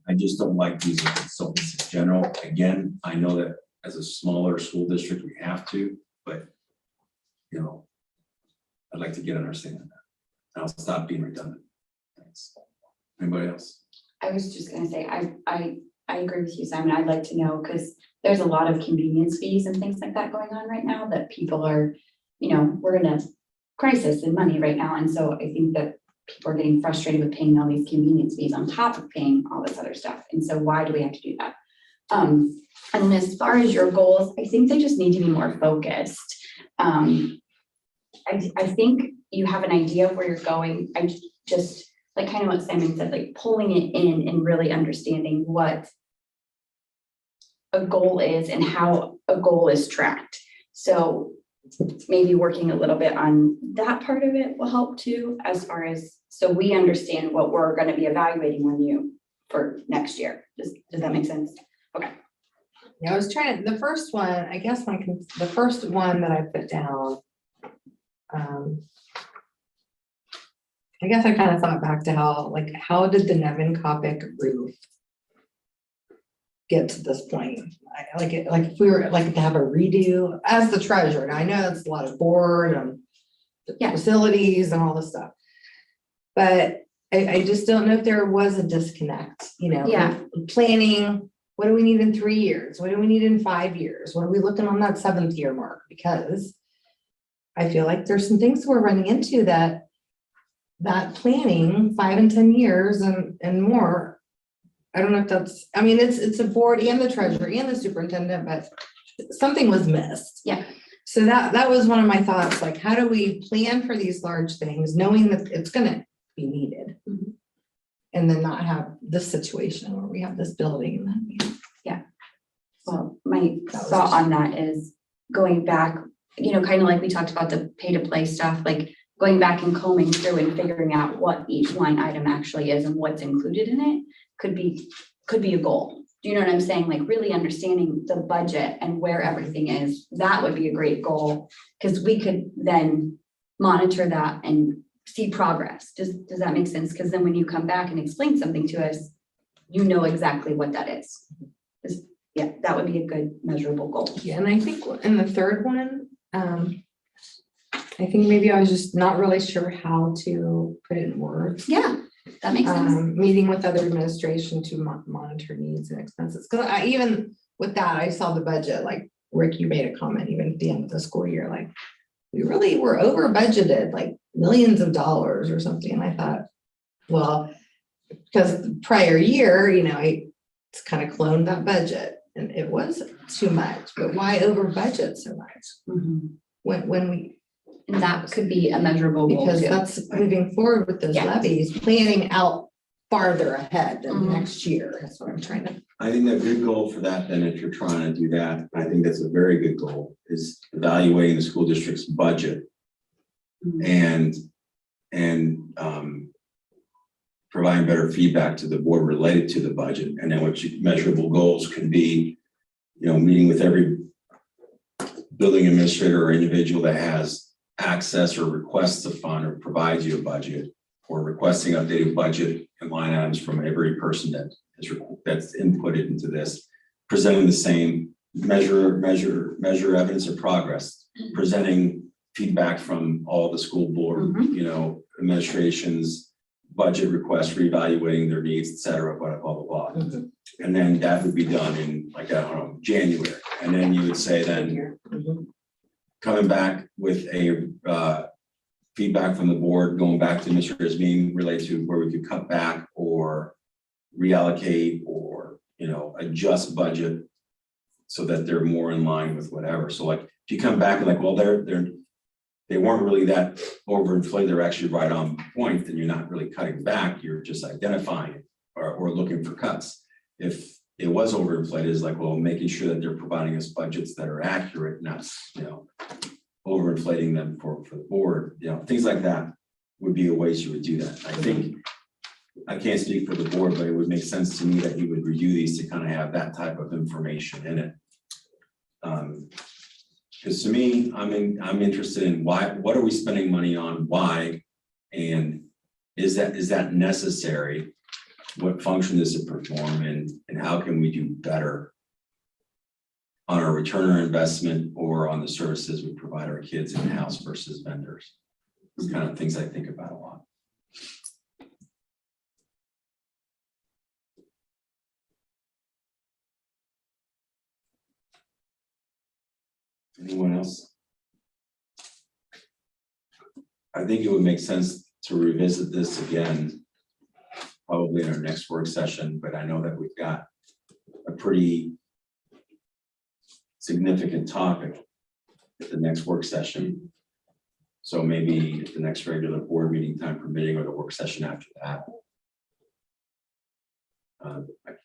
B: I just don't like using consultants in general. Again, I know that as a smaller school district, we have to, but I'd like to get an understanding of that. I'll stop being redundant. Thanks. Anybody else?
D: I was just gonna say, I agree with you, Simon. I'd like to know, because there's a lot of convenience fees and things like that going on right now that people are, we're in a crisis in money right now. And so I think that people are getting frustrated with paying all these convenience fees on top of paying all this other stuff. And so why do we have to do that? And as far as your goals, I think they just need to be more focused. I think you have an idea of where you're going. I just like kind of what Simon said, like pulling it in and really understanding what a goal is and how a goal is tracked. So maybe working a little bit on that part of it will help too, as far as, so we understand what we're going to be evaluating on you for next year. Does that make sense? Okay.
A: Yeah, I was trying to, the first one, I guess the first one that I put down, I guess I kind of thought back to how did the Nevin Kopic roof get to this point? Like if we were to have a redo as the treasurer, and I know it's a lot of board and facilities and all this stuff, but I just don't know if there was a disconnect, planning. What do we need in 3 years? What do we need in 5 years? What are we looking on that 7th year mark? Because I feel like there's some things we're running into that planning 5 and 10 years and more. I don't know if that's, it's a board and the treasurer and the superintendent, but something was missed.
D: Yeah.
A: So that was one of my thoughts, like, how do we plan for these large things, knowing that it's gonna be needed?
D: Mm-hmm.
A: And then not have this situation where we have this building and then
D: well, my thought on that is going back, kind of like we talked about the pay to play stuff, like going back and combing through and figuring out what each line item actually is and what's included in it could be a goal. Do you know what I'm saying? Like really understanding the budget and where everything is, that would be a great goal, because we could then monitor that and see progress. Does that make sense? Because then when you come back and explain something to us, you know exactly what that is. Yeah, that would be a good measurable goal.
A: Yeah, and I think in the third one, I think maybe I was just not really sure how to put it in words.
D: Yeah, that makes sense.
A: Meeting with other administration to monitor needs and expenses. Because even with that, I saw the budget, like Rick, you made a comment even at the end of the school year, like we really were over budgeted, like millions of dollars or something. And I thought, well, because the prior year, it's kind of cloned that budget and it was too much, but why over budget so much?
D: Mm-hmm.
A: When we,
D: and that could be a measurable goal
A: because
D: too.
A: that's moving forward with those levies, planning out farther ahead than next year. That's what I'm trying to.
B: I think a good goal for that, then, if you're trying to do that, I think that's a very good goal, is evaluating the school district's budget and providing better feedback to the board related to the budget. And then what measurable goals can be, meeting with every building administrator or individual that has access or requests a fund or provides you a budget, or requesting updated budget and line items from every person that's inputted into this, presenting the same measure evidence of progress, presenting feedback from all the school board, administrations, budget requests, reevaluating their needs, et cetera, blah, blah, blah, blah. And then that would be done in, January. And then you would say then, coming back with a feedback from the board, going back to Mr. meeting related to where we could cut back or reallocate or, adjust budget so that they're more in line with whatever. So like, if you come back and well, they weren't really that overinflated, they're actually right on point, then you're not really cutting back, you're just identifying it or looking for cuts. If it was overinflated is like, well, making sure that they're providing us budgets that are accurate, not, overinflating them for the board, things like that would be a ways you would do that. I think, I can't speak for the board, but it would make sense to me that you would review these to kind of have that type of information in it. Because to me, I'm interested in what are we spending money on, why, and is that necessary? What function does it perform, and how can we do better on our return on investment or on the services we provide our kids in-house versus vendors? It's kind of things I think about a lot. Anyone else? I think it would make sense to revisit this again, probably in our next work session, but I know that we've got a pretty significant topic at the next work session. So maybe at the next regular board meeting, time permitting, or the work session after that.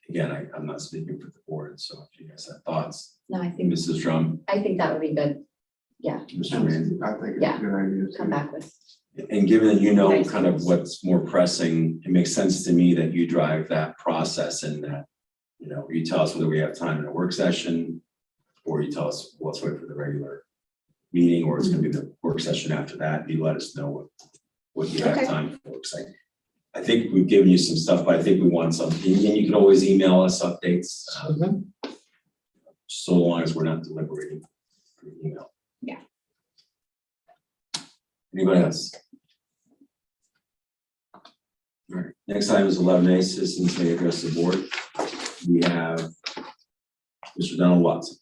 B: Again, I'm not speaking for the board, so if you guys have thoughts.
D: No, I think,
B: Mrs. Drum,
D: I think that would be good. Yeah,
B: Mr. Rand,
H: I think it's
D: Yeah.
H: a good idea.
D: come back with.
B: and given that kind of what's more pressing, it makes sense to me that you drive that process and that, you tell us whether we have time in a work session, or you tell us, well, let's wait for the regular meeting, or it's gonna be the work session after that. You let us know what you have
A: Okay.
B: time for. I think we've given you some stuff, but I think we want something, and you can always email us updates, so long as we're not deliberating through email.
A: Yeah.
B: Anybody else? All right, next item is 11A, citizens may address the board. We have Mr. Donald Watson.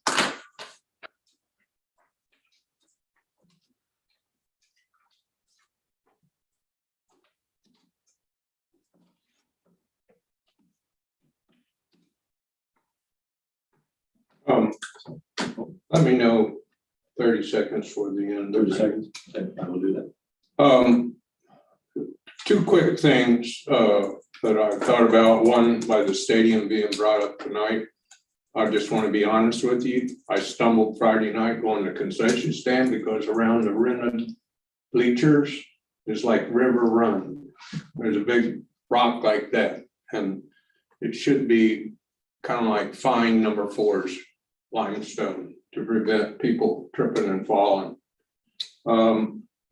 M: Let me know 30 seconds for the end.
B: 30 seconds, okay, I will do that.
M: Two quick things that I thought about. One, by the stadium being brought up tonight. I just want to be honest with you. I stumbled Friday night going to concession stand because around the rented bleachers is like River Run. There's a big rock like that, and it should be kind of like fine number 4's limestone to prevent people tripping and falling.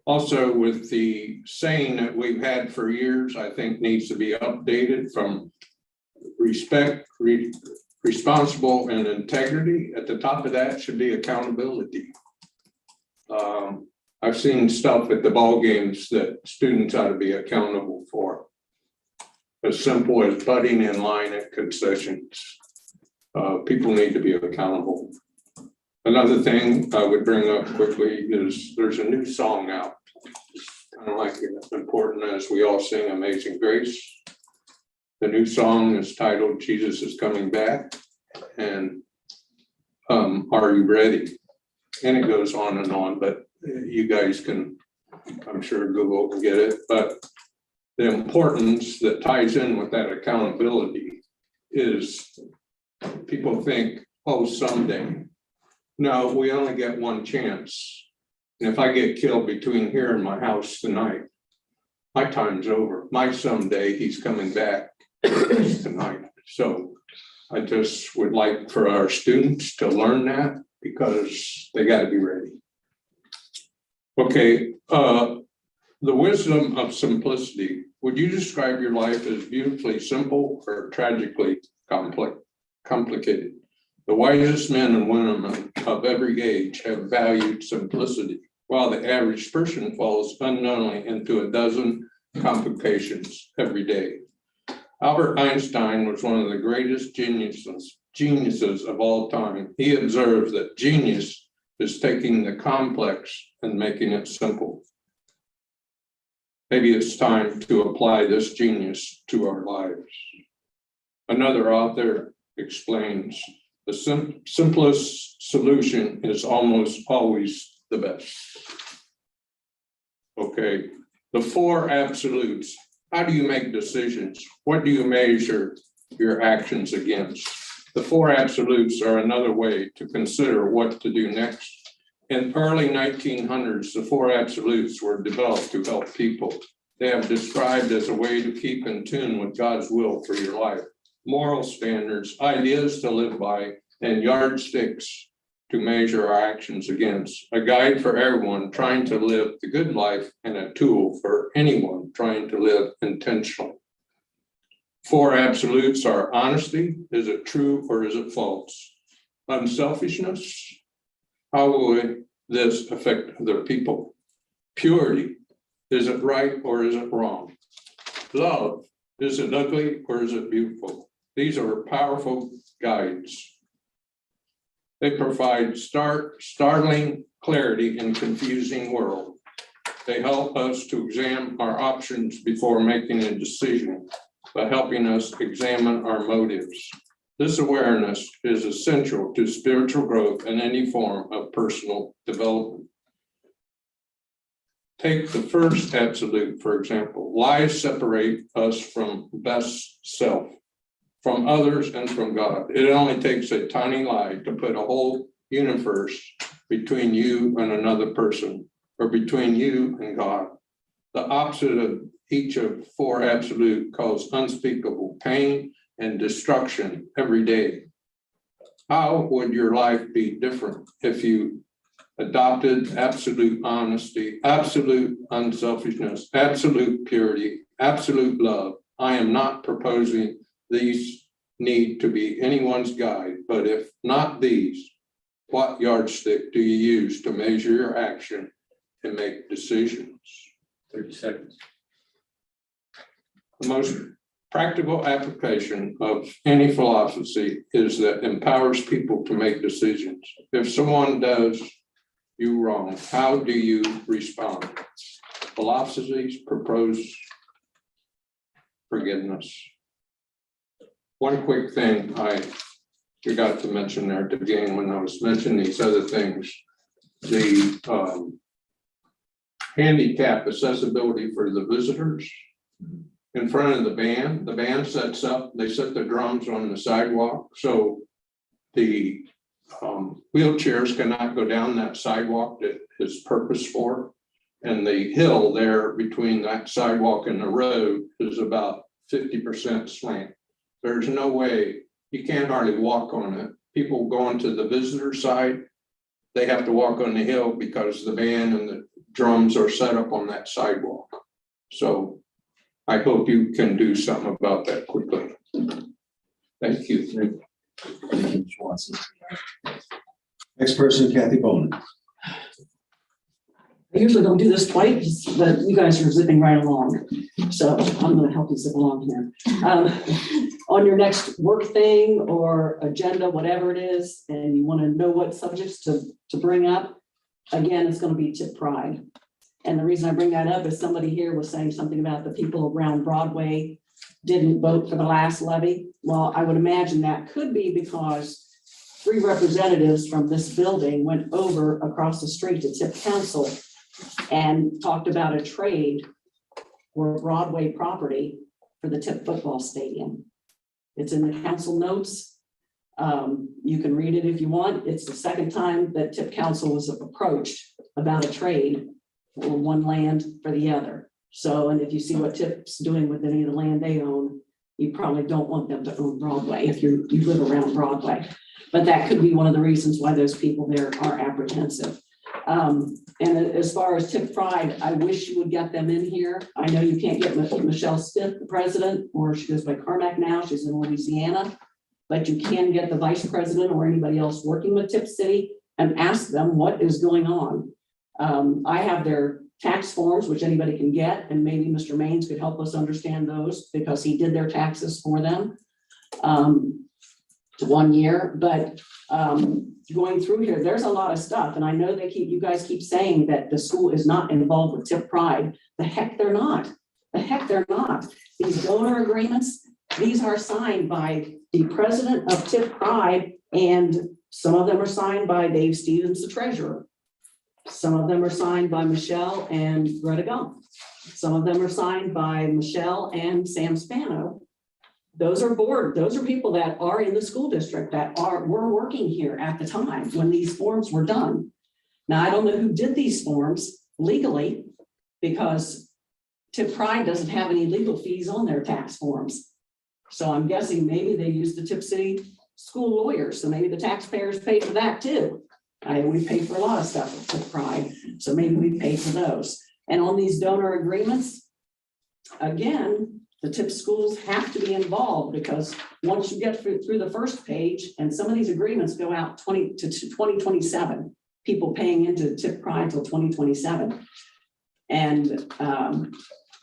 M: Also, with the saying that we've had for years, I think needs to be updated from respect, responsible, and integrity. At the top of that should be accountability. I've seen stuff at the ball games that students ought to be accountable for. As simple as butting in line at concessions. People need to be accountable. Another thing I would bring up quickly is there's a new song out. Kind of like important as we all sing Amazing Grace. The new song is titled Jesus is Coming Back, and Are You Ready? And it goes on and on, but you guys can, I'm sure, Google and get it. But the importance that ties in with that accountability is people think, oh, someday. No, we only get one chance. And if I get killed between here and my house tonight, my time's over. My someday, he's coming back tonight. So I just would like for our students to learn that because they got to be ready. Okay, the wisdom of simplicity. Would you describe your life as beautifully simple or tragically complicated? The wisest men and women of every age have valued simplicity, while the average person falls unknowingly into a dozen complications every day. Albert Einstein was one of the greatest geniuses of all time. He observed that genius is taking the complex and making it simple. Maybe it's time to apply this genius to our lives. Another author explains, the simplest solution is almost always the best. Okay, the 4 absolutes. How do you make decisions? What do you measure your actions against? The four absolutes are another way to consider what to do next. In early 1900s, the four absolutes were developed to help people. They have described as a way to keep in tune with God's will for your life. Moral standards, ideas to live by, and yardsticks to measure our actions against. A guide for everyone trying to live the good life and a tool for anyone trying to live intentionally. Four absolutes are honesty, is it true or is it false? Unselfishness, how will this affect other people? Purity, is it right or is it wrong? Love, is it ugly or is it beautiful? These are powerful guides. They provide startling clarity in a confusing world. They help us to examine our options before making a decision, by helping us examine our motives. This awareness is essential to spiritual growth and any form of personal development. Take the first absolute, for example. Lies separate us from best self, from others and from God. It only takes a tiny lie to put a whole universe between you and another person, or between you and God. The opposite of each of four absolute cause unspeakable pain and destruction every day. How would your life be different if you adopted absolute honesty, absolute unselfishness, absolute purity, absolute love? I am not proposing these need to be anyone's guide, but if not these, what yardstick do you use to measure your action and make decisions?
E: 30 seconds.
M: The most practical application of any philosophy is that empowers people to make decisions. If someone does you wrong, how do you respond? Philosophies propose forgiveness. One quick thing I forgot to mention there at the beginning when I was mentioning these other things, the handicap accessibility for the visitors. In front of the band sets up, they set the drums on the sidewalk, so the wheelchairs cannot go down that sidewalk that is purposed for. And the hill there between that sidewalk and the road is about 50% slant. There's no way, you can't hardly walk on it. People going to the visitor side, they have to walk on the hill because the band and the drums are set up on that sidewalk. So I hope you can do something about that quickly. Thank you.
B: Thank you, Mr. Watson. Next person, Kathy Bowman.
N: I usually don't do this twice, but you guys are zipping right along. So I'm gonna help you zip along here. On your next work thing or agenda, whatever it is, and you wanna know what subjects to bring up, again, it's gonna be Tipp Pride. And the reason I bring that up is somebody here was saying something about the people around Broadway didn't vote for the last levy. Well, I would imagine that could be because 3 representatives from this building went over across the street to Tipp Council and talked about a trade for Broadway property for the Tipp football stadium. It's in the council notes. You can read it if you want. It's the second time that Tipp Council was approached about a trade for one land for the other. So, and if you see what Tipp's doing with any of the land they own, you probably don't want them to own Broadway if you live around Broadway. But that could be one of the reasons why those people there are apprehensive. And as far as Tipp Pride, I wish you would get them in here. I know you can't get Michelle Smith, the president, or she goes by Carmack now, she's in Louisiana, but you can get the vice president or anybody else working with Tipp City and ask them what is going on. I have their tax forms, which anybody can get, and maybe Mr. Maines could help us understand those because he did their taxes for them to 1 year. But going through here, there's a lot of stuff, and I know you guys keep saying that the school is not involved with Tipp Pride. The heck they're not. The heck they're not. These donor agreements, these are signed by the president of Tipp Pride, and some of them are signed by Dave Stevens, the treasurer. Some of them are signed by Michelle and Greta Gump. Some of them are signed by Michelle and Sam Spano. those are people that are in the school district that were working here at the time when these forms were done. Now, I don't know who did these forms legally, because Tipp Pride doesn't have any legal fees on their tax forms. So I'm guessing maybe they used the Tipp City school lawyers, so maybe the taxpayers paid for that too. We pay for a lot of stuff with Tipp Pride, so maybe we paid for those. And on these donor agreements, again, the Tipp schools have to be involved, because once you get through the first page, and some of these agreements go out 2027, people paying into Tipp Pride till 2027. And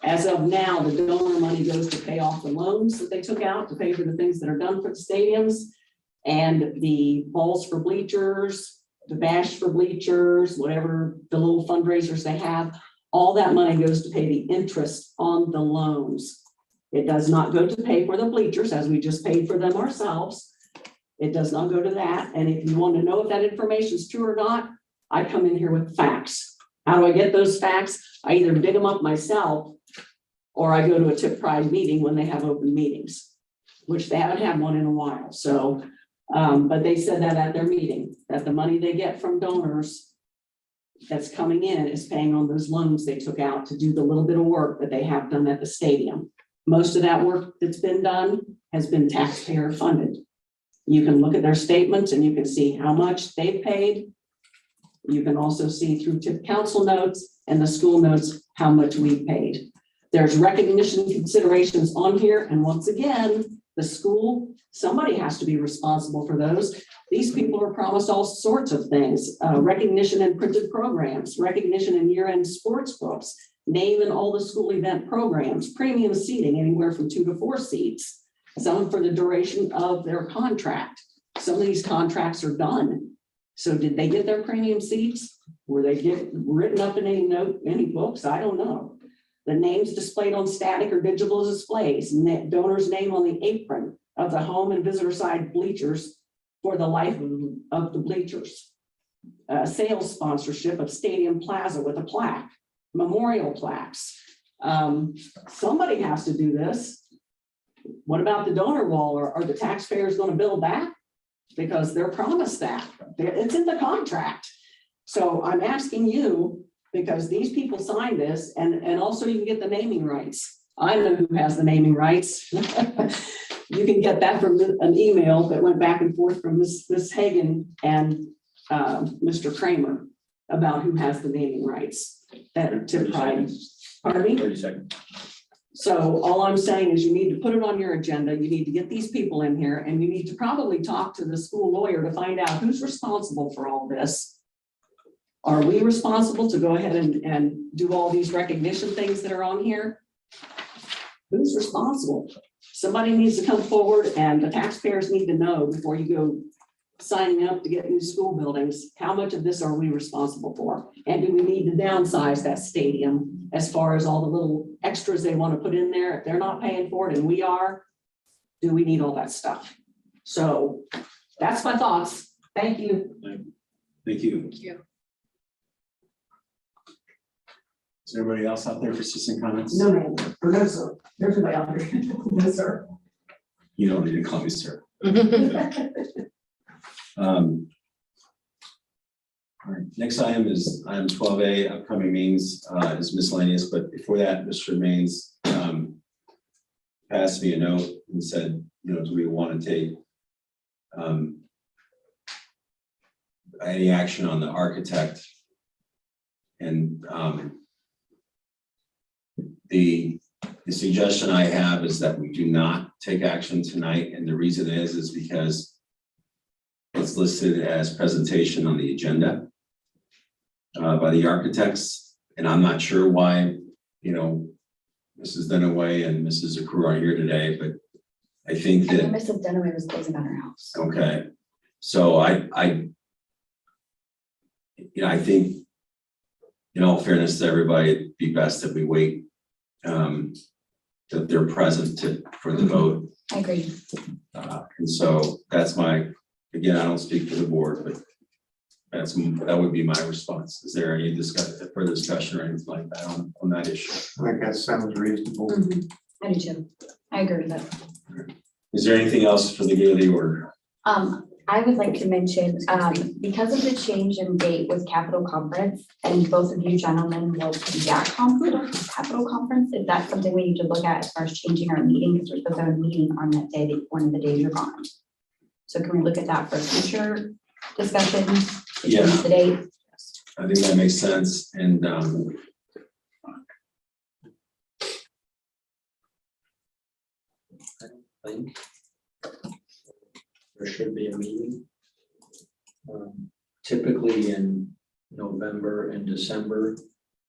N: as of now, the donor money goes to pay off the loans that they took out to pay for the things that are done for the stadiums, and the balls for bleachers, the bash for bleachers, whatever the little fundraisers they have. All that money goes to pay the interest on the loans. It does not go to pay for the bleachers, as we just paid for them ourselves. It does not go to that. And if you want to know if that information is true or not, I come in here with facts. How do I get those facts? I either dig them up myself, or I go to a Tipp Pride meeting when they have open meetings, which they haven't had one in a while. So, but they said that at their meeting, that the money they get from donors that's coming in is paying on those loans they took out to do the little bit of work that they have done at the stadium. Most of that work that's been done has been taxpayer funded. You can look at their statements and you can see how much they've paid. You can also see through Tipp council notes and the school notes how much we paid. There's recognition considerations on here. And once again, the school, somebody has to be responsible for those. These people are promised all sorts of things, recognition in printed programs, recognition in year-end sports books, name in all the school event programs, premium seating anywhere from 2 to 4 seats, some for the duration of their contract. Some of these contracts are done. So did they get their premium seats? Were they written up in any books? I don't know. The names displayed on static or digital displays, donor's name on the apron of the home and visitor side bleachers for the life of the bleachers. Sales sponsorship of Stadium Plaza with a plaque, memorial plaques. Somebody has to do this. What about the donor wall? Are the taxpayers going to build that? Because they're promised that. It's in the contract. So I'm asking you, because these people signed this, and also you can get the naming rights. I know who has the naming rights. You can get that from an email that went back and forth from Ms. Hagan and Mr. Kramer about who has the naming rights. That Tipp Pride. Pardon me?
B: 30 seconds.
N: So all I'm saying is you need to put it on your agenda. You need to get these people in here, and you need to probably talk to the school lawyer to find out who's responsible for all this. Are we responsible to go ahead and do all these recognition things that are on here? Who's responsible? Somebody needs to come forward, and the taxpayers need to know before you go signing up to get new school buildings, how much of this are we responsible for? And do we need to downsize that stadium as far as all the little extras they want to put in there? If they're not paying for it and we are, do we need all that stuff? So that's my thoughts. Thank you.
B: Thank you.
A: Thank you.
B: Is there anybody else out there for citizen comments?
N: No, ma'am. No, sir. There's nobody out there. No, sir.
B: You don't need to call me sir. All right, next item is item 12A, upcoming meetings is miscellaneous, but before that, Mr. Maines passed me a note and said, do we want to take any action on the architect? And the suggestion I have is that we do not take action tonight, and the reason is because it's listed as presentation on the agenda by the architects, and I'm not sure why, Mrs. Dunaway and Mrs. Accru are here today, but I think that
D: Mrs. Dunaway was closing on her house.
B: okay. So I think in all fairness to everybody, it'd be best that we wait that they're present for the vote.
D: I agree.
B: And so that's again, I don't speak for the board, but that would be my response. Is there any further discussion or anything like that on that issue?
H: I think that sounds reasonable.
D: I do too. I agree with that.
B: Is there anything else for the good of the order?
D: I would like to mention, because of the change in date with Capitol Conference, and both of you gentlemen will be at Capitol Conference, is that something we need to look at as far as changing our meeting? Because we're supposed to have a meeting on that day, one of the days you're gone. So can we look at that for future discussion? To
B: Yeah.
D: change the date?
B: I think that makes sense, and,
E: I think there should be a meeting. Typically in November and December,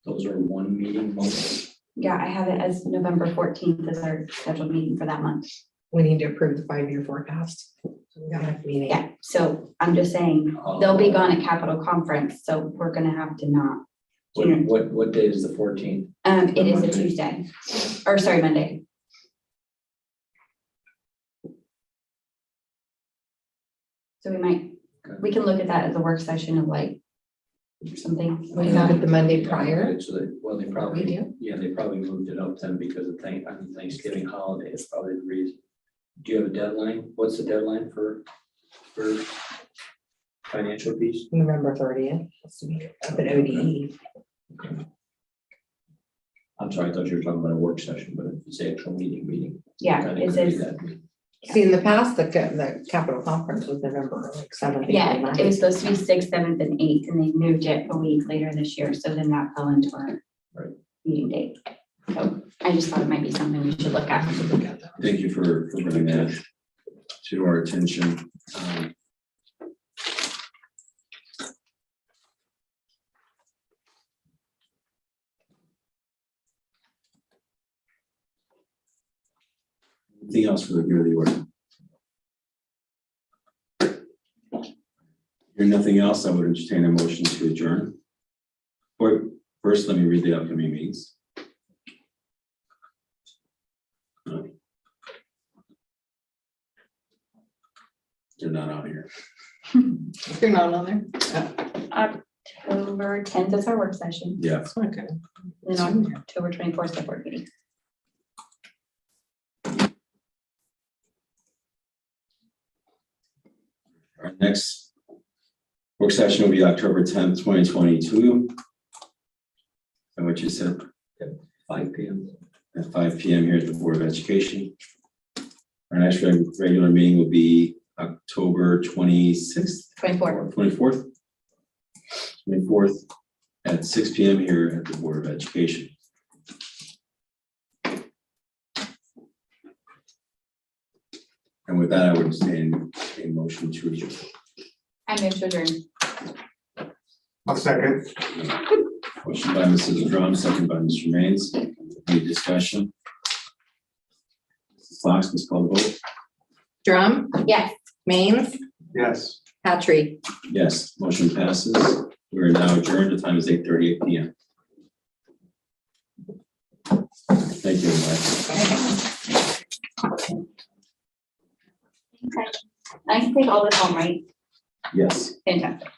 E: those are one meeting months.
D: Yeah, I have it as November 14th as our scheduled meeting for that month.
A: We need to approve the 5-year forecast. So we gotta have a meeting.
D: Yeah, so I'm just saying, they'll be gone at Capitol Conference, so we're gonna have to not.
E: What day is the 14th?
D: It is a
E: Monday.
D: Tuesday, or sorry, Monday. So we can look at that as a work session of like something.
A: We have it the Monday prior.
E: Well, they
A: We
E: probably,
A: do.
E: yeah, they probably moved it up then because of Thanksgiving holiday is probably the reason. Do you have a deadline? What's the deadline for financial piece?
A: November 30th. That's to be up at ODE.
E: I'm sorry, I thought you were talking about a work session, but it's the actual meeting.
D: Yeah,
E: Kinda
D: it
E: could
D: says,
E: be that.
A: See, in the past, the Capitol Conference was November like 7th. 8th,
D: yeah,
A: and
D: it was
A: 9th.
D: supposed to be 6th, 7th, and 8th, and they moved it a week later this year, so then that fell into our
E: Right.
D: meeting date. So I just thought it might be something we should look at.
B: thank you for bringing that to our attention. Anything else for the good of the order? Hearing nothing else, I would entertain a motion to adjourn. Or first, let me read the upcoming meetings. They're not on here.
A: You're not on there?
D: October 10th is our work session,
B: Yeah,
A: Okay.
D: and then October 24th is the board meeting.
B: our next work session will be October 10th, 2022. And what you said,
E: 5 p.m.
B: at 5 p.m. here at the Board of Education. Our next regular meeting will be October 26th.
D: 24th.
B: 24th at 6 p.m. here at the Board of Education. And with that, I would stand a motion to adjourn.
D: I move to adjourn.
H: I'll second.
B: Motion by Mrs. Drum, second by Mr. Maines. Any discussion? Mrs. Fox, please call the vote.
A: Drum,
D: Yes.
A: Maines,
H: Yes.
A: Patry.
B: Yes, motion passes. We are now adjourned. The time is 8:38 p.m. Thank you, everybody.
D: I can take all this home, right?
B: Yes.
D: Fantastic.